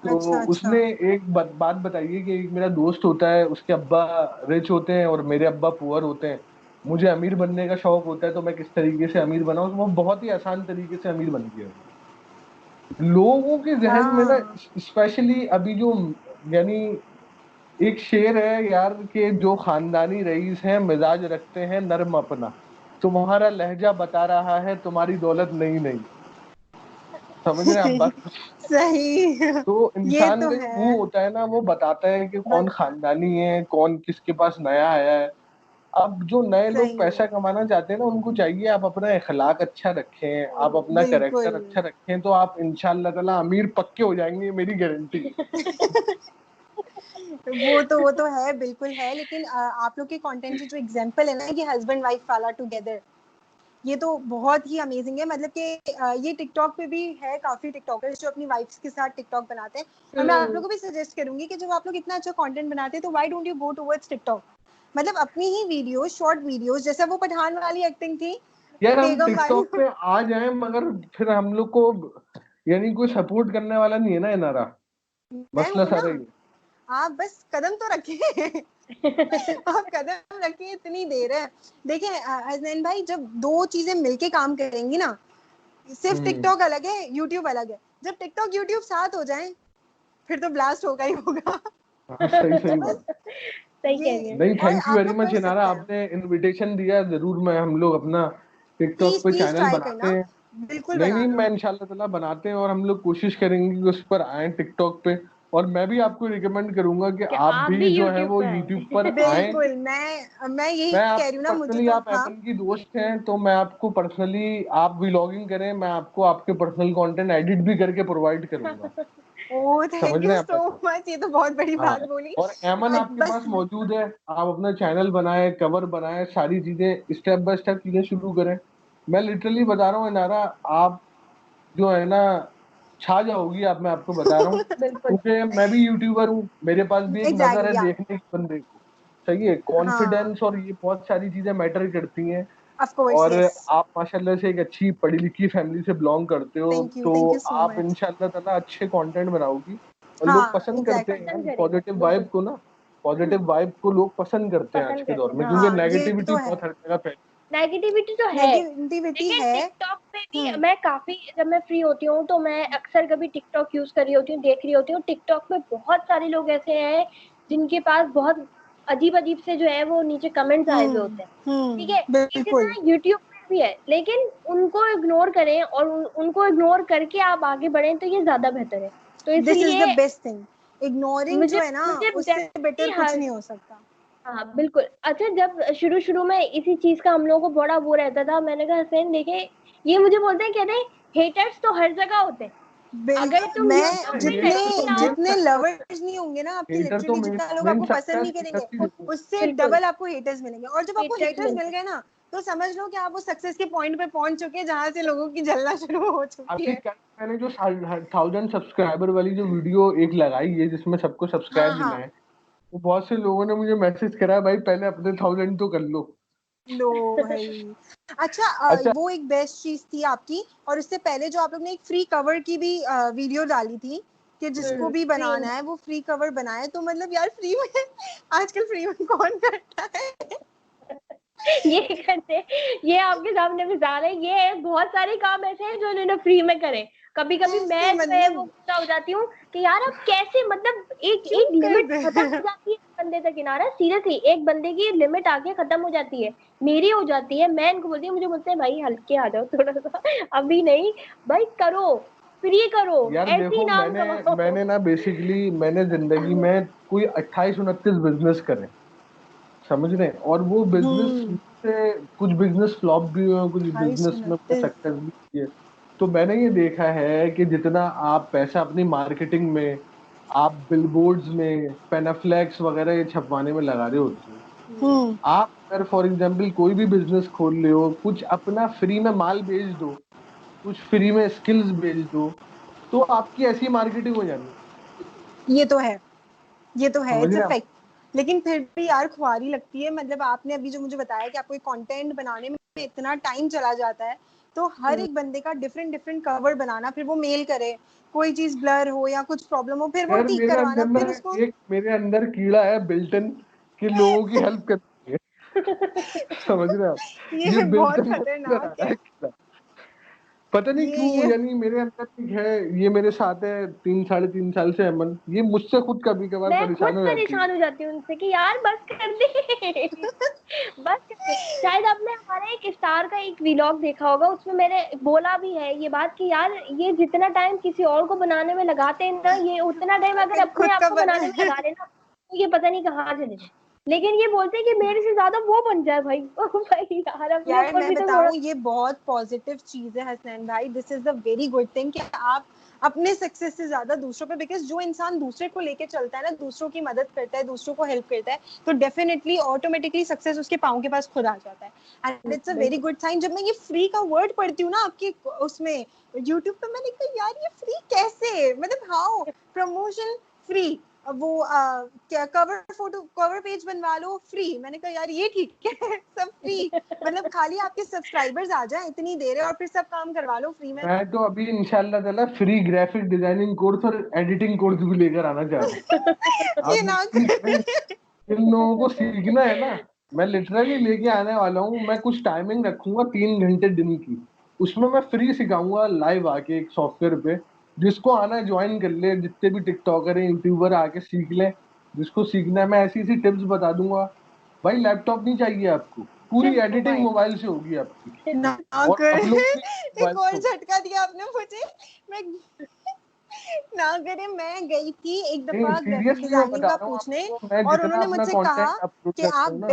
[SPEAKER 5] तो
[SPEAKER 6] अच्छा अच्छा।
[SPEAKER 5] उसने एक बात बताई है कि एक मेरा दोस्त होता है, उसके अब्बा रिच होते हैं और मेरे अब्बा पुअर होते हैं। मुझे अमीर बनने का शौक होता है, तो मैं किस तरीके से अमीर बनाऊं, तो वो बहुत ही आसान तरीके से अमीर बन गया। लोगों के जहन में ना,
[SPEAKER 6] हाँ
[SPEAKER 5] स्पेशली अभी जो, यानी एक शेर है यार कि जो खानदानी रईस हैं मिजाज रखते हैं नर्म अपना, तुम्हारा लहजा बता रहा है तुम्हारी दौलत नहीं नहीं। समझ रहे हैं आप बात?
[SPEAKER 6] सही।
[SPEAKER 5] तो
[SPEAKER 6] ये
[SPEAKER 5] इंसान
[SPEAKER 6] तो
[SPEAKER 5] का जो
[SPEAKER 6] है।
[SPEAKER 5] मुंह होता है ना, वो बताता है कि कौन
[SPEAKER 6] बट
[SPEAKER 5] खानदानी है, कौन किसके पास नया आया है। अब जो नए लोग
[SPEAKER 6] सही
[SPEAKER 5] पैसा कमाना चाहते हैं ना, उनको चाहिए आप अपना इखलाक अच्छा रखें, आप अपना
[SPEAKER 6] बिल्कुल।
[SPEAKER 5] कैरेक्टर अच्छा रखें, तो आप इंशाल्लाह ताला अमीर पक्के हो जाएंगे, ये मेरी गारंटी है।
[SPEAKER 6] वो तो है, बिल्कुल है। लेकिन आप लोग के कंटेंट की जो एग्जांपल है ना, कि हस्बैंड वाइफ वाला टुगेदर, ये तो बहुत ही अमेजिंग है। मतलब कि ये टिकटॉक पे भी है, काफी टिकटॉकर्स जो अपनी वाइफ्स के साथ टिकटॉक बनाते हैं। और मैं आप लोगों को भी सजेस्ट करूंगी कि जब आप लोग इतना अच्छा कंटेंट बनाते हैं, तो why don't you go towards TikTok. मतलब अपनी ही वीडियोस, शॉर्ट वीडियोस, जैसे वो पठान वाली एक्टिंग थी,
[SPEAKER 5] यार हम
[SPEAKER 6] बेगम वाली।
[SPEAKER 5] टिकटॉक पे आ जाएं, मगर फिर हम लोग को यानी कोई सपोर्ट करने वाला नहीं है ना इनारा,
[SPEAKER 6] मैं
[SPEAKER 5] मसला
[SPEAKER 6] हूं ना,
[SPEAKER 5] सारा ही है।
[SPEAKER 6] आप बस कदम तो रखिए। आप कदम रखिए, इतनी देर है। देखिए हसनैन भाई, जब दो चीजें मिलके काम करेंगी ना, सिर्फ
[SPEAKER 5] हम्म।
[SPEAKER 6] टिकटॉक अलग है, यूट्यूब अलग है, जब टिकटॉक यूट्यूब साथ हो जाए, फिर तो ब्लास्ट होगा ही होगा।
[SPEAKER 5] हाँ, सही सही बात।
[SPEAKER 7] सही
[SPEAKER 6] ये,
[SPEAKER 7] कह रही हैं।
[SPEAKER 5] नहीं,
[SPEAKER 6] और
[SPEAKER 5] थैंक यू
[SPEAKER 6] आप
[SPEAKER 5] वेरी
[SPEAKER 6] लोग
[SPEAKER 5] मच
[SPEAKER 6] कर
[SPEAKER 5] इनारा,
[SPEAKER 6] सकते हैं।
[SPEAKER 5] आपने इनविटेशन दिया, जरूर मैं हम लोग अपना TikTok
[SPEAKER 6] please
[SPEAKER 5] pay
[SPEAKER 6] please
[SPEAKER 5] channel
[SPEAKER 6] try
[SPEAKER 5] बनाते
[SPEAKER 6] करना,
[SPEAKER 5] हैं।
[SPEAKER 6] बिल्कुल
[SPEAKER 5] नहीं नहीं,
[SPEAKER 6] बनाना।
[SPEAKER 5] मैं इंशाल्लाह ताला बनाते हैं, और हम लोग कोशिश करेंगे कि उस पर आए टिकटॉक पे। और मैं भी आपको रिकमेंड करूंगा कि
[SPEAKER 7] कि
[SPEAKER 5] आप
[SPEAKER 7] आप
[SPEAKER 5] भी
[SPEAKER 7] भी
[SPEAKER 5] जो है
[SPEAKER 7] यूट्यूब
[SPEAKER 5] वो
[SPEAKER 7] पे
[SPEAKER 5] यूट्यूब पर
[SPEAKER 7] आए।
[SPEAKER 5] आए।
[SPEAKER 6] बिल्कुल, मैं यही
[SPEAKER 5] मैं
[SPEAKER 6] कह रही
[SPEAKER 5] आपको
[SPEAKER 6] हूँ ना, मुझे
[SPEAKER 5] पर्सनली,
[SPEAKER 6] तो,
[SPEAKER 5] आप
[SPEAKER 6] हाँ।
[SPEAKER 5] एपन की दोस्त हैं, तो मैं आपको पर्सनली, आप व्लॉगिंग करें, मैं आपको आपके पर्सनल कंटेंट एडिट भी करके प्रोवाइड करूंगा।
[SPEAKER 6] ओ
[SPEAKER 5] समझ
[SPEAKER 6] थैंक
[SPEAKER 5] रहे
[SPEAKER 6] यू
[SPEAKER 5] हैं आप
[SPEAKER 6] सो
[SPEAKER 5] बात?
[SPEAKER 6] मच, ये तो बहुत बड़ी
[SPEAKER 5] हाँ,
[SPEAKER 6] बात बोली।
[SPEAKER 5] और एमन आपके
[SPEAKER 6] बस
[SPEAKER 5] पास मौजूद है, आप अपना चैनल बनाए, कवर बनाए, सारी चीजें स्टेप बाय स्टेप चीजें शुरू करें। मैं लिटरली बता रहा हूँ इनारा, आप जो है ना, छा जाओगी आप, मैं आपको बता रहा हूँ।
[SPEAKER 7] बिल्कुल।
[SPEAKER 5] क्योंकि मैं भी यूट्यूबर हूँ, मेरे पास भी एक नजर
[SPEAKER 6] एग्जैक्टली,
[SPEAKER 5] है
[SPEAKER 6] या
[SPEAKER 5] देखने की बंदे को। सही है,
[SPEAKER 6] हाँ,
[SPEAKER 5] कॉन्फिडेंस और ये बहुत सारी चीजें मैटर करती हैं।
[SPEAKER 6] ऑफ कोर्स,
[SPEAKER 5] और
[SPEAKER 6] यस।
[SPEAKER 5] आप माशाल्लाह से एक अच्छी पढ़ी लिखी फैमिली से बिलोंग करते हो, तो
[SPEAKER 6] थैंक यू सो
[SPEAKER 5] आप
[SPEAKER 6] मच।
[SPEAKER 5] इंशाल्लाह ताला अच्छे कंटेंट बनाओगी। और लोग
[SPEAKER 6] हाँ
[SPEAKER 5] पसंद करते हैं
[SPEAKER 6] एग्जैक्टली,
[SPEAKER 5] यार
[SPEAKER 7] पसंद करेंगे
[SPEAKER 5] पॉजिटिव
[SPEAKER 7] बिल्कुल।
[SPEAKER 5] वाइब को ना, पॉजिटिव वाइब को लोग पसंद करते हैं आज
[SPEAKER 7] पसंद
[SPEAKER 5] के दौर
[SPEAKER 7] करते हैं,
[SPEAKER 5] में, क्योंकि
[SPEAKER 6] हाँ, ये
[SPEAKER 5] नेगेटिविटी
[SPEAKER 6] तो है।
[SPEAKER 5] बहुत हर जगह फैली।
[SPEAKER 7] नेगेटिविटी तो है।
[SPEAKER 6] नेगेटिविटी
[SPEAKER 7] लेकिन
[SPEAKER 6] है।
[SPEAKER 7] टिकटॉक पे भी मैं काफी, जब मैं फ्री होती हूँ तो मैं अक्सर कभी टिकटॉक यूज कर रही होती हूँ, देख रही होती हूँ। टिकटॉक पे बहुत सारे लोग ऐसे हैं जिनके पास बहुत अजीब अजीब से जो है वो नीचे कमेंट्स आए हुए होते हैं। ठीक है, इसी
[SPEAKER 6] बिल्कुल।
[SPEAKER 7] तरह यूट्यूब पे भी है, लेकिन उनको इग्नोर करें और उनको इग्नोर करके आप आगे बढ़ें तो ये ज्यादा बेहतर है। तो
[SPEAKER 6] दिस इज द
[SPEAKER 7] इसलिए
[SPEAKER 6] बेस्ट थिंग। इग्नोरिंग
[SPEAKER 7] मुझे
[SPEAKER 6] जो है ना,
[SPEAKER 7] मुझे
[SPEAKER 6] उससे बेटर
[SPEAKER 7] डेफिनेटली
[SPEAKER 6] कुछ
[SPEAKER 7] हर,
[SPEAKER 6] नहीं हो सकता।
[SPEAKER 7] हाँ बिल्कुल। अच्छा, जब शुरू शुरू में इसी चीज का हम लोगों को बड़ा वो रहता था, मैंने कहा हसनैन देखे, ये मुझे बोलते हैं, कहते हैं हेटर्स तो हर जगह होते हैं, अगर
[SPEAKER 6] बिल्कुल,
[SPEAKER 7] तुम यूट्यूब
[SPEAKER 6] मैं
[SPEAKER 7] पे
[SPEAKER 6] जितने
[SPEAKER 5] हेटर तो
[SPEAKER 7] नहीं आओ।
[SPEAKER 5] मेन
[SPEAKER 6] जितने
[SPEAKER 5] सक्सेस है,
[SPEAKER 6] लवर्स नहीं होंगे ना आपके,
[SPEAKER 5] हेटर तो
[SPEAKER 6] लिटरली
[SPEAKER 5] मेन
[SPEAKER 6] जितना लोग
[SPEAKER 5] मेन
[SPEAKER 6] आपको पसंद नहीं
[SPEAKER 5] सक्सेस
[SPEAKER 6] करेंगे,
[SPEAKER 5] हेटर ही देते हैं।
[SPEAKER 6] उससे
[SPEAKER 7] बिल्कुल,
[SPEAKER 6] डबल आपको हेटर्स मिलेंगे। और जब आपको
[SPEAKER 7] हेटर्स
[SPEAKER 6] हेटर्स मिल
[SPEAKER 7] मिलते हैं।
[SPEAKER 6] गए ना, तो समझ लो कि आप वो सक्सेस के पॉइंट पे पहुंच चुके हैं, जहां से लोगों की जलना शुरू हो चुकी
[SPEAKER 5] अभी
[SPEAKER 6] है।
[SPEAKER 5] कल मैंने जो 1000 सब्सक्राइबर वाली जो वीडियो एक लगाई है, जिसमें सबको
[SPEAKER 6] हाँ
[SPEAKER 5] सब्सक्राइब
[SPEAKER 6] हाँ।
[SPEAKER 5] मिला है, तो बहुत से लोगों ने मुझे मैसेज करा, भाई पहले अपने 1000 तो कर लो।
[SPEAKER 6] लो भाई। अच्छा,
[SPEAKER 5] अच्छा।
[SPEAKER 6] वो एक बेस्ट चीज थी आपकी। और उससे पहले जो आप लोग ने एक फ्री कवर की भी वीडियो डाली थी, कि जिसको भी
[SPEAKER 7] फ्री,
[SPEAKER 6] बनाना है वो फ्री कवर बनाए। तो मतलब यार, फ्री में आजकल फ्री में कौन करता है?
[SPEAKER 7] ये करते, ये आपके सामने मिसाल है। ये बहुत सारे काम ऐसे हैं जो इन्होंने फ्री में करे। कभी कभी
[SPEAKER 6] ऐसे
[SPEAKER 7] मैं जो है वो
[SPEAKER 6] मतलब
[SPEAKER 7] गुस्सा हो जाती हूँ कि यार अब कैसे, मतलब एक
[SPEAKER 6] क्यों
[SPEAKER 7] एक
[SPEAKER 6] कर
[SPEAKER 7] लिमिट
[SPEAKER 6] दे?
[SPEAKER 7] खत्म हो जाती है एक बंदे तक, किनारा सीरियसली एक बंदे की लिमिट आके खत्म हो जाती है, मेरी हो जाती है। मैं इनको बोलती हूँ, मुझे बोलते हैं भाई हल्के आ जाओ थोड़ा सा, अभी नहीं भाई करो। फ्री करो,
[SPEAKER 5] यार
[SPEAKER 7] ऐसे
[SPEAKER 5] देखो
[SPEAKER 7] ही नाम
[SPEAKER 5] मैंने
[SPEAKER 7] कमाओ।
[SPEAKER 5] मैंने ना बेसिकली मैंने जिंदगी में कोई 28-29 बिजनेस करे, समझ रहे हैं, और वो बिजनेस से कुछ बिजनेस फ्लॉप भी हुए हैं, कुछ बिजनेस में
[SPEAKER 6] 28-29
[SPEAKER 5] सक्सेस भी हुई है। तो मैंने ये देखा है कि जितना आप पैसा अपनी मार्केटिंग में, आप बिलबोर्ड्स में पेनाफ्लेक्स वगैरह ये छपवाने में लगा रहे होते हो, आप अगर फॉर एग्जांपल कोई भी बिजनेस खोल रहे हो, कुछ अपना फ्री में माल बेच दो, कुछ फ्री में स्किल्स बेच दो, तो आपकी ऐसी मार्केटिंग हो जानी,
[SPEAKER 6] ये तो है, ये तो है,
[SPEAKER 5] समझ
[SPEAKER 6] इट्स अ
[SPEAKER 5] रहे हैं आप?
[SPEAKER 6] फैक्ट। लेकिन फिर भी यार खुआरी लगती है। मतलब आपने अभी जो मुझे बताया कि आपको एक कंटेंट बनाने में इतना टाइम चला जाता है, तो हर एक बंदे का डिफरेंट डिफरेंट कवर बनाना, फिर वो मेल करे, कोई चीज ब्लर हो या कुछ प्रॉब्लम हो, फिर वो
[SPEAKER 5] यार
[SPEAKER 6] ठीक
[SPEAKER 5] मेरे
[SPEAKER 6] करवाना,
[SPEAKER 5] अंदर ना
[SPEAKER 6] फिर उसको
[SPEAKER 5] एक मेरे अंदर कीड़ा है बिल्टन, कि लोगों की हेल्प करती है। समझ रहे हो आप? ये
[SPEAKER 6] ये बहुत
[SPEAKER 5] बिल्टन मेरे अंदर आ
[SPEAKER 6] खतरनाक
[SPEAKER 5] रहा
[SPEAKER 6] है।
[SPEAKER 5] है कीड़ा। पता नहीं क्यों,
[SPEAKER 6] ये
[SPEAKER 5] यानी मेरे अंदर एक है, ये मेरे साथ है 3 साढ़े 3 साल से अमन, ये मुझसे खुद कभी कभार
[SPEAKER 7] मैं खुद
[SPEAKER 5] परेशान हो जाती है।
[SPEAKER 7] परेशान हो जाती हूँ उनसे कि यार बस कर दे। बस कर दे। शायद आपने हमारा एक स्टार का एक व्लॉग देखा होगा, उसमें मैंने बोला भी है ये बात कि यार ये जितना टाइम किसी और को बनाने में लगाते हैं ना, ये उतना टाइम अगर अपने
[SPEAKER 6] खुद
[SPEAKER 7] आप
[SPEAKER 6] का
[SPEAKER 7] को
[SPEAKER 6] बना
[SPEAKER 7] बनाने में
[SPEAKER 6] है।
[SPEAKER 7] लगा लेना तो ये पता नहीं कहाँ चले जाए। लेकिन ये बोलते हैं कि मेरे से ज्यादा वो बन जाए भाई। ओ भाई यार, अपने
[SPEAKER 6] यार
[SPEAKER 7] ऊपर
[SPEAKER 6] मैं
[SPEAKER 7] भी तो थोड़ा।
[SPEAKER 6] बताऊं, ये बहुत पॉजिटिव चीज है हसनैन भाई। This is a very good thing कि आप अपने सक्सेस से ज्यादा दूसरों पे, बिकॉज जो इंसान दूसरे को लेके चलता है ना, दूसरों की मदद करता है, दूसरों को हेल्प करता है, तो डेफिनेटली ऑटोमेटिकली सक्सेस उसके पाँव के पास खुद आ जाता है। And it's a very good sign. जब मैं ये फ्री का वर्ड पढ़ती हूँ ना आपकी उसमें यूट्यूब पे, मैंने कहा यार ये फ्री कैसे, मतलब हाउ प्रमोशन फ्री, वो क्या कवर पेज बनवा लो फ्री। मैंने कहा यार ये ठीक है। सब फ्री, मतलब खाली आपके सब्सक्राइबर्स आ जाए इतनी देर है, और फिर सब काम करवा लो फ्री में।
[SPEAKER 5] मैं तो अभी इंशाल्लाह ताला फ्री ग्राफिक डिजाइनिंग कोर्स और एडिटिंग कोर्स भी लेकर आना चाह रहा हूँ।
[SPEAKER 6] ये
[SPEAKER 5] आप
[SPEAKER 6] ना
[SPEAKER 5] यकीन करें, जिन लोगों को सीखना है ना, मैं लिटरली लेके आने वाला हूँ। मैं कुछ टाइमिंग रखूंगा 3 घंटे दिन की, उसमें मैं फ्री सिखाऊंगा लाइव आके एक सॉफ्टवेयर पे। जिसको आना है ज्वाइन कर ले, जितने भी टिकटॉकर हैं यूट्यूबर आके सीख ले, जिसको सीखना है मैं ऐसी ऐसी टिप्स बता दूंगा। भाई लैपटॉप नहीं चाहिए आपको, पूरी
[SPEAKER 7] सिर्फ
[SPEAKER 5] एडिटिंग
[SPEAKER 7] मोबाइल।
[SPEAKER 5] मोबाइल से होगी आपकी,
[SPEAKER 6] ना
[SPEAKER 5] और
[SPEAKER 6] कर।
[SPEAKER 5] अपलोड भी मोबाइल
[SPEAKER 6] एक
[SPEAKER 5] से
[SPEAKER 6] और
[SPEAKER 5] होगी।
[SPEAKER 6] झटका दिया आपने मुझे। मैं ना करे, मैं गई थी एक
[SPEAKER 5] नहीं
[SPEAKER 6] दफा ग्राफिक
[SPEAKER 5] सीरियसली मैं
[SPEAKER 6] डिजाइनिंग
[SPEAKER 5] बता
[SPEAKER 6] का
[SPEAKER 5] रहा हूँ
[SPEAKER 6] पूछने,
[SPEAKER 5] आपको, मैं
[SPEAKER 6] और
[SPEAKER 5] जितना
[SPEAKER 6] उन्होंने
[SPEAKER 5] अपना
[SPEAKER 6] मुझसे कहा
[SPEAKER 5] कंटेंट अपलोड
[SPEAKER 6] कि
[SPEAKER 5] करता
[SPEAKER 6] आप
[SPEAKER 5] हूँ ना,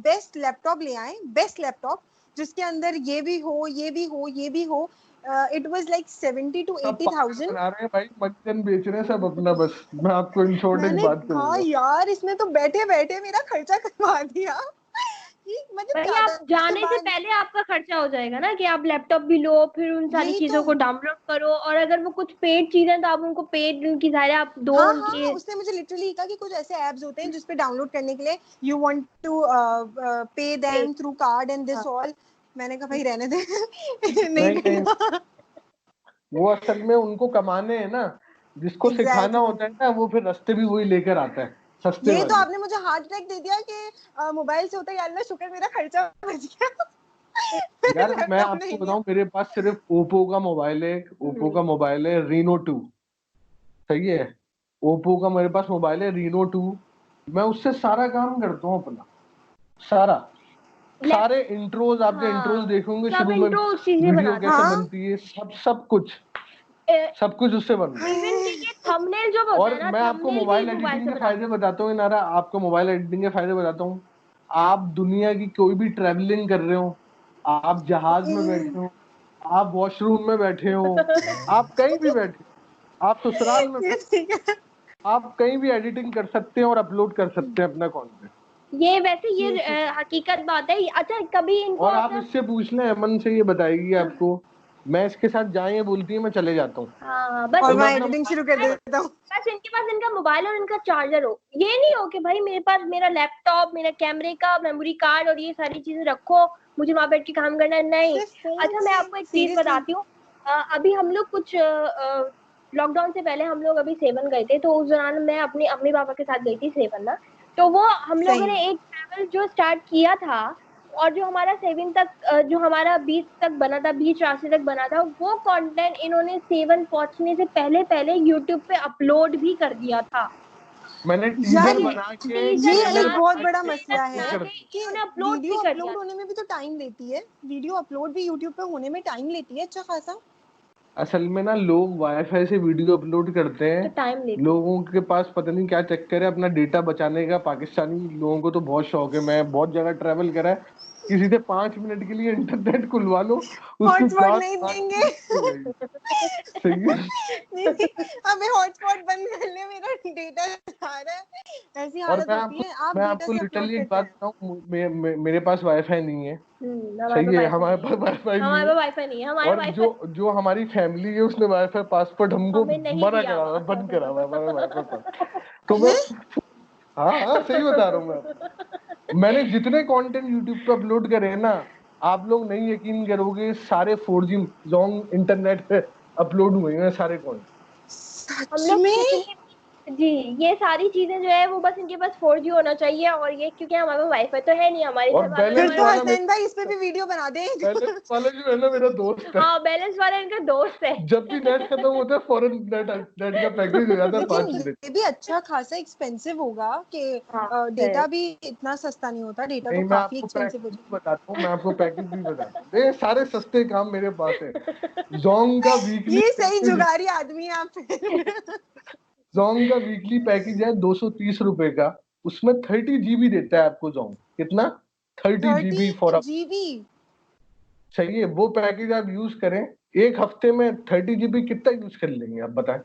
[SPEAKER 6] बेस्ट लैपटॉप ले आए, बेस्ट लैपटॉप जिसके अंदर ये भी हो, ये भी हो, ये भी हो। इट वाज लाइक 70 to
[SPEAKER 5] सब पागल
[SPEAKER 6] 80,000।
[SPEAKER 5] बना रहे हैं भाई, मंचन बेच रहे हैं सब अपना। बस मैं आपको इन शॉर्ट एक
[SPEAKER 6] मैंने
[SPEAKER 5] बात
[SPEAKER 6] कहा
[SPEAKER 5] कहूंगा,
[SPEAKER 6] यार इसने तो बैठे बैठे मेरा खर्चा करवा दिया। कि मतलब
[SPEAKER 7] भाई
[SPEAKER 6] ज्यादा
[SPEAKER 7] आप
[SPEAKER 6] के
[SPEAKER 7] जाने से
[SPEAKER 6] बाद
[SPEAKER 7] पहले आपका खर्चा हो जाएगा ना, कि आप लैपटॉप भी लो, फिर उन सारी
[SPEAKER 6] यही तो।
[SPEAKER 7] चीजों को डाउनलोड करो, और अगर वो कुछ पेड चीजें तो आप उनको पेड उनकी जाहिर है आप दो
[SPEAKER 6] हाँ हाँ,
[SPEAKER 7] उनकी।
[SPEAKER 6] उसने मुझे लिटरली कहा कि कुछ ऐसे एप्स होते हैं जिसपे डाउनलोड करने के लिए you want to pay them through card and this all. मैंने कहा भाई रहने दे। नहीं
[SPEAKER 5] नहीं नहीं,
[SPEAKER 6] करना।
[SPEAKER 5] वो असल में उनको कमाने हैं ना, जिसको सिखाना
[SPEAKER 6] एग्जैक्टली
[SPEAKER 5] होता है ना, वो फिर रास्ते भी वही लेकर आता है, सस्ते
[SPEAKER 6] यही तो
[SPEAKER 5] वाले।
[SPEAKER 6] आपने मुझे हार्ट अटैक दे दिया कि मोबाइल से होता है, यार अल्लाह शुक्र मेरा खर्चा बच गया।
[SPEAKER 5] यार मैं
[SPEAKER 6] लैपटॉप
[SPEAKER 5] आपको
[SPEAKER 6] नहीं लिया।
[SPEAKER 5] बताऊं, मेरे पास सिर्फ ओप्पो का मोबाइल है, ओप्पो का मोबाइल है Reno 2, सही है। ओप्पो का मेरे पास मोबाइल है Reno 2, मैं उससे सारा काम करता हूँ अपना, सारा।
[SPEAKER 7] लैप
[SPEAKER 5] सारे इंट्रोज, आपने इंट्रोज
[SPEAKER 7] हाँ,
[SPEAKER 5] देखे होंगे
[SPEAKER 7] सब
[SPEAKER 5] शुरू में,
[SPEAKER 7] इंट्रो चीजें
[SPEAKER 5] वीडियो
[SPEAKER 7] बनाते
[SPEAKER 5] कैसे
[SPEAKER 6] हाँ
[SPEAKER 5] बनती है, सब सब कुछ,
[SPEAKER 7] हैं।
[SPEAKER 5] सब कुछ उससे बन रहा है।
[SPEAKER 7] इवन कि ये थंबनेल जो होता है
[SPEAKER 5] और
[SPEAKER 7] ना,
[SPEAKER 5] मैं आपको
[SPEAKER 7] थंबनेल भी
[SPEAKER 5] मोबाइल
[SPEAKER 7] मोबाइल
[SPEAKER 5] एडिटिंग
[SPEAKER 7] से
[SPEAKER 5] के
[SPEAKER 7] बनाते
[SPEAKER 5] फायदे बताता हूँ नारा, आपको मोबाइल एडिटिंग के फायदे बताता हूँ। आप दुनिया की कोई भी ट्रेवलिंग कर रहे हो, आप जहाज में बैठे हो, आप वॉशरूम में बैठे हो,
[SPEAKER 7] हैं।
[SPEAKER 5] आप कहीं भी बैठे हो, आप ससुराल में
[SPEAKER 6] ये
[SPEAKER 5] बैठे
[SPEAKER 6] ठीक है।
[SPEAKER 5] हो, आप कहीं भी एडिटिंग कर सकते हैं और अपलोड कर सकते हैं अपना कंटेंट।
[SPEAKER 7] ये वैसे ये
[SPEAKER 6] ये ठीक है।
[SPEAKER 7] हकीकत बात है। अच्छा कभी इनको
[SPEAKER 5] और आप
[SPEAKER 7] अपना।
[SPEAKER 5] इससे पूछ लें, अमन से, ये बताएगी आपको। मैं इसके साथ जहाँ ये बोलती है मैं चले जाता हूँ,
[SPEAKER 7] हाँ बस
[SPEAKER 6] और
[SPEAKER 5] और मैं
[SPEAKER 6] मैं
[SPEAKER 5] अपना
[SPEAKER 6] एडिटिंग शुरू कर
[SPEAKER 5] मोबाइल।
[SPEAKER 6] देता हूँ।
[SPEAKER 7] बस इनके पास इनका मोबाइल और इनका चार्जर हो। ये नहीं हो कि भाई मेरे पास मेरा लैपटॉप, मेरा कैमरे का मेमोरी कार्ड और ये सारी चीजें रखो, मुझे वहां बैठ के काम करना है, नहीं।
[SPEAKER 6] सिर्फ फोन
[SPEAKER 7] अच्छा मैं
[SPEAKER 6] से,
[SPEAKER 7] आपको एक चीज
[SPEAKER 6] सीरियसली।
[SPEAKER 7] बताती हूँ। अभी हम लोग कुछ लॉकडाउन से पहले हम लोग अभी सेवन गए थे, तो उस दौरान मैं अपने अम्मी पापा के साथ गई थी सेवन ना। तो वो हम लोगों
[SPEAKER 6] सही
[SPEAKER 7] ने
[SPEAKER 6] है।
[SPEAKER 7] एक ट्रैवल जो स्टार्ट किया था, और जो हमारा सेवन तक जो हमारा बीच तक बना था, बीच रास्ते तक बना था, वो कंटेंट इन्होंने सेवन पहुंचने से पहले पहले यूट्यूब पे अपलोड भी कर दिया था।
[SPEAKER 5] मैंने
[SPEAKER 6] यार
[SPEAKER 5] टीजर बना के
[SPEAKER 7] टीजर
[SPEAKER 6] ये
[SPEAKER 5] ट्रेलर
[SPEAKER 6] एक
[SPEAKER 7] बना
[SPEAKER 6] बहुत
[SPEAKER 7] के,
[SPEAKER 5] बना
[SPEAKER 6] बड़ा
[SPEAKER 5] के
[SPEAKER 7] ट्रेलर
[SPEAKER 6] मसला
[SPEAKER 5] अपलोड
[SPEAKER 6] है
[SPEAKER 7] बना
[SPEAKER 5] कर
[SPEAKER 7] के
[SPEAKER 5] दिया।
[SPEAKER 6] कि
[SPEAKER 7] इन्होंने अपलोड भी
[SPEAKER 6] वीडियो
[SPEAKER 7] कर दिया
[SPEAKER 6] अपलोड
[SPEAKER 7] था।
[SPEAKER 6] होने में भी तो टाइम लेती है, वीडियो अपलोड भी यूट्यूब पे होने में टाइम लेती है अच्छा खासा।
[SPEAKER 5] असल में ना लोग वाईफाई से वीडियो अपलोड करते
[SPEAKER 7] तो
[SPEAKER 5] हैं,
[SPEAKER 7] टाइम लेते
[SPEAKER 5] लोगों के पास पता नहीं क्या चक्कर है अपना डेटा बचाने का। पाकिस्तानी लोगों को तो बहुत शौक है, मैं बहुत जगह ट्रैवल करा है, किसी से 5 मिनट के लिए इंटरनेट खुलवा लो, उसके
[SPEAKER 6] हॉटस्पॉट
[SPEAKER 5] बाद
[SPEAKER 6] नहीं
[SPEAKER 5] 5 मिनट हो
[SPEAKER 6] देंगे।
[SPEAKER 5] गई। सही है।
[SPEAKER 6] नहीं, हमें हॉटस्पॉट बंद कर ले, मेरा डेटा जा रहा है, ऐसी
[SPEAKER 5] और
[SPEAKER 6] हालत होती है। आप
[SPEAKER 5] मैं
[SPEAKER 6] डेटा
[SPEAKER 5] आपको
[SPEAKER 6] से अपलोड
[SPEAKER 5] लिटरली एक
[SPEAKER 6] करते
[SPEAKER 5] बात
[SPEAKER 6] हैं?
[SPEAKER 5] बताऊं, मेरे पास वाईफाई नहीं है।
[SPEAKER 7] हमारे
[SPEAKER 5] सही
[SPEAKER 7] पास
[SPEAKER 5] है,
[SPEAKER 7] वाईफाई
[SPEAKER 5] हमारे
[SPEAKER 7] नहीं
[SPEAKER 5] पास
[SPEAKER 7] है,
[SPEAKER 5] वाईफाई नहीं
[SPEAKER 7] हमारे
[SPEAKER 5] है।
[SPEAKER 7] पास वाईफाई नहीं है, हमारे
[SPEAKER 5] और
[SPEAKER 7] वाईफाई
[SPEAKER 5] जो हमारी फैमिली है उसने वाईफाई पासवर्ड हमको
[SPEAKER 7] हमें नहीं
[SPEAKER 5] मना
[SPEAKER 7] दिया
[SPEAKER 5] करा हुआ
[SPEAKER 7] हुआ।
[SPEAKER 5] है, बंद करा हुआ है हमारा वाईफाई पासवर्ड। तो मैं, हाँ हाँ सही बता रहा हूँ मैं आपको। मैंने जितने कंटेंट यूट्यूब पे अपलोड करे हैं ना, आप लोग नहीं यकीन करोगे, सारे 4G जोंग इंटरनेट पे अपलोड हुए हैं सारे कंटेंट।
[SPEAKER 7] हम
[SPEAKER 6] सच
[SPEAKER 7] लोग
[SPEAKER 6] में?
[SPEAKER 7] जितनी जी, ये सारी चीजें जो है वो बस इनके पास 4G होना चाहिए, और ये क्योंकि हमारे पास वाईफाई तो है नहीं, हमारे
[SPEAKER 5] और
[SPEAKER 7] घर वालों ने
[SPEAKER 6] फिर
[SPEAKER 5] बैलेंस
[SPEAKER 6] तो
[SPEAKER 7] हमारे
[SPEAKER 5] वाला
[SPEAKER 6] हसनैन भाई इस पे भी वीडियो बना दे।
[SPEAKER 5] बैलेंस वाला जो है ना मेरा दोस्त है।
[SPEAKER 7] हाँ, बैलेंस वाला इनका दोस्त है।
[SPEAKER 5] जब भी नेट खत्म होता है फौरन नेट नेट का पैकेज हो जाता है
[SPEAKER 6] लेकिन
[SPEAKER 5] 5 मिनट।
[SPEAKER 6] ये भी अच्छा खासा एक्सपेंसिव होगा कि
[SPEAKER 7] हाँ है।
[SPEAKER 6] डेटा भी इतना सस्ता नहीं होता, डेटा तो
[SPEAKER 5] नहीं, मैं
[SPEAKER 6] काफी
[SPEAKER 5] आपको
[SPEAKER 6] एक्सपेंसिव
[SPEAKER 5] पैकेज
[SPEAKER 6] हो
[SPEAKER 5] भी बताता हूँ, मैं आपको पैकेज भी बताता हूँ, ये सारे सस्ते काम मेरे पास है। जोंग का
[SPEAKER 6] जाता।
[SPEAKER 5] वीकली
[SPEAKER 6] ये सही
[SPEAKER 5] पैकेज,
[SPEAKER 6] जुगाड़ी आदमी है आप फिर।
[SPEAKER 5] जोंग का वीकली पैकेज है 230 रुपए का। उसमें 30 GB देता है आपको जोंग। कितना? 30 GB फॉर।
[SPEAKER 6] 30 GB?
[SPEAKER 5] सही है, वो पैकेज आप यूज करें, एक हफ्ते में 30 GB कितना यूज कर लेंगे आप बताएं।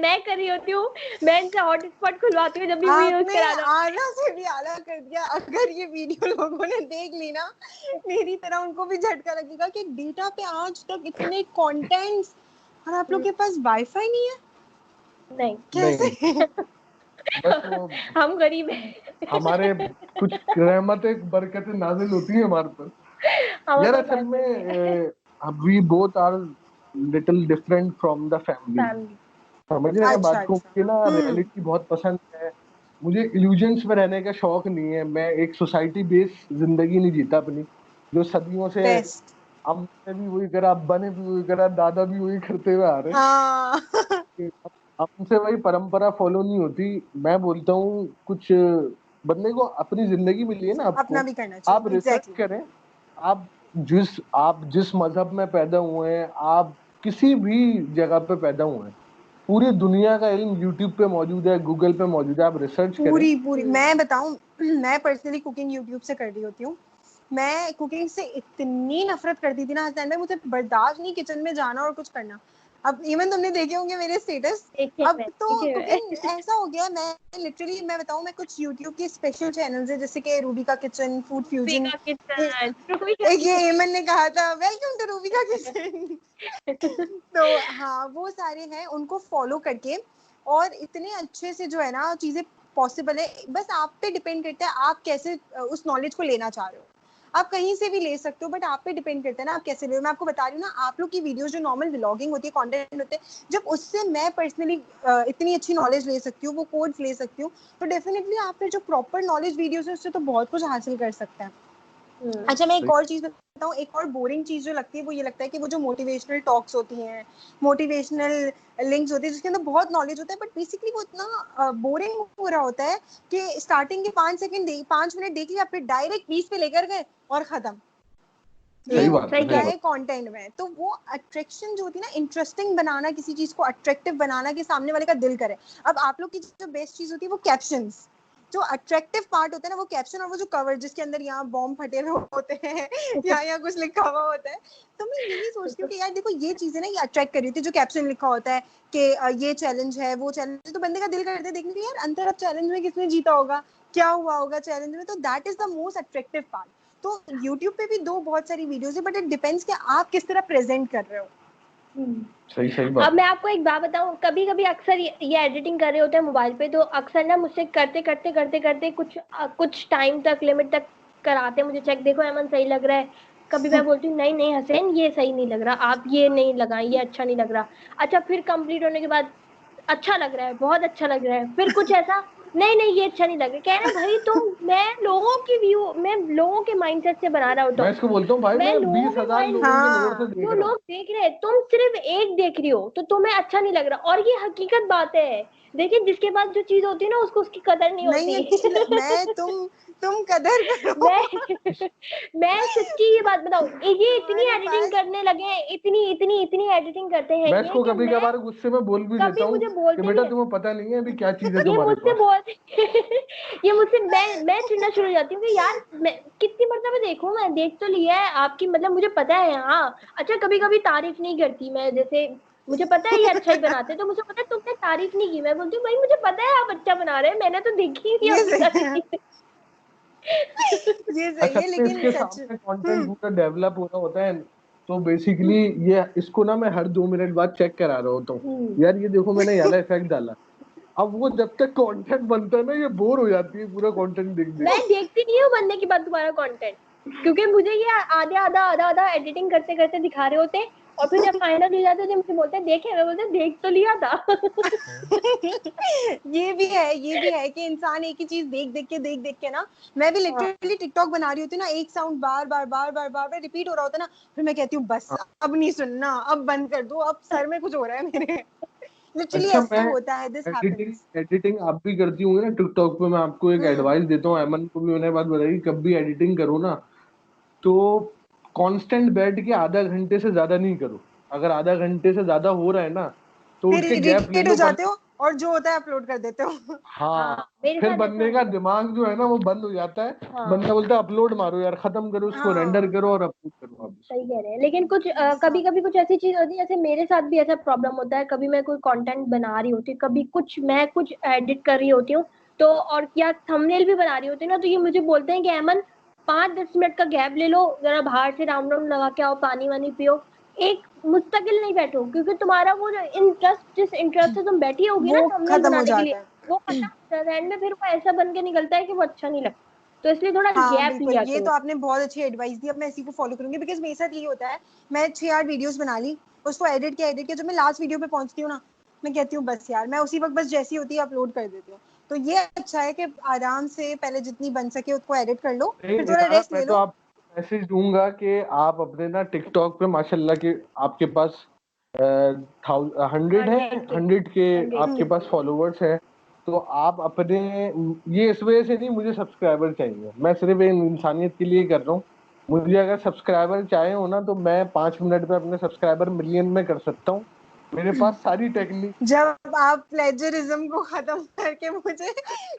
[SPEAKER 7] मैं कर रही होती हूँ, मैं इनसे हॉटस्पॉट खुलवाती हूँ जब भी यूज
[SPEAKER 6] आपने
[SPEAKER 7] कराना।
[SPEAKER 6] आला से भी आला कर दिया। अगर ये वीडियो लोगों ने देख ली ना, मेरी तरह उनको भी झटका लगेगा कि डेटा पे आज तक इतने कंटेंट्स और आप लोग के पास वाईफाई नहीं है,
[SPEAKER 7] नहीं,
[SPEAKER 5] नहीं,
[SPEAKER 6] कैसे?
[SPEAKER 5] बस वो
[SPEAKER 7] हम गरीब हैं।
[SPEAKER 5] हमारे कुछ रहमतें बरकतें नाजिल होती हैं हमारे पर।
[SPEAKER 7] हमारे
[SPEAKER 5] यार
[SPEAKER 7] पास
[SPEAKER 5] असल
[SPEAKER 7] वाईफाई नहीं है।
[SPEAKER 5] में we both are little different from the family.
[SPEAKER 7] Family.
[SPEAKER 5] समझ रहे हैं
[SPEAKER 6] अच्छा
[SPEAKER 5] बात को,
[SPEAKER 6] अच्छा।
[SPEAKER 5] मुझे ना रियलिटी बहुत पसंद है। मुझे इल्यूजन्स में रहने का शौक नहीं है, मैं एक सोसाइटी बेस्ड जिंदगी नहीं जीता अपनी, जो सदियों से
[SPEAKER 6] बेस्ट।
[SPEAKER 5] हमने भी वही करा, अब्बा ने भी वही करा, दादा भी वही करते हुए आ रहे
[SPEAKER 6] हाँ।
[SPEAKER 5] हैं। हमसे वही परंपरा फॉलो नहीं होती। मैं बोलता हूँ कुछ बंदे को अपनी जिंदगी मिली है ना
[SPEAKER 6] अपना
[SPEAKER 5] आपको,
[SPEAKER 6] भी करना
[SPEAKER 5] आप
[SPEAKER 6] चाहिए,
[SPEAKER 5] रिसर्च
[SPEAKER 6] एग्जैक्टली।
[SPEAKER 5] करें। आप जिस मजहब में पैदा हुए हैं, आप किसी भी जगह पे पैदा हुए हैं, पूरी दुनिया का इल्म यूट्यूब पे मौजूद है, गूगल पे मौजूद है, आप रिसर्च करें।
[SPEAKER 6] पूरी पूरी मैं बताऊं, मैं पर्सनली कुकिंग यूट्यूब से कर रही होती हूँ। मैं कुकिंग से इतनी नफरत करती थी ना हसनैन भाई, मुझे बर्दाश्त नहीं किचन में जाना और कुछ करना। अब इवन तुमने देखे होंगे मेरे स्टेटस। अब तो कुकिंग ऐसा हो गया, मैं लिटरली मैं बताऊं, मैं कुछ यूट्यूब के स्पेशल चैनल्स है जैसे कि रूबी का किचन, फूड फ्यूजन। एक ये एमन ने कहा था वेलकम टू रूबी का किचन। तो हाँ, वो सारे हैं, उनको फॉलो करके और इतने अच्छे से जो है ना चीजें पॉसिबल है। बस आप पे डिपेंड करता है आप कैसे उस नॉलेज को लेना चाह रहे हो। आप कहीं से भी ले सकते हो, बट आप पे डिपेंड करता है ना आप कैसे ले रहे हो। मैं आपको बता रही हूँ ना, आप लोग की वीडियोस जो नॉर्मल व्लॉगिंग होती है, कंटेंट होते हैं, जब उससे मैं पर्सनली इतनी अच्छी नॉलेज ले सकती हूँ, वो कोड्स ले सकती हूँ, तो डेफिनेटली आप पे जो प्रॉपर नॉलेज वीडियोस है उससे तो बहुत कुछ हासिल कर सकते हैं। अच्छा, मैं एक और चीज बताऊँ, एक और बोरिंग चीज जो लगती है वो ये लगता है कि वो जो मोटिवेशनल टॉक्स होती हैं, मोटिवेशनल लिंक्स होती है जिसके अंदर बहुत नॉलेज होता है, बट बेसिकली वो इतना बोरिंग हो रहा होता है कि स्टार्टिंग के 5 मिनट देख लिया, फिर डायरेक्ट 20 पे लेकर गए और खत्म। ये
[SPEAKER 5] सही बात
[SPEAKER 6] होता
[SPEAKER 5] है, सही
[SPEAKER 6] है
[SPEAKER 5] बात।
[SPEAKER 6] कंटेंट में। तो वो अट्रैक्शन जो होती है ना, इंटरेस्टिंग बनाना, किसी चीज को अट्रैक्टिव बनाना कि सामने वाले का दिल करे। अब आप लोग की जो बेस्ट चीज होती है वो कैप्शंस, जो अट्रैक्टिव पार्ट होता है ना वो कैप्शन, और वो जो कवर जिसके अंदर यहाँ बॉम्ब फटे हुए होते हैं यहाँ कुछ लिखा हुआ होता है। तो मैं यही सोचती हूँ कि यार देखो, ये चीजें ना ये अट्रैक्ट कर रही थी, जो कैप्शन लिखा होता है कि ये चैलेंज है, वो चैलेंज है, तो बंदे का दिल करता है देखने के यार अंतर अब चैलेंज में किसने जीता होगा, क्या हुआ होगा चैलेंज में। तो that is the most attractive part. तो YouTube पे भी दो बहुत सारी वीडियोस है, बट इट डिपेंड्स कि आप किस तरह प्रेजेंट कर रहे हो।
[SPEAKER 5] सही सही
[SPEAKER 7] अब
[SPEAKER 5] बात।
[SPEAKER 7] मैं आपको एक बात बताऊं, कभी कभी अक्सर ये एडिटिंग कर रहे होते हैं मोबाइल पे, तो अक्सर ना मुझसे करते करते करते करते कुछ टाइम तक, लिमिट तक कराते मुझे चेक, देखो अमन सही लग रहा है। कभी मैं बोलती हूँ नहीं नहीं हसैन ये सही नहीं लग रहा, आप ये नहीं लगाएं, ये अच्छा नहीं लग रहा। अच्छा, फिर कंप्लीट होने के बाद अच्छा लग रहा है, बहुत अच्छा लग रहा है, फिर कुछ ऐसा नहीं नहीं ये अच्छा नहीं लग रहा, कह रहे भाई तुम, मैं लोगों के माइंडसेट से बना रहा होता
[SPEAKER 5] मैं
[SPEAKER 7] हूँ,
[SPEAKER 5] इसको बोलता हूँ भाई,
[SPEAKER 7] मैं
[SPEAKER 5] मैं
[SPEAKER 7] लोगों के
[SPEAKER 5] 20,000
[SPEAKER 7] माइंड,
[SPEAKER 5] लोगों की नजर से
[SPEAKER 6] हाँ,
[SPEAKER 5] देख
[SPEAKER 7] जो
[SPEAKER 5] रहा हूँ।
[SPEAKER 7] लोग देख रहे हैं तुम सिर्फ एक देख रही हो तो तुम्हें अच्छा नहीं लग रहा, और ये हकीकत बात है। देखिए जिसके पास जो चीज होती है ना उसको उसकी कदर नहीं
[SPEAKER 6] नहीं
[SPEAKER 7] होती।
[SPEAKER 6] मैं तुम कदर करो।
[SPEAKER 7] मैं सच्ची ये बात बताऊं, ये इतनी
[SPEAKER 6] हमारे
[SPEAKER 7] एडिटिंग
[SPEAKER 6] पास
[SPEAKER 7] करने लगे हैं, इतनी एडिटिंग करते हैं
[SPEAKER 5] मैं
[SPEAKER 7] ये
[SPEAKER 5] इसको
[SPEAKER 7] कि
[SPEAKER 5] कभी
[SPEAKER 7] मैं
[SPEAKER 5] कभार गुस्से में बोल भी देता
[SPEAKER 7] कभी
[SPEAKER 5] हूँ
[SPEAKER 7] मुझे
[SPEAKER 5] कि
[SPEAKER 7] बोलते
[SPEAKER 5] बेटा
[SPEAKER 7] नहीं
[SPEAKER 5] तुम्हें पता नहीं है अभी क्या चीज है
[SPEAKER 7] ये
[SPEAKER 5] तुम्हारे
[SPEAKER 7] मुझसे
[SPEAKER 5] पास।
[SPEAKER 7] बहुत ये मुझसे मैं चिढ़ना शुरू हो जाती हूँ कि यार मैं कितनी मरतबा देखूं, मैं देख तो लिया है आपकी, मतलब मुझे पता है। हाँ अच्छा, कभी कभी तारीफ नहीं करती मैं, जैसे मुझे पता है ये अच्छा ही बनाते हैं तो मुझे पता है तुमने तारीफ नहीं की, मैं बोलती हूँ भाई मुझे पता है आप अच्छा बना रहे हैं, मैंने तो देखी नहीं
[SPEAKER 6] ये
[SPEAKER 7] आपकी
[SPEAKER 6] सही
[SPEAKER 7] सारी
[SPEAKER 6] है,
[SPEAKER 7] चीजें।
[SPEAKER 6] ये सही
[SPEAKER 5] अच्छा
[SPEAKER 6] है,
[SPEAKER 5] में
[SPEAKER 6] लेकिन
[SPEAKER 5] इसके
[SPEAKER 6] सच।
[SPEAKER 5] सामने कंटेंट पूरा डेवलप हो रहा होता है तो बेसिकली ये इसको ना मैं हर 2 मिनट बाद चेक करा रहा होता हूँ, यार ये देखो मैंने ये वाला इफेक्ट डाला। अब वो जब तक कंटेंट बनता है ना ये बोर हो जाती है पूरा कंटेंट देख देख
[SPEAKER 7] मैं
[SPEAKER 5] के।
[SPEAKER 7] देखती नहीं हूँ बनने के बाद तुम्हारा कंटेंट, क्योंकि मुझे ये आधा आधा एडिटिंग करते करते दिखा रहे होते हैं, और फिर जब फाइनल हो जाते हैं मुझे बोलते हैं देखे, मैं बोलते हैं देख तो लिया था।
[SPEAKER 6] ये भी है कि इंसान एक ही चीज देख देख के ना, मैं भी लिटरली टिकटॉक बना रही होती हूँ ना, एक साउंड बार रिपीट हो रहा होता है ना, फिर मैं कहती हूँ बस अब नहीं सुनना, अब बंद कर दो, अब सर में कुछ हो रहा है मेरे। लिटरली
[SPEAKER 5] अच्छा
[SPEAKER 6] ऐसा
[SPEAKER 5] मैं
[SPEAKER 6] होता है, दिस
[SPEAKER 5] एडिटिंग
[SPEAKER 6] हैपेंस।
[SPEAKER 5] एडिटिंग आप भी करती होंगी ना टिकटॉक पे, मैं आपको एक एडवाइस देता हूँ, अमन को भी मैंने बात बताई, कब भी एडिटिंग करो ना तो कांस्टेंट बैठ के आधा घंटे से ज्यादा नहीं करो। अगर आधा घंटे से ज्यादा हो रहा है ना तो उठ
[SPEAKER 6] फिर
[SPEAKER 5] के गैप ले
[SPEAKER 6] इरिटेट हो
[SPEAKER 5] लो
[SPEAKER 6] जाते हो और जो होता है अपलोड कर देते हो।
[SPEAKER 5] हाँ
[SPEAKER 7] हाँ मेरे
[SPEAKER 5] फिर
[SPEAKER 7] साथ ऐसा
[SPEAKER 5] बनने का
[SPEAKER 7] होता
[SPEAKER 5] दिमाग जो है ना वो बंद हो जाता है।
[SPEAKER 7] है।
[SPEAKER 5] बंदा बोलता है अपलोड मारो यार, खत्म करो उसको, रेंडर
[SPEAKER 6] हाँ
[SPEAKER 5] करो और अपलोड करो आप
[SPEAKER 7] सही
[SPEAKER 5] इसको।
[SPEAKER 7] कह रहे हैं, लेकिन कुछ कभी कभी कुछ ऐसी चीज होती है, जैसे मेरे साथ भी ऐसा प्रॉब्लम होता है, कभी मैं कोई कंटेंट बना रही होती हूँ, कभी कुछ एडिट कर रही होती हूँ, तो और या थंबनेल भी बना रही होती हूँ ना, तो ये मुझे बोलते हैं कि अमन 5-10 मिनट का गैप ले लो, जरा बाहर से राउंड राउंड लगा के आओ, पानी वानी पियो, एक मुस्तकिल नहीं बैठो, क्योंकि तुम्हारा वो जो इंटरेस्ट, जिस इंटरेस्ट से तुम बैठी होगी ना
[SPEAKER 6] वो
[SPEAKER 7] थंबनेल
[SPEAKER 6] खत्म हो
[SPEAKER 7] बनाने के लिए,
[SPEAKER 6] जाता है।
[SPEAKER 7] वो खत्म हो जाता है एंड में, फिर वो ऐसा बन के निकलता है कि वो अच्छा नहीं लगता, तो इसलिए थोड़ा
[SPEAKER 6] हाँ
[SPEAKER 7] गैप
[SPEAKER 6] बिल्कुल,
[SPEAKER 7] लिया
[SPEAKER 6] ये तो
[SPEAKER 7] करो।
[SPEAKER 6] आपने बहुत अच्छी एडवाइस दी, अब मैं इसी को फॉलो करूंगी, बिकॉज मेरे साथ ये होता है, मैं 6-8 वीडियोस बना ली, उसको एडिट किया, जब मैं लास्ट वीडियो पे पहुंचती हूँ ना, मैं कहती हूँ बस यार, मैं उसी वक्त बस जैसी होती है अपलोड कर देती हूँ। तो ये अच्छा है कि आराम से पहले जितनी बन सके उसको एडिट कर लो,
[SPEAKER 5] नहीं
[SPEAKER 6] फिर थोड़ा
[SPEAKER 5] यार
[SPEAKER 6] रेस्ट
[SPEAKER 5] मैं
[SPEAKER 6] ले
[SPEAKER 5] तो
[SPEAKER 6] लो।
[SPEAKER 5] आपको मैसेज दूंगा कि आप अपने ना टिकटॉक पे माशाल्लाह के आपके पास 100 है,
[SPEAKER 7] 100 के
[SPEAKER 5] 100 के
[SPEAKER 7] 100
[SPEAKER 5] आपके
[SPEAKER 6] हम्म।
[SPEAKER 5] पास फॉलोवर्स है। तो आप अपने, ये इस वजह से नहीं मुझे सब्सक्राइबर चाहिए, मैं सिर्फ एक इंसानियत के लिए कर रहा हूँ। मुझे अगर सब्सक्राइबर चाहे हो ना तो मैं 5 मिनट पे अपने सब्सक्राइबर मिलियन में कर सकता हूँ। मेरे पास सारी टेक्निक।
[SPEAKER 6] जब आप प्लेजरिज्म को खत्म करके मुझे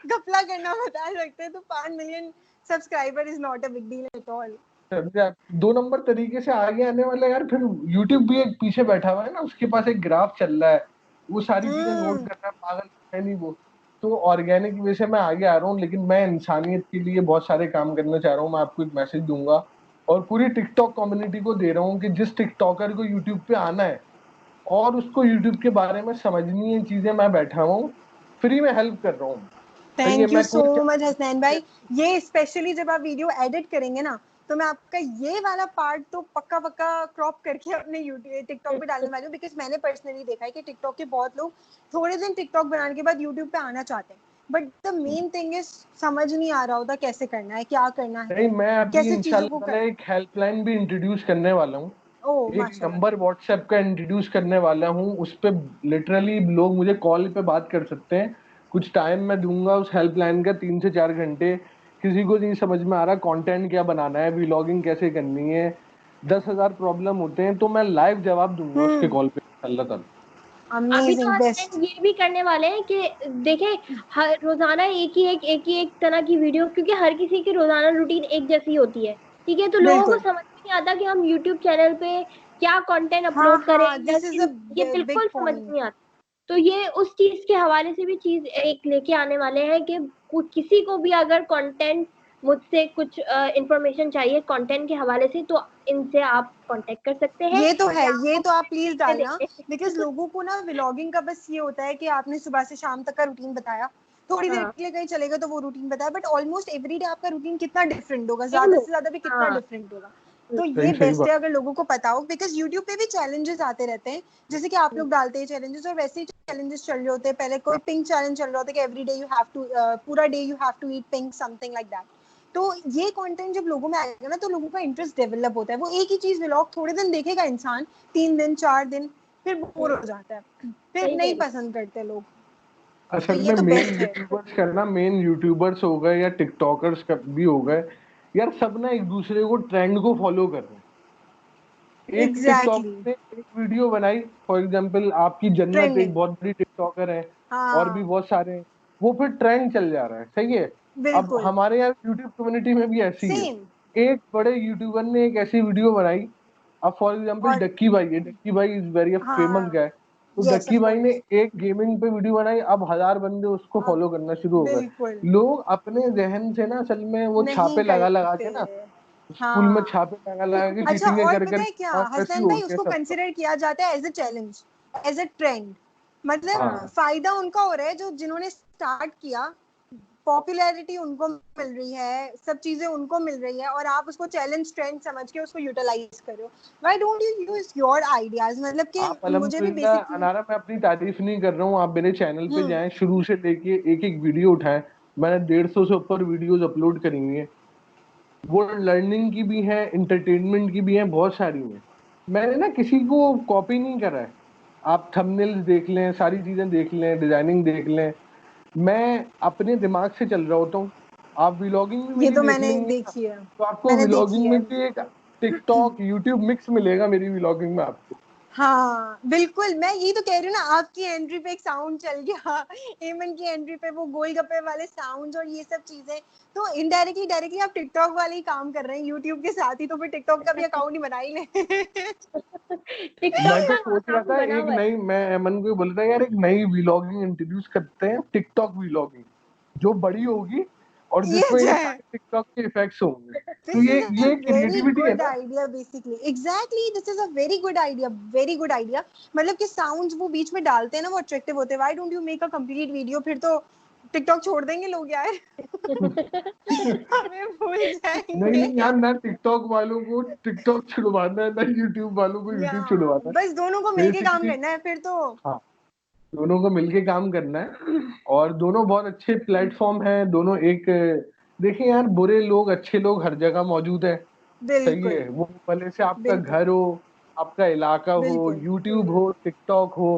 [SPEAKER 6] घपला करना बता सकते हैं, तो 5 million subscriber is not a big deal at all.
[SPEAKER 5] समझे आप? 2 नंबर तरीके से आगे आने वाला यार, फिर यूट्यूब भी एक पीछे बैठा हुआ है ना, उसके पास एक ग्राफ चल रहा है, वो सारी चीजें नोट
[SPEAKER 6] हम्म।
[SPEAKER 5] कर रहा है, पागल है नहीं वो। तो ऑर्गेनिक वे से मैं आगे आ रहा हूँ, लेकिन मैं इंसानियत के लिए बहुत सारे काम करना चाह रहा हूँ। मैं आपको एक मैसेज दूंगा और पूरी टिकटॉक कम्युनिटी को दे रहा हूँ कि जिस टिकटॉकर को यूट्यूब पे आना है और उसको यूट्यूब के बारे में समझनी है चीजें, मैं बैठा हूँ, फ्री में हेल्प कर रहा हूँ। सही है,
[SPEAKER 6] थैंक यू
[SPEAKER 5] मैं
[SPEAKER 6] सो
[SPEAKER 5] कोई
[SPEAKER 6] मच हसनैन भाई। ये स्पेशली जब आप वीडियो एडिट करेंगे ना, तो मैं आपका ये वाला पार्ट तो पक्का पक्का क्रॉप करके अपने यूट्यूब टिकटॉक पे डालने वाली हूँ, बिकॉज मैंने पर्सनली देखा है कि टिकटॉक के बहुत लोग थोड़े दिन टिकटॉक बनाने के बाद यूट्यूब पे आना चाहते हैं, but the main thing is समझ नहीं आ रहा होता कैसे करना है, क्या करना
[SPEAKER 5] नहीं,
[SPEAKER 6] है,
[SPEAKER 5] मैं अभी
[SPEAKER 6] कैसे चीजों
[SPEAKER 5] इंशाल्लाह
[SPEAKER 6] को
[SPEAKER 5] ताला
[SPEAKER 6] करना
[SPEAKER 5] एक हेल्पलाइन भी इंट्रोड्यूस करने वाला हूँ।
[SPEAKER 6] है। ओ
[SPEAKER 5] एक
[SPEAKER 6] माशाल्लाह।
[SPEAKER 5] नंबर व्हाट्सएप का इंट्रोड्यूस करने वाला हूँ, उस पे लिटरली लोग मुझे कॉल पे बात कर सकते हैं। कुछ टाइम मैं दूंगा उस हेल्पलाइन का, 3 से 4 घंटे। किसी को नहीं समझ में आ रहा कंटेंट क्या बनाना है, व्लॉगिंग कैसे करनी है, 10,000 प्रॉब्लम होते हैं, तो मैं लाइव जवाब दूंगा उसके कॉल पे इंशाल्लाह ताला।
[SPEAKER 7] अभी तो
[SPEAKER 6] अमेजिंग, बेस्ट।
[SPEAKER 7] हस्बैंड ये भी करने वाले हैं कि देखे, हर रोजाना एक ही एक तरह की वीडियो, क्योंकि हर किसी की रोजाना रूटीन एक जैसी होती है, ठीक है, तो लोगों को
[SPEAKER 6] बिल्कुल।
[SPEAKER 7] समझ में नहीं आता कि हम यूट्यूब चैनल पे क्या कंटेंट
[SPEAKER 6] हाँ
[SPEAKER 7] अपलोड करें,
[SPEAKER 6] हाँ,
[SPEAKER 7] या
[SPEAKER 6] दिस इज अ
[SPEAKER 7] ये
[SPEAKER 6] बिग
[SPEAKER 7] बिल्कुल समझ में
[SPEAKER 6] पॉइंट।
[SPEAKER 7] नहीं आता। तो ये उस चीज के हवाले से भी चीज एक लेके आने वाले हैं कि किसी को भी अगर कंटेंट, मुझसे कुछ इंफॉर्मेशन चाहिए कंटेंट के हवाले से, तो इनसे आप कांटेक्ट कर सकते हैं,
[SPEAKER 6] ये तो है,
[SPEAKER 7] या
[SPEAKER 6] ये
[SPEAKER 7] आपको
[SPEAKER 6] तो आप प्लीज
[SPEAKER 7] फ्री में
[SPEAKER 6] डालना,
[SPEAKER 7] देंगे।
[SPEAKER 6] बिकॉज लोगों को ना व्लॉगिंग का बस ये होता है कि आपने सुबह से शाम तक का रूटीन बताया, थोड़ी देर
[SPEAKER 7] हाँ
[SPEAKER 6] के लिए कहीं चलेगा तो वो रूटीन बताया, बट ऑलमोस्ट एवरीडे आपका रूटीन कितना डिफरेंट होगा,
[SPEAKER 7] सेम
[SPEAKER 6] ज्यादा
[SPEAKER 7] हो।
[SPEAKER 6] से ज्यादा भी कितना
[SPEAKER 7] हाँ
[SPEAKER 6] डिफरेंट होगा। तो ये
[SPEAKER 5] सही सही
[SPEAKER 6] बेस्ट
[SPEAKER 5] बात।
[SPEAKER 6] है अगर लोगों को पता हो, बिकॉज यूट्यूब पे भी चैलेंजेस आते रहते हैं, जैसे कि आप लोग डालते हैं चैलेंजेस, और वैसे ही चैलेंजेस चल रहे होते हैं। पहले कोई पिंक चैलेंज चल रहा होता है कि every day you have to, पूरा day you have to eat pink, something like that. तो ये कंटेंट जब लोगों में आएगा ना, तो लोगों का इंटरेस्ट डेवलप होता है। वो एक ही चीज व्लॉग थोड़े दिन देखेगा इंसान, 3 दिन 4 दिन, फिर बोर हो जाता है, फिर
[SPEAKER 7] सही कह
[SPEAKER 6] नहीं
[SPEAKER 7] रही
[SPEAKER 6] पसंद करते लोग।
[SPEAKER 5] असल
[SPEAKER 6] ये
[SPEAKER 5] में
[SPEAKER 6] तो
[SPEAKER 5] मेन
[SPEAKER 6] बेस्ट है।
[SPEAKER 5] यूट्यूबर्स करना, मेन यूट्यूबर्स हो गए या टिकटॉकर्स भी हो गए यार, सब ना एक दूसरे को ट्रेंड को फॉलो कर रहे हैं। एक टिकटॉक
[SPEAKER 6] एग्जैक्टली।
[SPEAKER 5] ने एक वीडियो बनाई, फॉर एग्जांपल आपकी जन्नत एक
[SPEAKER 6] ट्रेंडिंग।
[SPEAKER 5] बहुत बड़ी टिकटॉकर है, और भी
[SPEAKER 6] हाँ
[SPEAKER 5] बहुत सारे हैं, वो फिर ट्रेंड चल जा रहा है, सही है। अब
[SPEAKER 6] बिल्कुल
[SPEAKER 5] हमारे यहाँ यूट्यूब कम्युनिटी में भी ऐसी है,
[SPEAKER 6] सेम।
[SPEAKER 5] एक बड़े यूट्यूबर ने एक ऐसी वीडियो बनाई। अब फॉर एग्जांपल
[SPEAKER 6] और
[SPEAKER 5] डक्की भाई है, डक्की भाई इज वेरी फेमस
[SPEAKER 6] हाँ
[SPEAKER 5] गाय। तो
[SPEAKER 6] यस
[SPEAKER 5] डक्की
[SPEAKER 6] ऑफ
[SPEAKER 5] भाई ने
[SPEAKER 6] कोर्स।
[SPEAKER 5] एक गेमिंग पे वीडियो बनाई, अब 1000 बंदे उसको
[SPEAKER 6] अब
[SPEAKER 5] फॉलो करना शुरू हो गए।
[SPEAKER 6] बिल्कुल
[SPEAKER 5] लोग अपने जहन से ना असल में वो
[SPEAKER 6] नहीं
[SPEAKER 5] छापे लगा लगा
[SPEAKER 6] करते।
[SPEAKER 5] के ना, स्कूल में
[SPEAKER 6] हाँ
[SPEAKER 5] छापे लगा लगा के
[SPEAKER 6] अच्छा,
[SPEAKER 5] चीटिंग
[SPEAKER 6] और
[SPEAKER 5] कर
[SPEAKER 6] पता
[SPEAKER 5] कर
[SPEAKER 6] है क्या
[SPEAKER 5] हाँ, वैसे ही
[SPEAKER 6] हसनैन
[SPEAKER 5] हो
[SPEAKER 6] भाई,
[SPEAKER 5] गया
[SPEAKER 6] उसको
[SPEAKER 5] सबका।
[SPEAKER 6] कंसिडर किया जाता है as a challenge, as a trend. मतलब
[SPEAKER 5] हाँ
[SPEAKER 6] फायदा उनका हो रहा है जो जिन्होंने स्टार्ट किया, पॉपुलैरिटी उनको मिल रही है, सब चीजें उनको मिल रही है, और आप उसको चैलेंज ट्रेंड समझ के उसको यूटिलाइज करो। Why don't you use your ideas? मतलब कि
[SPEAKER 5] आप
[SPEAKER 6] मुझे भी
[SPEAKER 5] अल्हम्दुलिल्लाह
[SPEAKER 6] बेसिकली।
[SPEAKER 5] अनारा, मैं अपनी तारीफ नहीं कर रहा हूँ, आप मेरे चैनल पे
[SPEAKER 6] हम्म।
[SPEAKER 5] जाएं, शुरू से लेके एक एक वीडियो उठाएं। मैंने 150 से ऊपर वीडियोस अपलोड करी हुई है, वो लर्निंग की भी है, इंटरटेनमेंट की भी है, बहुत सारी हैं। मैंने ना किसी को कॉपी नहीं करा है। आप थंबनेल्स देख लें, सारी चीजें देख लें, डिजाइनिंग देख लें, मैं अपने दिमाग से चल रहा होता हूँ। आप व्लॉगिंग भी
[SPEAKER 6] ये
[SPEAKER 5] मेरी
[SPEAKER 6] तो
[SPEAKER 5] देख
[SPEAKER 6] मैंने
[SPEAKER 5] लेंगे ना,
[SPEAKER 6] देखी है।
[SPEAKER 5] तो आपको
[SPEAKER 6] मैंने देखी
[SPEAKER 5] व्लॉगिंग
[SPEAKER 6] है।
[SPEAKER 5] में भी एक टिकटॉक यूट्यूब मिक्स मिलेगा मेरी व्लॉगिंग में आपको।
[SPEAKER 6] हाँ बिल्कुल, मैं यही तो कह रही हूँ ना, आपकी एंट्री पे एक साउंड चल गया, एमन की एंट्री पे वो गोलगप्पे वाले साउंड और ये सब चीजें, तो इनडायरेक्टली डायरेक्टली आप टिकटॉक वाले ही काम कर रहे हैं यूट्यूब के साथ ही, तो फिर टिकटॉक का भी अकाउंट ही बना ही ले।
[SPEAKER 7] टिकटॉक
[SPEAKER 5] मैं तो
[SPEAKER 7] का
[SPEAKER 5] सोच रहा
[SPEAKER 7] अकाउंट
[SPEAKER 5] था
[SPEAKER 7] बना
[SPEAKER 5] एक
[SPEAKER 7] हुआ है।
[SPEAKER 5] नई, मैं अमन को बोल रहा यार एक नई व्लॉगिंग इंट्रोड्यूस करते हैं, टिकटॉक व्लॉगिंग, जो बड़ी होगी और
[SPEAKER 6] ये
[SPEAKER 5] जिसमें
[SPEAKER 6] जो
[SPEAKER 5] ये
[SPEAKER 6] है,
[SPEAKER 5] सारे टिकटॉक के इफेक्ट्स होंगे। तो
[SPEAKER 6] दिस इज अ
[SPEAKER 5] ये
[SPEAKER 6] वेरी
[SPEAKER 5] क्रिएटिविटी है
[SPEAKER 6] गुड
[SPEAKER 5] ना।
[SPEAKER 6] Idea basically, exactly this is a very good idea, very good idea. मतलब कि साउंड्स वो बीच में डालते हैं ना, वो अट्रैक्टिव होते हैं। Why don't you make a complete video? फिर तो टिकटॉक छोड़ देंगे लोग यार। हमें भूल
[SPEAKER 5] नहीं
[SPEAKER 6] जाएंगे।
[SPEAKER 5] नहीं यार, ना टिकटॉक वालों को टिकटॉक छुड़वाना है, ना यूट्यूब वालों को
[SPEAKER 6] या
[SPEAKER 5] यूट्यूब छुड़वाना है।
[SPEAKER 6] बस दोनों को मिलके काम
[SPEAKER 5] बेसिकली
[SPEAKER 6] करना है फिर तो।
[SPEAKER 5] हाँ, दोनों को मिलके काम करना है, और दोनों बहुत अच्छे प्लेटफॉर्म हैं दोनों। एक देखिए यार, बुरे लोग अच्छे लोग हर जगह मौजूद है, सही
[SPEAKER 6] बिल्कुल
[SPEAKER 5] है। वो भले से आपका
[SPEAKER 6] बिल्कुल
[SPEAKER 5] घर हो, आपका इलाका हो,
[SPEAKER 6] बिल्कुल।
[SPEAKER 5] यूट्यूब हो, टिकटॉक हो,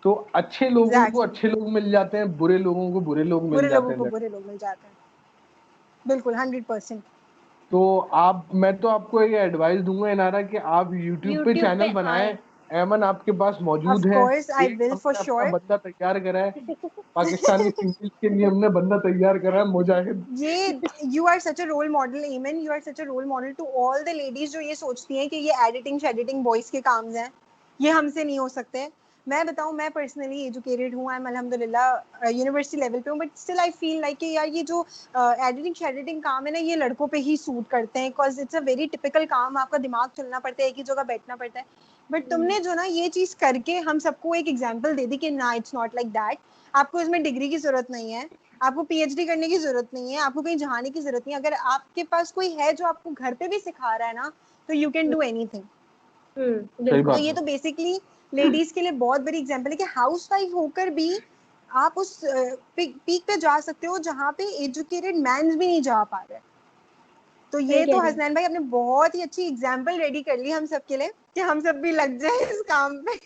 [SPEAKER 5] तो अच्छे लोगों को
[SPEAKER 6] एग्जैक्टली।
[SPEAKER 5] अच्छे लोग मिल जाते हैं, बुरे लोगों को बुरे लोग मिल
[SPEAKER 6] बुरे लोगों
[SPEAKER 5] जाते
[SPEAKER 6] को
[SPEAKER 5] हैं।
[SPEAKER 6] बुरे लोग मिल जाते हैं। बिल्कुल 100%।
[SPEAKER 5] तो आप, मैं तो आपको ये एडवाइस दूंगा इनारा कि आप यूट्यूब पे
[SPEAKER 7] यूट्यूब पे
[SPEAKER 5] चैनल बनाएं।
[SPEAKER 7] आए।
[SPEAKER 5] एमन आपके पास
[SPEAKER 6] ऑफ
[SPEAKER 5] मौजूद है,
[SPEAKER 6] कोर्स आई
[SPEAKER 5] एक
[SPEAKER 6] विल फॉर
[SPEAKER 5] हमने अपना
[SPEAKER 6] श्योर।
[SPEAKER 5] बंदा तैयार करा है, पाकिस्तानी फीमेल के लिए हमने बंदा तैयार करा है, मुजाहिद।
[SPEAKER 6] ये you are such a role model Eman, you are such a role model to all the ladies जो ये सोचती हैं कि ये एडिटिंग शेडिटिंग बॉयज के काम हैं, ये हमसे नहीं हो सकते। मैं बताऊं, मैं पर्सनली एजुकेटेड हूँ, आई एम अल्हम्दुलिल्लाह यूनिवर्सिटी लेवल पे हूँ, but still I feel like कि यार ये जो एडिटिंग शेडिटिंग काम है ना, ये लड़कों पे ही सूट करते हैं, because it's a very typical काम, आपका दिमाग चलना पड़ता है, एक ही जगह बैठना पड़ता है। बट तुमने जो ना ये चीज करके हम सबको एक एग्जाम्पल दे दी कि ना, इट्स नॉट लाइक दैट। आपको इसमें डिग्री की जरूरत नहीं है, आपको पीएचडी करने की जरूरत नहीं है, आपको कहीं जाने की जरूरत नहीं है। अगर आपके पास कोई है जो आपको घर पे भी सिखा रहा है ना, तो यू कैन डू एनीथिंग।
[SPEAKER 5] सही
[SPEAKER 6] तो
[SPEAKER 7] बिल्कुल।
[SPEAKER 5] बात
[SPEAKER 6] ये
[SPEAKER 5] है।
[SPEAKER 6] तो बेसिकली लेडीज के लिए बहुत बड़ी एग्जाम्पल है कि हाउस वाइफ होकर भी आप उस पीक पे जा सकते हो जहाँ पे एजुकेटेड मैन भी नहीं जा पा रहे। तो
[SPEAKER 7] सही
[SPEAKER 6] ये
[SPEAKER 7] कह
[SPEAKER 6] तो
[SPEAKER 7] रही हूँ।
[SPEAKER 6] हसनैन भाई आपने बहुत ही अच्छी एग्जाम्पल रेडी कर ली हम सब के लिए कि हम सब भी लग जाए इस काम पे।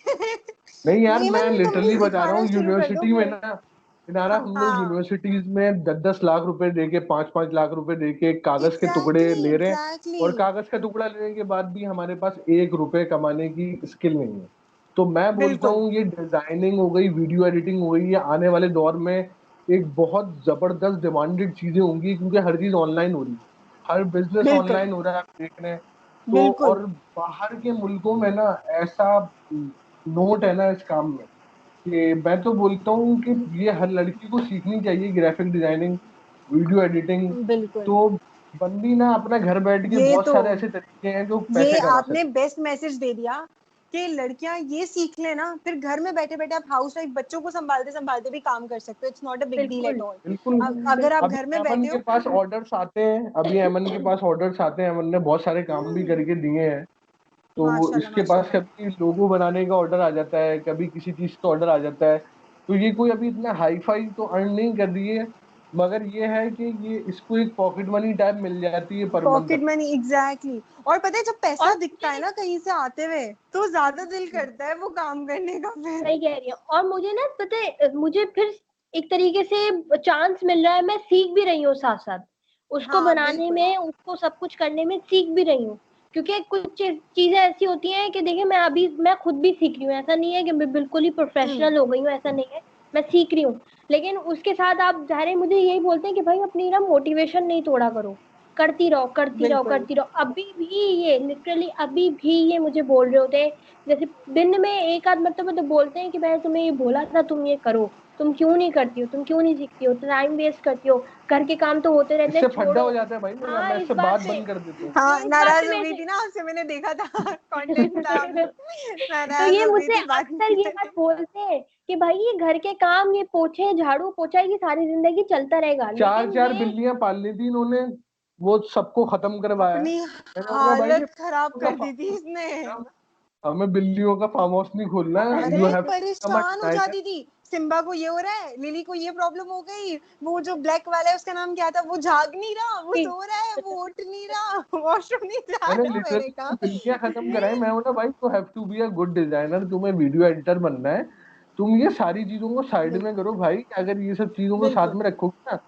[SPEAKER 5] नहीं यार, मैं
[SPEAKER 6] इवन तुम भी
[SPEAKER 5] लिटरली बता रहा
[SPEAKER 6] सिखाना
[SPEAKER 5] हूँ,
[SPEAKER 6] शुरू कर दो
[SPEAKER 5] यूनिवर्सिटी में
[SPEAKER 6] फिर।
[SPEAKER 5] ना इनारा, हम लोग
[SPEAKER 6] हाँ
[SPEAKER 5] यूनिवर्सिटीज में 10-10 लाख रुपए दे के, 5-5 लाख रुपए दे के कागज के टुकड़े
[SPEAKER 6] एग्जैक्टली
[SPEAKER 5] ले रहे हैं,
[SPEAKER 6] एग्जैक्टली।
[SPEAKER 5] और कागज का टुकड़ा लेने के बाद भी हमारे पास 1 रुपए कमाने की स्किल नहीं है। तो मैं बोलता
[SPEAKER 6] बिल्कुल
[SPEAKER 5] हूँ ये डिजाइनिंग हो गई, वीडियो एडिटिंग हो गई, ये आने वाले दौर में एक बहुत जबरदस्त डिमांडेड चीजें होंगी, क्योंकि हर चीज ऑनलाइन हो रही है, हर बिजनेस
[SPEAKER 6] बिल्कुल
[SPEAKER 5] ऑनलाइन हो रहा है, आप देख रहे हैं। तो
[SPEAKER 6] बिल्कुल।
[SPEAKER 5] और बाहर के मुल्कों में ना ऐसा नोट है ना इस काम में, कि मैं तो बोलता हूँ कि ये हर लड़की को सीखनी चाहिए, ग्राफिक डिजाइनिंग, वीडियो एडिटिंग।
[SPEAKER 6] बिल्कुल।
[SPEAKER 5] तो बंदी ना अपना घर बैठ के,
[SPEAKER 6] ये
[SPEAKER 5] बहुत
[SPEAKER 6] तो,
[SPEAKER 5] सारे ऐसे तरीके हैं जो
[SPEAKER 6] ये
[SPEAKER 5] पैसे कमा
[SPEAKER 6] आपने
[SPEAKER 5] सकते
[SPEAKER 6] बेस्ट मैसेज दे दिया कि लड़कियां ये सीख लेना, फिर घर में बैठे बैठे आप हाउस वाइफ बच्चों को संभालते संभालते भी काम कर सकते हो। It's not a big deal at
[SPEAKER 7] बिल्कुल।
[SPEAKER 6] ऑल।
[SPEAKER 5] हैं। बिल्कुल।
[SPEAKER 6] अगर आप
[SPEAKER 5] अभी
[SPEAKER 6] घर में
[SPEAKER 5] एमन
[SPEAKER 6] बैठे
[SPEAKER 5] के
[SPEAKER 6] हो।
[SPEAKER 5] पास ऑर्डर्स आते हैं, अभी एमन के पास ऑर्डर्स आते हैं, एमन ने बहुत सारे काम भी करके दिए हैं। तो
[SPEAKER 6] माशाल्लाह
[SPEAKER 5] इसके पास
[SPEAKER 6] माशाल्लाह।
[SPEAKER 5] कभी लोगो बनाने का ऑर्डर आ जाता है, कभी किसी चीज का ऑर्डर आ जाता है। तो ये कोई अभी इतना हाई फाई तो अर्न नहीं कर रही है, मगर ये है कि ये इसको एक पॉकेट मनी टाइप मिल जाती है पर मंथ
[SPEAKER 6] पॉकेट
[SPEAKER 5] अपनी।
[SPEAKER 6] Money exactly. और पता है जब पैसा
[SPEAKER 7] और
[SPEAKER 6] दिखता है ना कहीं से आते हुए, तो ज्यादा दिल करता है वो काम करने का फिर।
[SPEAKER 7] सही कह रही हूँ। और मुझे ना पता है, मुझे फिर एक तरीके से चांस मिल रहा है, मैं सीख भी रही हूँ साथ साथ उसको
[SPEAKER 6] हाँ
[SPEAKER 7] बनाने
[SPEAKER 6] बिल्कुल।
[SPEAKER 7] में, उसको सब कुछ करने में सीख भी रही हूँ। क्योंकि कुछ चीजें ऐसी होती हैं कि देखिए मैं खुद भी सीख रही हूँ, ऐसा नहीं है कि मैं बिल्कुल ही
[SPEAKER 6] हम्म।
[SPEAKER 7] प्रोफेशनल हो गई हूँ, ऐसा नहीं है, मैं सीख रही हूँ। लेकिन उसके साथ आप ज़ाहिर है मुझे यही बोलते हैं कि भाई अपनी ना मोटिवेशन नहीं तोड़ा करो, करती रहो करती रहो
[SPEAKER 6] बिल्कुल।
[SPEAKER 7] करती रहो। अभी भी ये लिटरली अभी भी ये मुझे बोल रहे होते हैं, जैसे दिन में एक आध मरतबा तो बोलते हैं कि मैं तुम्हें ये बोला था तुम ये करो, तुम क्यों नहीं करती हो, तुम क्यों नहीं सीखती हो, टाइम वेस्ट करती हो, घर के काम तो होते रहते हैं,
[SPEAKER 5] इससे फड्डा
[SPEAKER 7] छोड़ो।
[SPEAKER 5] हो जाता है भाई मेरा,
[SPEAKER 7] हाँ
[SPEAKER 5] मैं
[SPEAKER 7] इस
[SPEAKER 5] इससे
[SPEAKER 7] बात
[SPEAKER 5] बात
[SPEAKER 7] से,
[SPEAKER 5] बंद कर देता हूँ।
[SPEAKER 6] हाँ
[SPEAKER 7] ये इस बात
[SPEAKER 6] नाराज
[SPEAKER 7] से
[SPEAKER 6] हो
[SPEAKER 7] मेरे
[SPEAKER 6] गई
[SPEAKER 7] से
[SPEAKER 6] थी ना आपसे, मैंने देखा था कंटेंट था आपका।
[SPEAKER 7] तो
[SPEAKER 6] नाराज
[SPEAKER 7] ये
[SPEAKER 6] हो गई
[SPEAKER 7] मुझसे
[SPEAKER 6] थी बात
[SPEAKER 7] अक्सर ये बात
[SPEAKER 6] करके।
[SPEAKER 7] बोलते हैं कि भाई ये घर के काम, ये पोछे झाड़ू पोछा, ये सारी जिंदगी चलता रहेगा,
[SPEAKER 5] चार
[SPEAKER 7] लेकिन
[SPEAKER 5] चार
[SPEAKER 7] ये
[SPEAKER 5] बिल्लियां पाल ली थी इन्होंने, वो सबको खत्म करवाया है।
[SPEAKER 6] अपनी
[SPEAKER 5] मैंने बोला भाई ये
[SPEAKER 6] हालत खराब
[SPEAKER 5] बिल्लियों
[SPEAKER 6] कर
[SPEAKER 5] का
[SPEAKER 6] दी थी
[SPEAKER 5] farm
[SPEAKER 6] इसने।
[SPEAKER 5] है, हमें बिल्लियों का फार्म हाउस नहीं खोलना है, यू
[SPEAKER 6] अरे
[SPEAKER 5] हैव
[SPEAKER 6] परेशान हो जाती थी, सिम्बा को ये हो रहा है, लिली को ये प्रॉब्लम हो गई, वो जो ब्लैक वाला है उसका नाम क्या था, वो जाग नहीं रहा, वो सो रहा है, वो उठ नहीं रहा, वॉशरूम नहीं जा
[SPEAKER 5] मैंने
[SPEAKER 6] रहा। मैंने
[SPEAKER 5] लिटरली
[SPEAKER 6] कहा
[SPEAKER 5] बिल्लियां खत्म कराई। मैं बोला भाई you have to be a good designer, तुम्हें वीडियो एडिटर बनना है, तुम ये सारी चीजों को साइड में करो भाई। अगर ये सब चीजों को साथ
[SPEAKER 6] बिल्कुल
[SPEAKER 5] में रखोगे ना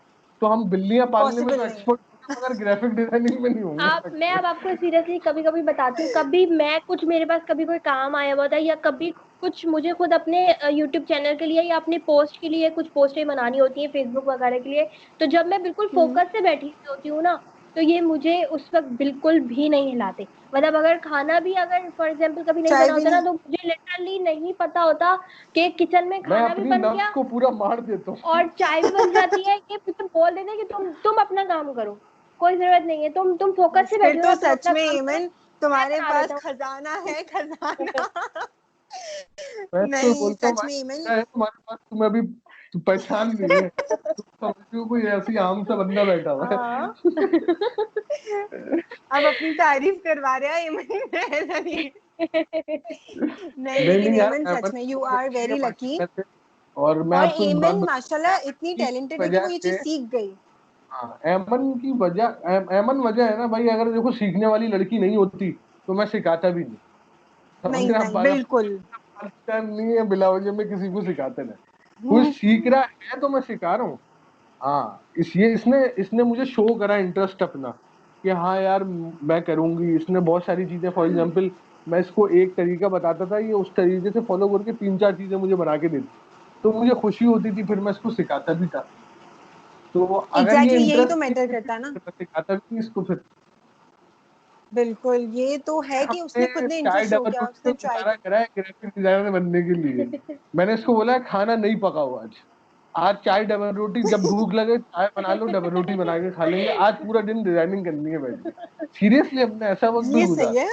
[SPEAKER 5] तो हम बिल्लियां पालने में तो
[SPEAKER 6] पॉसिबल नहीं है।
[SPEAKER 5] एक्सपर्ट होंगे मगर ग्राफिक डिजाइनिंग में नहीं होंगे
[SPEAKER 7] आप, मैं
[SPEAKER 5] एक्सपर्ट।
[SPEAKER 7] अब आपको सीरियसली कभी कभी बताती हूँ, कभी मैं कुछ, मेरे पास कभी कोई काम आया हुआ था, या कभी कुछ मुझे खुद अपने यूट्यूब चैनल के लिए या अपने पोस्ट के लिए कुछ पोस्टें बनानी होती हैं फेसबुक वगैरह के लिए, तो जब मैं बिल्कुल
[SPEAKER 6] हम्म।
[SPEAKER 7] फोकस से बैठी हुई होती हूँ ना, तो ये मुझे उस वक्त बिल्कुल भी नहीं हिलाते। मतलब अगर खाना भी, अगर फॉर एग्जाम्पल कभी नहीं
[SPEAKER 6] चाय
[SPEAKER 7] बना
[SPEAKER 6] भी
[SPEAKER 7] होता ना,
[SPEAKER 6] नहीं।
[SPEAKER 7] तो मुझे लिटरली नहीं पता होता कि किचन में
[SPEAKER 5] मैं
[SPEAKER 7] खाना भी
[SPEAKER 5] अपनी
[SPEAKER 7] बन
[SPEAKER 5] नफ्स
[SPEAKER 7] गया
[SPEAKER 5] को पूरा मार देता हूँ।
[SPEAKER 7] और चाय भी बन जाती है, ये मुझे बोल देते हैं कि तुम अपना काम करो, कोई जरूरत नहीं है, तुम फोकस से
[SPEAKER 6] फिर
[SPEAKER 7] बैठी हो
[SPEAKER 6] तो
[SPEAKER 7] ना, तुम
[SPEAKER 6] सच
[SPEAKER 7] अपना
[SPEAKER 6] में
[SPEAKER 7] काम करो,
[SPEAKER 6] ईमन
[SPEAKER 7] मैं
[SPEAKER 6] तुम्हारे
[SPEAKER 7] बना
[SPEAKER 6] पास
[SPEAKER 7] देता
[SPEAKER 6] खजाना है, खजाना।
[SPEAKER 5] मैं इसको
[SPEAKER 6] नहीं
[SPEAKER 5] बोलता हूँ
[SPEAKER 6] सच
[SPEAKER 5] भाई
[SPEAKER 6] में ईमन।
[SPEAKER 5] क्या है तुम्हारे पास, तुम्हें अभी पहचान नहीं है, तुम समझते हो कोई ऐसी आम सा बंदा बैठा हुआ है।
[SPEAKER 7] हाँ
[SPEAKER 6] अब अपनी तारीफ करवा रहा है ईमन। ऐसा नहीं है। नहीं
[SPEAKER 5] नहीं
[SPEAKER 6] लेकिन
[SPEAKER 5] नहीं यार,
[SPEAKER 6] ईमन
[SPEAKER 5] अमन
[SPEAKER 6] सच में यू
[SPEAKER 5] बहुत
[SPEAKER 6] आर
[SPEAKER 5] अच्छी है
[SPEAKER 6] वेरी लकी।
[SPEAKER 5] माशाल्लाह से। और मैं
[SPEAKER 6] और
[SPEAKER 5] आपको एक बात
[SPEAKER 6] ईमन
[SPEAKER 5] बताऊं,
[SPEAKER 6] माशाल्लाह
[SPEAKER 5] एमन
[SPEAKER 6] इतनी
[SPEAKER 5] की
[SPEAKER 6] टैलेंटेड है कि
[SPEAKER 5] वजह
[SPEAKER 6] वो ये
[SPEAKER 5] से,
[SPEAKER 6] चीज सीख गई।
[SPEAKER 5] हाँ एमन की वजह, एमन वजह है ना भाई। अगर देखो सीखने वाली लड़की नहीं होती तो मैं सिखाता भी नहीं, समझ
[SPEAKER 6] नहीं
[SPEAKER 5] रहे हैं आप
[SPEAKER 6] नहीं
[SPEAKER 5] बात।
[SPEAKER 6] बिल्कुल।
[SPEAKER 5] पाकिस्तान नहीं है बिला वजह में किसी को सिखाते नहीं, कोई सीख रहा है तो मैं सिखा रहा हूँ। हाँ इस ये इसने इसने मुझे शो करा इंटरेस्ट अपना कि हाँ यार मैं करूंगी। इसने बहुत सारी चीजें, फॉर एग्जांपल मैं इसको एक तरीका बताता था, ये उस तरीके से फॉलो करके तीन चार चीजें मुझे बना के देती, तो मुझे खुशी होती थी, फिर मैं इसको सिखाता भी था। तो अगर ये
[SPEAKER 6] एग्जैक्टली यही तो
[SPEAKER 5] इंटरेस्ट नहीं
[SPEAKER 6] मैटर
[SPEAKER 5] देती
[SPEAKER 6] करता है
[SPEAKER 5] तो
[SPEAKER 6] ना।
[SPEAKER 5] फिर मैं सिखाता भी नहीं इसको। फिर
[SPEAKER 6] बिल्कुल ये तो है कि
[SPEAKER 5] हमने
[SPEAKER 6] उसने खुद ने
[SPEAKER 5] चाय
[SPEAKER 6] इंटरेस्ट शो
[SPEAKER 5] डबल
[SPEAKER 6] किया,
[SPEAKER 5] रोटी
[SPEAKER 6] उसने
[SPEAKER 5] से
[SPEAKER 6] ट्राई
[SPEAKER 5] गुजारा
[SPEAKER 6] किया।
[SPEAKER 5] करा है ग्राफिक डिजाइनर बनने के लिए। मैंने इसको बोला है खाना नहीं पकाओ आज, आज चाय डबल रोटी, जब भूख लगे चाय बना लो, डबल रोटी बना के खा लेंगे, आज पूरा दिन डिजाइनिंग करनी है बैठ के। सीरियसली अपने ऐसा वक्त भी
[SPEAKER 6] ये सही
[SPEAKER 5] गुजारा।
[SPEAKER 6] है।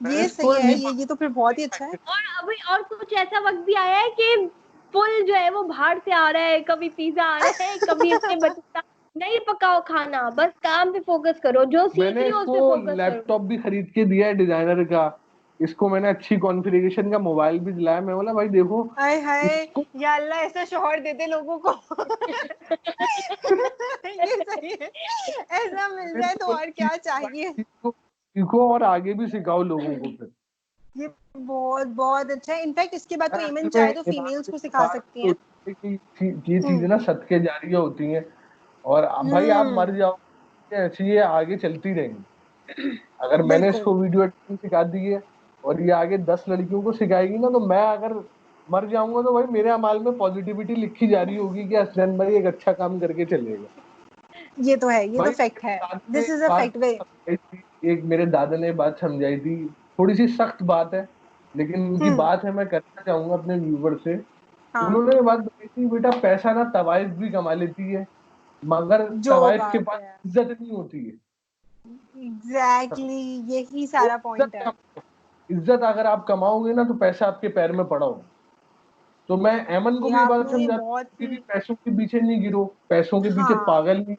[SPEAKER 5] मैंने
[SPEAKER 6] ये
[SPEAKER 5] इसको
[SPEAKER 6] सही है,
[SPEAKER 5] नहीं
[SPEAKER 6] ये तो फिर बहुत ही अच्छा है।
[SPEAKER 7] और अभी और कुछ ऐसा वक्त भी आया है कि फुल जो है वो बाहर से आ रहा है, कभी पिज्जा आ रहा है, कभी इससे बचता नहीं, पकाओ खाना, बस काम पे फोकस करो, जो सीख
[SPEAKER 5] मैंने
[SPEAKER 7] रही हो उस
[SPEAKER 5] इसको
[SPEAKER 7] पे फोकस करो।
[SPEAKER 5] लैपटॉप भी खरीद के दिया है डिजाइनर का। इसको मैंने अच्छी कॉन्फ़िगरेशन का मोबाइल भी दिलाया। मैं बोला भाई देखो
[SPEAKER 6] हाय हाय,
[SPEAKER 5] इसको
[SPEAKER 6] या अल्लाह ऐसा शोहर दे दे लोगों को। ये सही है, ऐसा मिल
[SPEAKER 5] मैंने
[SPEAKER 6] जाए
[SPEAKER 5] इसको
[SPEAKER 6] तो
[SPEAKER 5] बोला
[SPEAKER 6] और क्या
[SPEAKER 5] सीखो भाई,
[SPEAKER 6] चाहिए।
[SPEAKER 5] सीखो सीखो और आगे भी सिखाओ लोगों को। फिर
[SPEAKER 6] ये बहुत बहुत अच्छा है, इनफैक्ट इसके बाद तो
[SPEAKER 5] असल
[SPEAKER 6] ईमन
[SPEAKER 5] में
[SPEAKER 6] चाहे तो
[SPEAKER 5] ईमान
[SPEAKER 6] फीमेल्स
[SPEAKER 5] से
[SPEAKER 6] को
[SPEAKER 5] तो
[SPEAKER 6] सिखा
[SPEAKER 5] बात
[SPEAKER 6] सकती
[SPEAKER 5] ये
[SPEAKER 6] हैं।
[SPEAKER 5] होती है कि ये चीजें
[SPEAKER 6] हम्म।
[SPEAKER 5] ना सदके जारिया होती हैं। और भाई आप
[SPEAKER 6] हम्म।
[SPEAKER 5] मर जाओ, ऐसी ये आगे चलती रहेंगी। अगर मैंने
[SPEAKER 6] बिल्कुल।
[SPEAKER 5] इसको वीडियो एडिटिंग सिखा दी है और ये आगे 10 लड़कियों को सिखाएगी ना, तो मैं अगर मर जाऊंगा तो भाई मेरे अमाल में पॉजिटिविटी लिखी जा रही होगी कि हसनैन भाई एक अच्छा काम करके चलेगा।
[SPEAKER 6] ये तो है, ये तो
[SPEAKER 5] भाई
[SPEAKER 6] फैक्ट है।
[SPEAKER 5] दादा ने
[SPEAKER 6] दिस
[SPEAKER 5] एक
[SPEAKER 6] इज अ
[SPEAKER 5] बात
[SPEAKER 6] फैक्ट वे।
[SPEAKER 5] समझाई थी, एक मेरे दादा ने बात समझाई थी, थोड़ी सी सख्त बात है लेकिन उनकी
[SPEAKER 6] हम्म।
[SPEAKER 5] बात है, मैं करना चाहूंगा अपने व्यूवर से।
[SPEAKER 6] हाँ
[SPEAKER 5] उन्होंने ये बात बताई थी, बेटा पैसा ना तवाइफ भी कमा लेती है मगर
[SPEAKER 6] जो
[SPEAKER 5] तवाइफ के
[SPEAKER 6] बात
[SPEAKER 5] पास
[SPEAKER 6] है,
[SPEAKER 5] इज्जत नहीं होती है।
[SPEAKER 6] एग्जैक्टली यही
[SPEAKER 5] तो
[SPEAKER 6] सारा पॉइंट है।
[SPEAKER 5] इज्जत अगर आप कमाओगे ना तो पैसा आपके पैर में पड़ा हो। तो मैं एमन को
[SPEAKER 6] ये
[SPEAKER 5] भी ये बात
[SPEAKER 6] आपने
[SPEAKER 5] समझाता
[SPEAKER 6] बहुत
[SPEAKER 5] हूँ कि
[SPEAKER 6] ही।
[SPEAKER 5] पैसों के पीछे नहीं गिरो, पैसों के पीछे
[SPEAKER 6] हाँ
[SPEAKER 5] पागल नहीं,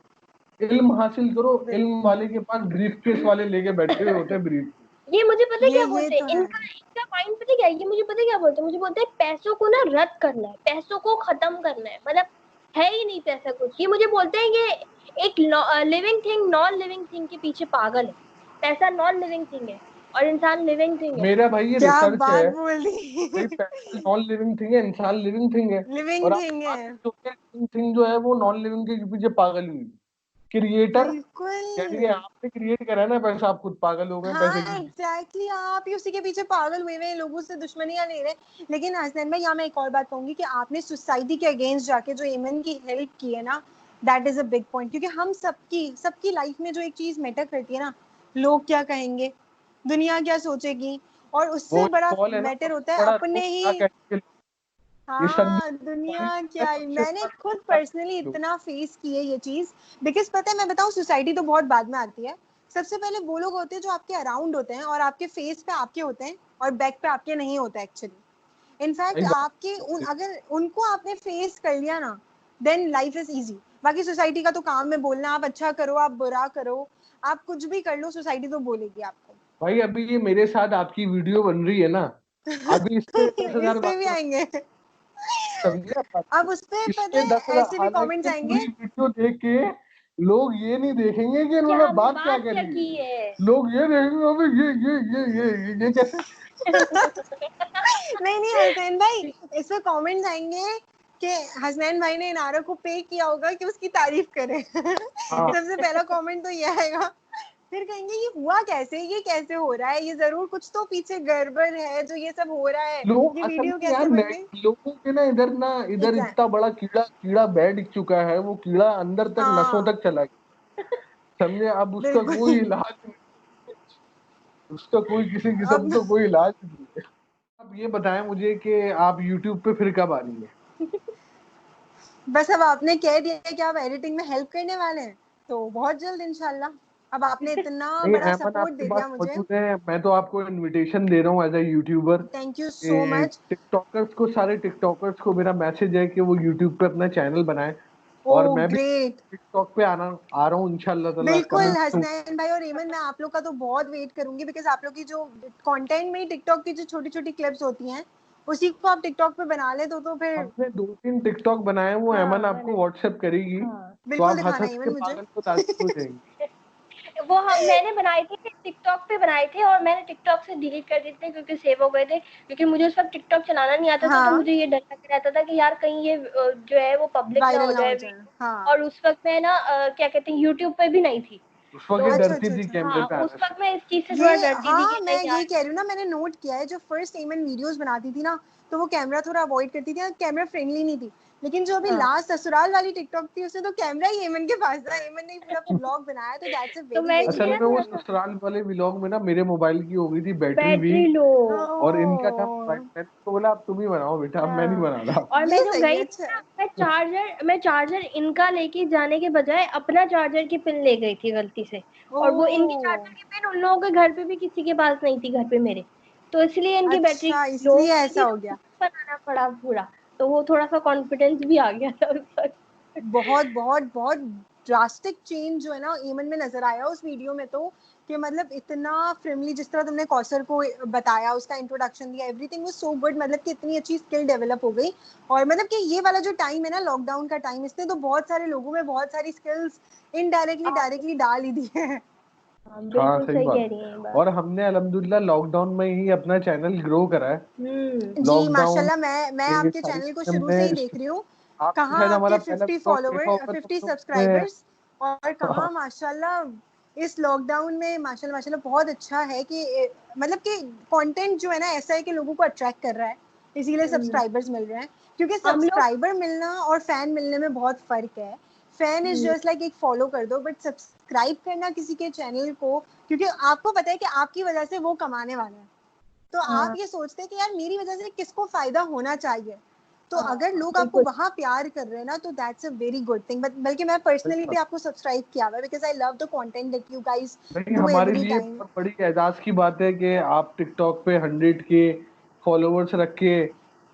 [SPEAKER 5] इल्म हासिल करो। इल्म
[SPEAKER 6] बिल्कुल।
[SPEAKER 5] वाले के पास ब्रीफ केस वाले लेके बैठे हुए होते हैं ब्रीफ।
[SPEAKER 7] ये मुझे पता है क्या
[SPEAKER 6] ये
[SPEAKER 7] बोलते हैं,
[SPEAKER 6] तो है।
[SPEAKER 7] इनका इनका माइंड पता है क्या है? ये मुझे पता है क्या बोलते हैं, मुझे बोलते हैं पैसों को ना रद्द करना है, पैसों को खत्म करना है, मतलब है ही नहीं पैसा कुछ। ये मुझे बोलते हैं कि एक living thing non living thing के पीछे पागल है, पैसा नॉन लिविंग थिंग है। और इंसान लिविंग थिंग है।
[SPEAKER 5] मेरा भाई ये
[SPEAKER 6] क्या
[SPEAKER 5] रिसर्च है,
[SPEAKER 6] बात बोल दी।
[SPEAKER 5] भाई पैसा नॉन लिविंग थिंग है, इंसान लिविंग थिंग है।
[SPEAKER 6] लिविंग
[SPEAKER 5] और आप
[SPEAKER 6] थिंग
[SPEAKER 5] बात
[SPEAKER 6] है,
[SPEAKER 5] नहीं सोचते, लिविंग थिंग जो है वो नॉन लिविंग के पीछे पागल हुई। क्रिएटर यानी कि
[SPEAKER 6] बिल्कुल।
[SPEAKER 5] आपने क्रिएट करा है ना पैसा, आप खुद पागल हो गए पैसे
[SPEAKER 6] हाँ
[SPEAKER 5] के पीछे।
[SPEAKER 6] एग्जैक्टली, आप ही उसी के पीछे पागल हुए हुए हैं, लोगों से दुश्मनियां ले रहे हैं। लेकिन हसनैन भाई, यहाँ मैं एक और बात कहूंगी कि आपने सोसाइटी के अगेंस्ट जाके जो एमन की हेल्प की है ना, that is a big point. क्योंकि हम सबकी लाइफ में जो एक चीज मैटर करती है ना, लोग क्या कहेंगे, दुनिया क्या सोचेगी, और
[SPEAKER 5] वो
[SPEAKER 6] उससे बड़ा
[SPEAKER 5] कॉल है ना,
[SPEAKER 6] मैटर होता
[SPEAKER 5] सबसे
[SPEAKER 6] है
[SPEAKER 5] बड़ा
[SPEAKER 6] अपने
[SPEAKER 5] रोग क्या
[SPEAKER 6] ही।
[SPEAKER 5] कहेंगे, ये
[SPEAKER 6] हाँ
[SPEAKER 5] शर्मिंदा
[SPEAKER 6] दुनिया
[SPEAKER 5] है,
[SPEAKER 6] क्या ही,
[SPEAKER 5] सबसे
[SPEAKER 6] मैंने
[SPEAKER 5] बड़ा
[SPEAKER 6] खुद
[SPEAKER 5] रोग क्या
[SPEAKER 6] पर्सनली
[SPEAKER 5] कहेंगे लोग।
[SPEAKER 6] इतना फेस की है ये चीज। बिकॉज पता है, मैं बताऊं, सोसाइटी तो बहुत बाद में आती है। सबसे पहले वो लोग होते हैं जो आपके अराउंड होते हैं और आपके फेस पे आपके होते हैं और बैक पे आपके नहीं होते एक्चुअली। इनफैक्ट
[SPEAKER 5] सही बात
[SPEAKER 6] आपके अगर उनको आपने फेस कर लिया ना, देन लाइफ इज इजी। बाकी सोसाइटी का तो काम है बोलना, आप अच्छा करो आप बुरा करो, आप कुछ भी कर लो, सोसाइटी तो बोलेगी आपको।
[SPEAKER 5] भाई। अभी ये मेरे साथ आपकी वीडियो बन रही है ना, अभी इस पे 10,000
[SPEAKER 6] इस पे भी
[SPEAKER 5] बातें,
[SPEAKER 6] आएंगे।
[SPEAKER 5] समझे आप बात
[SPEAKER 6] अब
[SPEAKER 5] को?
[SPEAKER 6] उस पे
[SPEAKER 5] इस
[SPEAKER 6] पता
[SPEAKER 5] पे
[SPEAKER 6] है
[SPEAKER 5] 10,000,
[SPEAKER 6] ऐसे भी कमेंट्स
[SPEAKER 5] हालांकि
[SPEAKER 6] आएंगे।
[SPEAKER 5] पूरी वीडियो देख के लोग ये नहीं देखेंगे कि
[SPEAKER 7] कि
[SPEAKER 5] इन्होंने
[SPEAKER 7] हमने
[SPEAKER 5] बात क्या
[SPEAKER 7] बात क्या
[SPEAKER 5] करी
[SPEAKER 7] की
[SPEAKER 5] है,
[SPEAKER 7] है।
[SPEAKER 5] लोग ये देखेंगे अबे ये कैसे।
[SPEAKER 6] नहीं नहीं हसनैन भाई, इस पे कमेंट्स आएंगे कि हसनैन भाई ने इनारा को पे किया होगा कि उसकी तारीफ करे।
[SPEAKER 5] हाँ,
[SPEAKER 6] सबसे पहला कमेंट तो ये आएगा। फिर कहेंगे ये हुआ कैसे, ये कैसे हो रहा है, ये जरूर कुछ तो पीछे गड़बड़ है जो ये सब हो रहा है,
[SPEAKER 5] लोग
[SPEAKER 6] ये
[SPEAKER 5] असल
[SPEAKER 6] वीडियो
[SPEAKER 5] में यार
[SPEAKER 6] कैसे बन गई।
[SPEAKER 5] लोगों के ना इधर
[SPEAKER 6] एग्जैक्ट,
[SPEAKER 5] इतना बड़ा कीड़ा कीड़ा बैठ चुका है, वो कीड़ा अंदर तक नसों
[SPEAKER 6] हाँ
[SPEAKER 5] तक चला गया, समझे? अब उसका कोई
[SPEAKER 6] बिल्कुल।
[SPEAKER 5] इलाज नहीं, उसका कोई किसी किस्म
[SPEAKER 6] अब
[SPEAKER 5] का कोई इलाज नहीं है। आप ये बताएं मुझे कि आप YouTube पे फिर कब आ रही है?
[SPEAKER 6] बस अब आपने कह दिया है कि आप एडिटिंग में हेल्प करने वाले हैं, तो बहुत जल्द इंशाल्लाह। अब आपने इतना
[SPEAKER 5] नहीं,
[SPEAKER 6] बड़ा
[SPEAKER 5] ऐमन
[SPEAKER 6] सपोर्ट
[SPEAKER 5] आपके
[SPEAKER 6] दे
[SPEAKER 5] पास
[SPEAKER 6] दिया मुझे,
[SPEAKER 5] मौजूद है, मैं तो आपको इनविटेशन दे रहा हूँ as a YouTuber.
[SPEAKER 6] Thank you so much.
[SPEAKER 5] TikTokers को, सारे टिकटॉकर्स को मेरा मैसेज है कि वो यूट्यूब पे अपना चैनल बनाएं,
[SPEAKER 6] ओ
[SPEAKER 5] और मैं भी
[SPEAKER 6] ग्रेट।
[SPEAKER 5] टिकटॉक पे आ रहा हूँ इंशाल्लाह ताला
[SPEAKER 6] बिल्कुल
[SPEAKER 5] कमिंग सून।
[SPEAKER 6] हसनैन भाई और ईमन, मैं आप लोग का तो बहुत वेट करूंगी, बिकॉज आप लोग की जो कंटेंट में टिकटॉक की जो छोटी छोटी क्लिप्स होती हैं, उसी को आप टिकटॉक पे बना ले तो फिर
[SPEAKER 5] हमने 2-3 टिकटॉक बनाए, वो
[SPEAKER 7] हाँ
[SPEAKER 5] ऐमन
[SPEAKER 7] मैंने,
[SPEAKER 5] आपको व्हाट्सएप करेगी,
[SPEAKER 7] हाँ
[SPEAKER 5] तो
[SPEAKER 6] बिल्कुल
[SPEAKER 5] आप हंस
[SPEAKER 6] दिखाना
[SPEAKER 5] हंस के
[SPEAKER 6] ईमन मुझे।
[SPEAKER 5] पागल को तारीफ हो जाएंगे।
[SPEAKER 7] वो हम मैंने बनाए थे टिकटॉक पे बनाए थे, और मैंने टिकटॉक से डिलीट कर दिए थे क्योंकि सेव हो गए थे। क्योंकि मुझे उस वक्त टिकटॉक चलाना नहीं आता था, तो
[SPEAKER 6] हाँ
[SPEAKER 7] मुझे ये डर लगा रहता था कि यार कहीं ये जो है वो पब्लिक ना हो
[SPEAKER 6] वायरल ना
[SPEAKER 7] जाए
[SPEAKER 6] हो जाए,
[SPEAKER 7] वीडियो।
[SPEAKER 6] हाँ।
[SPEAKER 7] और उस वक्त मैं ना क्या कहते हैं, यूट्यूब पे भी नहीं थी।
[SPEAKER 5] उस वक्त
[SPEAKER 7] तो
[SPEAKER 5] ये
[SPEAKER 6] अच्छा
[SPEAKER 5] डरती
[SPEAKER 6] अच्छा
[SPEAKER 5] थी
[SPEAKER 6] अच्छा।
[SPEAKER 5] कैमरे
[SPEAKER 7] हाँ,
[SPEAKER 5] पे
[SPEAKER 7] उस
[SPEAKER 5] आने से।
[SPEAKER 7] वक्त मैं इस चीज से थोड़ा
[SPEAKER 6] ये
[SPEAKER 7] डरती थी
[SPEAKER 6] हाँ,
[SPEAKER 7] कि
[SPEAKER 6] मैं
[SPEAKER 7] नहीं
[SPEAKER 6] यही
[SPEAKER 7] यार।
[SPEAKER 6] कह रही हूँ ना, मैंने नोट किया है जो फर्स्ट एमन वीडियोस बनाती थी ना, तो वो कैमरा थोड़ा अवॉइड करती थी, कैमरा फ्रेंडली नहीं थी। लेकिन जो अभी
[SPEAKER 7] हाँ,
[SPEAKER 6] लास्ट ससुराल वाली टिकटॉक थी, उसमें तो कैमरा ही एमन के पास था, एमन ने ही पूरा ब्लॉग बनाया, तो दैट्स अ
[SPEAKER 7] तो
[SPEAKER 6] वेरी
[SPEAKER 7] मैं
[SPEAKER 6] वेरी
[SPEAKER 5] असल
[SPEAKER 7] इसलिए
[SPEAKER 6] गुड
[SPEAKER 7] ना
[SPEAKER 5] में वो
[SPEAKER 7] थोड़ा सा
[SPEAKER 5] ससुराल वाले व्लॉग में ना मेरे मोबाइल की हो गई थी बैटरी
[SPEAKER 7] बैटरी
[SPEAKER 5] वीक,
[SPEAKER 7] लो।
[SPEAKER 5] और इनका था मोबाइल, मैंने तो बोला अब तुम ही बनाओ बेटा, अब मैं नहीं
[SPEAKER 7] हाँ,
[SPEAKER 5] बना रहा।
[SPEAKER 7] और मैं
[SPEAKER 6] ये
[SPEAKER 7] जो
[SPEAKER 6] सही है,
[SPEAKER 7] गई थी
[SPEAKER 6] अच्छा
[SPEAKER 7] ना,
[SPEAKER 6] है।
[SPEAKER 7] मैं चार्जर इनका लेके जाने के बजाय अपना चार्जर की पिन ले गई थी गलती से।
[SPEAKER 6] ओ
[SPEAKER 7] और वो इनकी चार्जर की पिन उन लोगों के घर पे भी किसी के पास नहीं थी, घर पे मेरे। तो इसलिए इनकी बैटरी
[SPEAKER 6] अच्छा,
[SPEAKER 7] लो
[SPEAKER 6] इसलिए
[SPEAKER 7] हो गई
[SPEAKER 6] ऐसा
[SPEAKER 7] थी,
[SPEAKER 6] हो
[SPEAKER 7] तो
[SPEAKER 6] गया।
[SPEAKER 7] मुझे बनाना पड़ा पूरा। तो वो थोड़ा सा कॉन्फिडेंस भी आ गया था उस वक्त।
[SPEAKER 6] बहुत बहुत बहुत ड्रास्टिक चेंज जो है ना ईमन में नजर आया उस वीडियो में, तो कि मतलब इतना फ्रेंडली, जिस तरह तुमने कौसर को बताया, उसका इंट्रोडक्शन दिया, एवरीथिंग वाज सो गुड, मतलब कि इतनी अच्छी स्किल डेवलप हो गई। और मतलब कि ये वाला जो टाइम है ना, लॉकडाउन का टाइम, इसने तो बहुत सारे लोगों में बहुत सारी स्किल्स इनडायरेक्टली डायरेक्टली डाल ही दी है।
[SPEAKER 7] हाँ,
[SPEAKER 5] हाँ
[SPEAKER 7] बिल्कुल
[SPEAKER 5] सही
[SPEAKER 7] सही
[SPEAKER 5] बात
[SPEAKER 7] कह
[SPEAKER 5] है।
[SPEAKER 7] रही है ये बात।
[SPEAKER 5] और हमने अल्हम्दुलिल्लाह लॉकडाउन में ही अपना चैनल ग्रो करा है।
[SPEAKER 6] जी
[SPEAKER 5] लॉकडाउन
[SPEAKER 6] माशाल्लाह, मैं
[SPEAKER 5] ये
[SPEAKER 6] आपके
[SPEAKER 5] सारी
[SPEAKER 6] चैनल को
[SPEAKER 5] चीजें
[SPEAKER 6] शुरू से ही देख रही हूँ।
[SPEAKER 5] आपने
[SPEAKER 6] कहाँ
[SPEAKER 5] शायद हमारा
[SPEAKER 6] आपके
[SPEAKER 5] पहला
[SPEAKER 6] 50
[SPEAKER 5] ब्लॉग देखा
[SPEAKER 6] फॉलोवर,
[SPEAKER 5] होगा तो
[SPEAKER 6] 50
[SPEAKER 5] हम लोग उसमें।
[SPEAKER 6] सब्सक्राइबर्स, और कहाँ माशाल्लाह इस लॉकडाउन में माशाल्लाह माशाल्लाह बहुत अच्छा है कि मतलब कि कंटेंट जो है ना ऐसा है कि लोगों को अट्रैक्ट कर रहा है, इसीलिए
[SPEAKER 7] हम्म,
[SPEAKER 6] सब्सक्राइबर्स मिल रहे हैं। क्योंकि
[SPEAKER 7] हम लोग
[SPEAKER 6] सब्सक्राइबर मिलना और फैन मिलने में बहुत फर्क है। Fan is
[SPEAKER 7] hmm,
[SPEAKER 6] just like एक फॉलो कर दो, बट सब्सक्राइब करना किसी के चैनल को, क्योंकि आपको पता है कि आपकी वजह से वो कमाने वाला है, तो आप
[SPEAKER 7] हाँ
[SPEAKER 6] ये सोचते हैं कि यार मेरी वजह से किसको फायदा होना चाहिए। तो अगर
[SPEAKER 7] हाँ
[SPEAKER 6] लोग आपको
[SPEAKER 7] बिल्कुल।
[SPEAKER 6] वहां प्यार कर रहे हैं ना, तो that's a very good thing. बल्कि मैं पर्सनली भी आपको सब्सक्राइब किया हुआ है, because I love the content that you guys
[SPEAKER 5] नहीं,
[SPEAKER 6] डू
[SPEAKER 5] हमारे
[SPEAKER 6] एवरी
[SPEAKER 5] लिए
[SPEAKER 6] टाइम।
[SPEAKER 5] बहुत बड़ी एजाज की बात है कि आप टिकटॉक पे 100 के फॉलोवर्स रख के,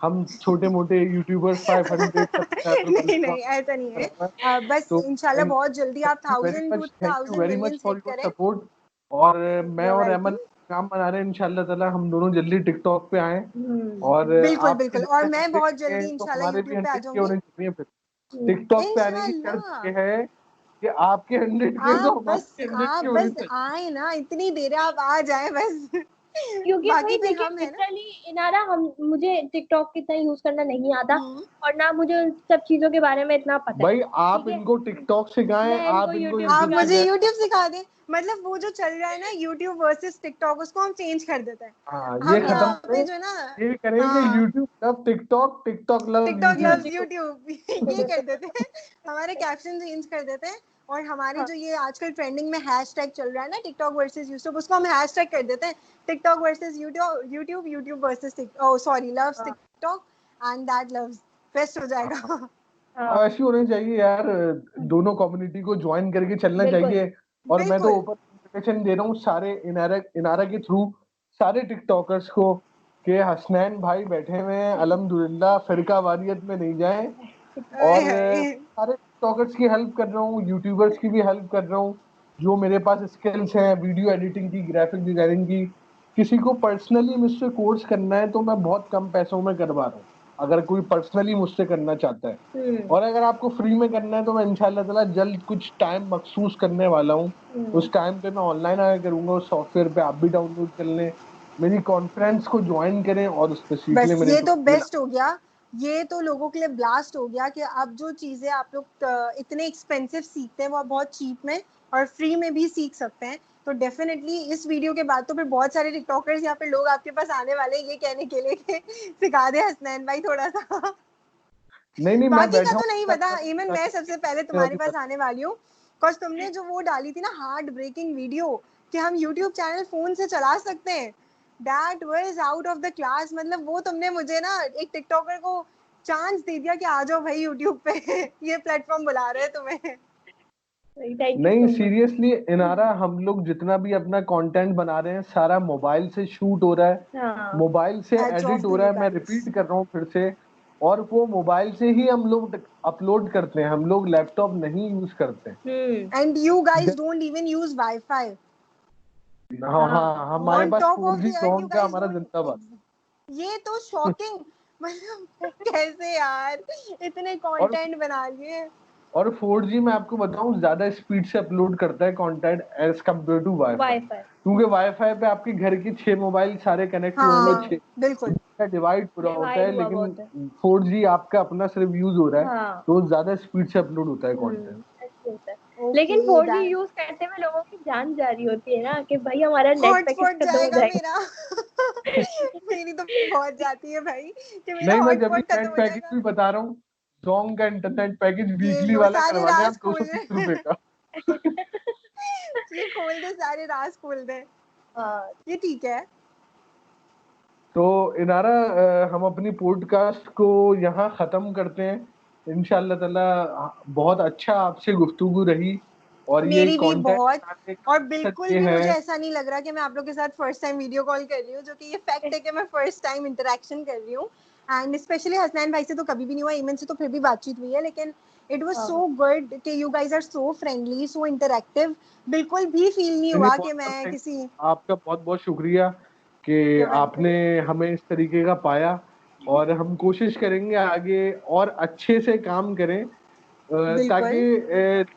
[SPEAKER 5] हम छोटे मोटे यूट्यूबर्स 500 सब्सक्राइबर
[SPEAKER 6] नहीं
[SPEAKER 5] वाले को
[SPEAKER 6] नहीं,
[SPEAKER 5] आप
[SPEAKER 6] ऐसा नहीं
[SPEAKER 5] कर
[SPEAKER 6] है।
[SPEAKER 5] रहे हैं।
[SPEAKER 6] बस
[SPEAKER 5] तो
[SPEAKER 6] इंशाल्लाह बहुत जल्दी आप thousand two
[SPEAKER 5] thank you
[SPEAKER 6] thousand
[SPEAKER 5] very much
[SPEAKER 6] millions
[SPEAKER 5] for
[SPEAKER 6] hit
[SPEAKER 5] your
[SPEAKER 6] करें।
[SPEAKER 5] सपोर्ट। और मैं
[SPEAKER 6] यू
[SPEAKER 5] और अमन
[SPEAKER 6] वेलकम।
[SPEAKER 5] काम बना रहे हैं इंशाल्लाह ताला, हम दोनों जल्दी टिकटॉक पे आए। और
[SPEAKER 6] बिल्कुल
[SPEAKER 5] आपके
[SPEAKER 6] बिल्कुल, और
[SPEAKER 5] जैसे
[SPEAKER 6] मैं
[SPEAKER 5] 100
[SPEAKER 6] बहुत
[SPEAKER 5] के
[SPEAKER 6] जल्दी
[SPEAKER 5] हैं तो
[SPEAKER 6] इंशाल्लाह
[SPEAKER 5] हमारे भी
[SPEAKER 6] यूट्यूब पे आ
[SPEAKER 5] 100 के
[SPEAKER 6] जाऊंगी।
[SPEAKER 5] होने चाहिए। फिर टिकटॉक पे आने की शर्त
[SPEAKER 6] इंशाल्लाह।
[SPEAKER 5] ये है कि आपके 100 के तो
[SPEAKER 6] आप बस
[SPEAKER 5] हमारे 100 के होने चाहिए।
[SPEAKER 6] आए ना, इतनी देर है, आप आ जाए बस।
[SPEAKER 7] क्योंकि
[SPEAKER 6] बाकी
[SPEAKER 7] भाई
[SPEAKER 6] फिर
[SPEAKER 7] देखिए
[SPEAKER 6] हम है ना।
[SPEAKER 7] लिटरली इनारा हम मुझे टिकटॉक इतना यूज करना नहीं आता
[SPEAKER 6] हम्म।
[SPEAKER 7] और ना मुझे उन सब चीजों के बारे में इतना पता है।
[SPEAKER 5] भाई आप
[SPEAKER 7] ठीक है?
[SPEAKER 5] इनको टिकटॉक सिखाएं,
[SPEAKER 7] मैं इनको
[SPEAKER 5] आप इनको
[SPEAKER 7] YouTube
[SPEAKER 6] आप
[SPEAKER 5] यूट्यूब
[SPEAKER 6] मुझे
[SPEAKER 5] सिखाएं।
[SPEAKER 6] YouTube सिखा दें, मतलब वो जो चल रहा है ना YouTube वर्सेस टिकटॉक, उसको हम चेंज कर देते हैं।
[SPEAKER 5] हाँ, ये
[SPEAKER 6] हम
[SPEAKER 5] खत्म
[SPEAKER 6] यहाँ पे
[SPEAKER 5] करें।
[SPEAKER 6] जो है ना,
[SPEAKER 5] ये करेंगे
[SPEAKER 6] हाँ,
[SPEAKER 5] YouTube love TikTok, TikTok love
[SPEAKER 6] TikTok
[SPEAKER 5] YouTube.
[SPEAKER 6] Loves YouTube ये कर देते हैं, हमारे कैप्शन चेंज कर देते हैं। और हमारी
[SPEAKER 7] हाँ।
[SPEAKER 6] जो ये आजकल ट्रेंडिंग में हैशटैग चल रहा है ना, टिकटॉक वर्सेस यूट्यूब, उसको हम हैशटैग कर देते हैं TikTok versus YouTube, YouTube YouTube versus loves
[SPEAKER 7] हाँ।
[SPEAKER 6] TikTok and that loves, best हो जाएगा।
[SPEAKER 7] हाँ,
[SPEAKER 5] ऐसी होनी चाहिए यार, दोनों कम्युनिटी को ज्वाइन करके चलना
[SPEAKER 7] बिल्कुल।
[SPEAKER 5] चाहिए। और मैं तो
[SPEAKER 6] बिल्कुल।
[SPEAKER 5] ओपन इन्विटेशन दे रहा हूँ सारे इनारा के थ्रू सारे टिकटॉकर्स को कि हसनैन भाई बैठे हुए हैं, अल्हम्दुलिल्लाह फिरका वारियत में नहीं जाए। और सारे टिकटॉकर्स की हेल्प कर रहा हूँ, यूट्यूबर्स की भी हेल्प कर रहा हूँ, जो मेरे पास स्किल्स हैं वीडियो एडिटिंग की, ग्राफिक डिजाइनिंग की। किसी को पर्सनली मुझसे कोर्स करना है तो मैं बहुत कम पैसों में करवा रहा हूँ, अगर कोई पर्सनली मुझसे करना चाहता है। और अगर आपको फ्री में करना है तो मैं इंशाल्लाह ताला जल्द कुछ टाइम मखसूस करने वाला हूँ। उस टाइम पे मैं ऑनलाइन आया करूंगा उस सॉफ्टवेयर पे, आप भी डाउनलोड कर लें, मेरी कॉन्फ्रेंस को ज्वाइन करें और उस पर सीख
[SPEAKER 6] बस
[SPEAKER 5] लें मेरे
[SPEAKER 6] ये तो
[SPEAKER 5] tutorial।
[SPEAKER 6] बेस्ट हो गया, ये तो लोगों के लिए ब्लास्ट हो गया कि अब जो चीजें आप लोग इतने एक्सपेंसिव सीखते हैं वो आप बहुत चीप में और फ्री में भी सीख सकते हैं। तो डेफिनेटली इस वीडियो के बाद तो फिर बहुत सारे टिकटॉकर्स या फिर लोग आपके पास आने वाले हैं ये कहने के लिए कि सिखा दे हसनैन भाई थोड़ा सा।
[SPEAKER 5] नहीं मैं
[SPEAKER 6] बाकी का
[SPEAKER 5] बैठा
[SPEAKER 6] तो नहीं पता,
[SPEAKER 5] हूँ।
[SPEAKER 6] इवन मैं सबसे पहले तुम्हारे पास आने वाली हूँ, बिकॉज तुमने जो वो डाली थी ना हार्ट ब्रेकिंग वीडियो कि हम यूट्यूब चैनल फोन से चला सकते हैं, that was out of the class. मतलब वो तुमने मुझे ना एक टिकटॉकर को चांस दे दिया कि आ जाओ भाई यूट्यूब पे ये प्लेटफॉर्म बुला रहे हैं तुम्हें।
[SPEAKER 5] नहीं सीरियसली इनारा, हम लोग जितना भी अपना कंटेंट बना रहे हैं सारा मोबाइल से शूट हो रहा है, मोबाइल से
[SPEAKER 6] Hats off
[SPEAKER 5] एडिट
[SPEAKER 6] to
[SPEAKER 5] हो रहा
[SPEAKER 6] you
[SPEAKER 5] है। मैं
[SPEAKER 6] guys.
[SPEAKER 5] रिपीट कर रहा हूँ फिर से, और वो मोबाइल से ही हम लोग अपलोड करते हैं, हम लोग लैपटॉप नहीं यूज करते हैं।
[SPEAKER 6] And you guys don't even use wifi.
[SPEAKER 5] हाँ हाँ, हमारे
[SPEAKER 6] on
[SPEAKER 5] pass
[SPEAKER 6] top
[SPEAKER 5] 4G
[SPEAKER 6] of that you
[SPEAKER 5] song का
[SPEAKER 6] गाइस
[SPEAKER 5] हमारा जिंदाबाद।
[SPEAKER 6] ये तो शॉकिंग। मतलब कैसे यार इतने कंटेंट बना लिए।
[SPEAKER 5] और 4G मैं आपको बताऊं ज्यादा स्पीड से अपलोड करता है content as compared to wifi, क्योंकि वाईफाई पे आपके घर के 6 मोबाइल सारे कनेक्ट होंगे, 6
[SPEAKER 6] बिल्कुल
[SPEAKER 5] डिवाइड पूरा होता है। लेकिन 4G आपका अपना सिर्फ यूज हो रहा है तो ज्यादा स्पीड से अपलोड होता है कंटेंट।
[SPEAKER 7] लेकिन 4G यूज करते हुए लोगों की जान जा रही होती है ना कि भाई हमारा नेट पैकेज
[SPEAKER 6] हॉटस्पॉट
[SPEAKER 7] खत्म हो
[SPEAKER 6] जाएगा
[SPEAKER 7] जाएगा।
[SPEAKER 6] मेरा। मेरी तो बहुत जाती है भाई कि मेरा
[SPEAKER 5] नहीं मैं जब
[SPEAKER 6] हॉटस्पॉट खत्म
[SPEAKER 5] नेट
[SPEAKER 6] हो
[SPEAKER 5] पैकेज
[SPEAKER 6] जाएगा।
[SPEAKER 5] भी बता रहा हूँ, सॉन्ग का इंटरनेट पैकेज
[SPEAKER 6] ये
[SPEAKER 5] वीकली
[SPEAKER 6] लो
[SPEAKER 5] वाला
[SPEAKER 6] सारे
[SPEAKER 5] करवाने
[SPEAKER 6] राज
[SPEAKER 5] आप
[SPEAKER 6] खोल
[SPEAKER 5] 230 रुपए का।
[SPEAKER 6] ये खोल दे, सारे राज खोल दे। ये ठीक है।
[SPEAKER 5] तो इनारा हम अपनी पॉडकास्ट को यहाँ खत्म करते हैं। इंशाल्लाह ताला बहुत अच्छा आपसे गुफ्तगू रही, और ये
[SPEAKER 6] मेरी भी बहुत,
[SPEAKER 5] कंटेंट
[SPEAKER 6] और बिल्कुल भी मुझे ऐसा नहीं लग रहा कि मैं आप लोग के साथ फर्स्ट टाइम वीडियो कॉल कर रही हूँ, जो कि ये फैक्ट है कि मैं फर्स्ट टाइम इंटरेक्शन कर रही हूँ। एंड स्पेशली हसनैन भाई से तो कभी भी नहीं हुआ, ईमन से तो फिर भी बातचीत हुई है, लेकिन इट वाज सो गुड कि you guys are so friendly, so interactive. बिल्कुल भी फील नहीं हुआ कि मैं किसी,
[SPEAKER 5] आपका बहुत बहुत शुक्रिया कि आपने हमें इस तरीके का पाया, और हम कोशिश करेंगे आगे और अच्छे से काम करें ताकि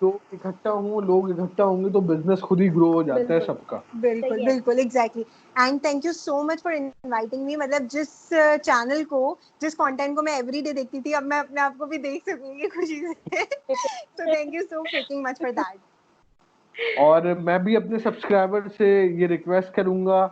[SPEAKER 5] लोग इकट्ठा होंगे तो बिजनेस खुद ही ग्रो हो जाता है सबका।
[SPEAKER 6] बिल्कुल बिल्कुल exactly. And thank you so much for inviting me. मतलब जिस चैनल को, जिस कंटेंट को मैं एवरीडे देखती थी, अब मैं अपने आप को भी देख सकूंगी खुशी से। तो thank you so fricking much for that.
[SPEAKER 5] और मैं भी अपने सब्सक्राइबर से ये रिक्वेस्ट करूंगा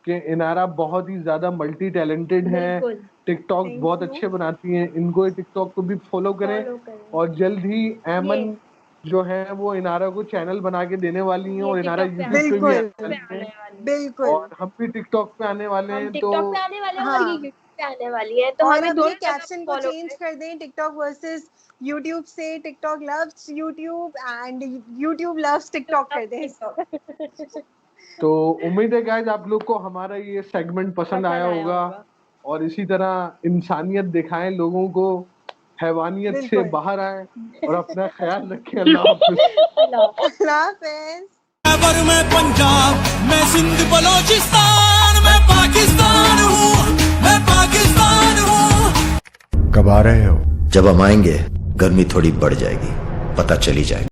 [SPEAKER 5] कि इनारा बहुत ही ज्यादा मल्टी टैलेंटेड हैं, टिकटॉक बहुत अच्छे बनाती हैं, इनको टिकटॉक को भी फॉलो करें। और जल्द ही एमन जो है वो इनारा को चैनल बना के देने वाली हैं, और इनारा यूट्यूब पे भी आने वाली हैं,
[SPEAKER 6] बिल्कुल,
[SPEAKER 5] और हम भी टिकटॉक पे आने वाले हैं। तो
[SPEAKER 7] आने वाली है, तो
[SPEAKER 6] और
[SPEAKER 7] हमें
[SPEAKER 6] अब
[SPEAKER 7] दोनों
[SPEAKER 6] ये कैप्शन को चेंज कर दें, टिकटॉक वर्सेस यूट्यूब से TikTok loves YouTube and YouTube loves TikTok कर दें।
[SPEAKER 5] तो उम्मीद है गाइस आप लोग को हमारा ये सेगमेंट पसंद आया होगा, और इसी तरह इंसानियत दिखाएं लोगों को, हैवानियत से बाहर आए, और अपना ख्याल रखें। अल्लाह हाफिज।
[SPEAKER 6] अल्लाह हाफिज।
[SPEAKER 8] खैबर में पंजाब, मैं सिंध बलोचिस्तान, मैं पाकिस्तान हूँ।
[SPEAKER 3] कब आ रहे हो?
[SPEAKER 4] जब हम आएंगे गर्मी थोड़ी बढ़ जाएगी, पता चली जाएगी।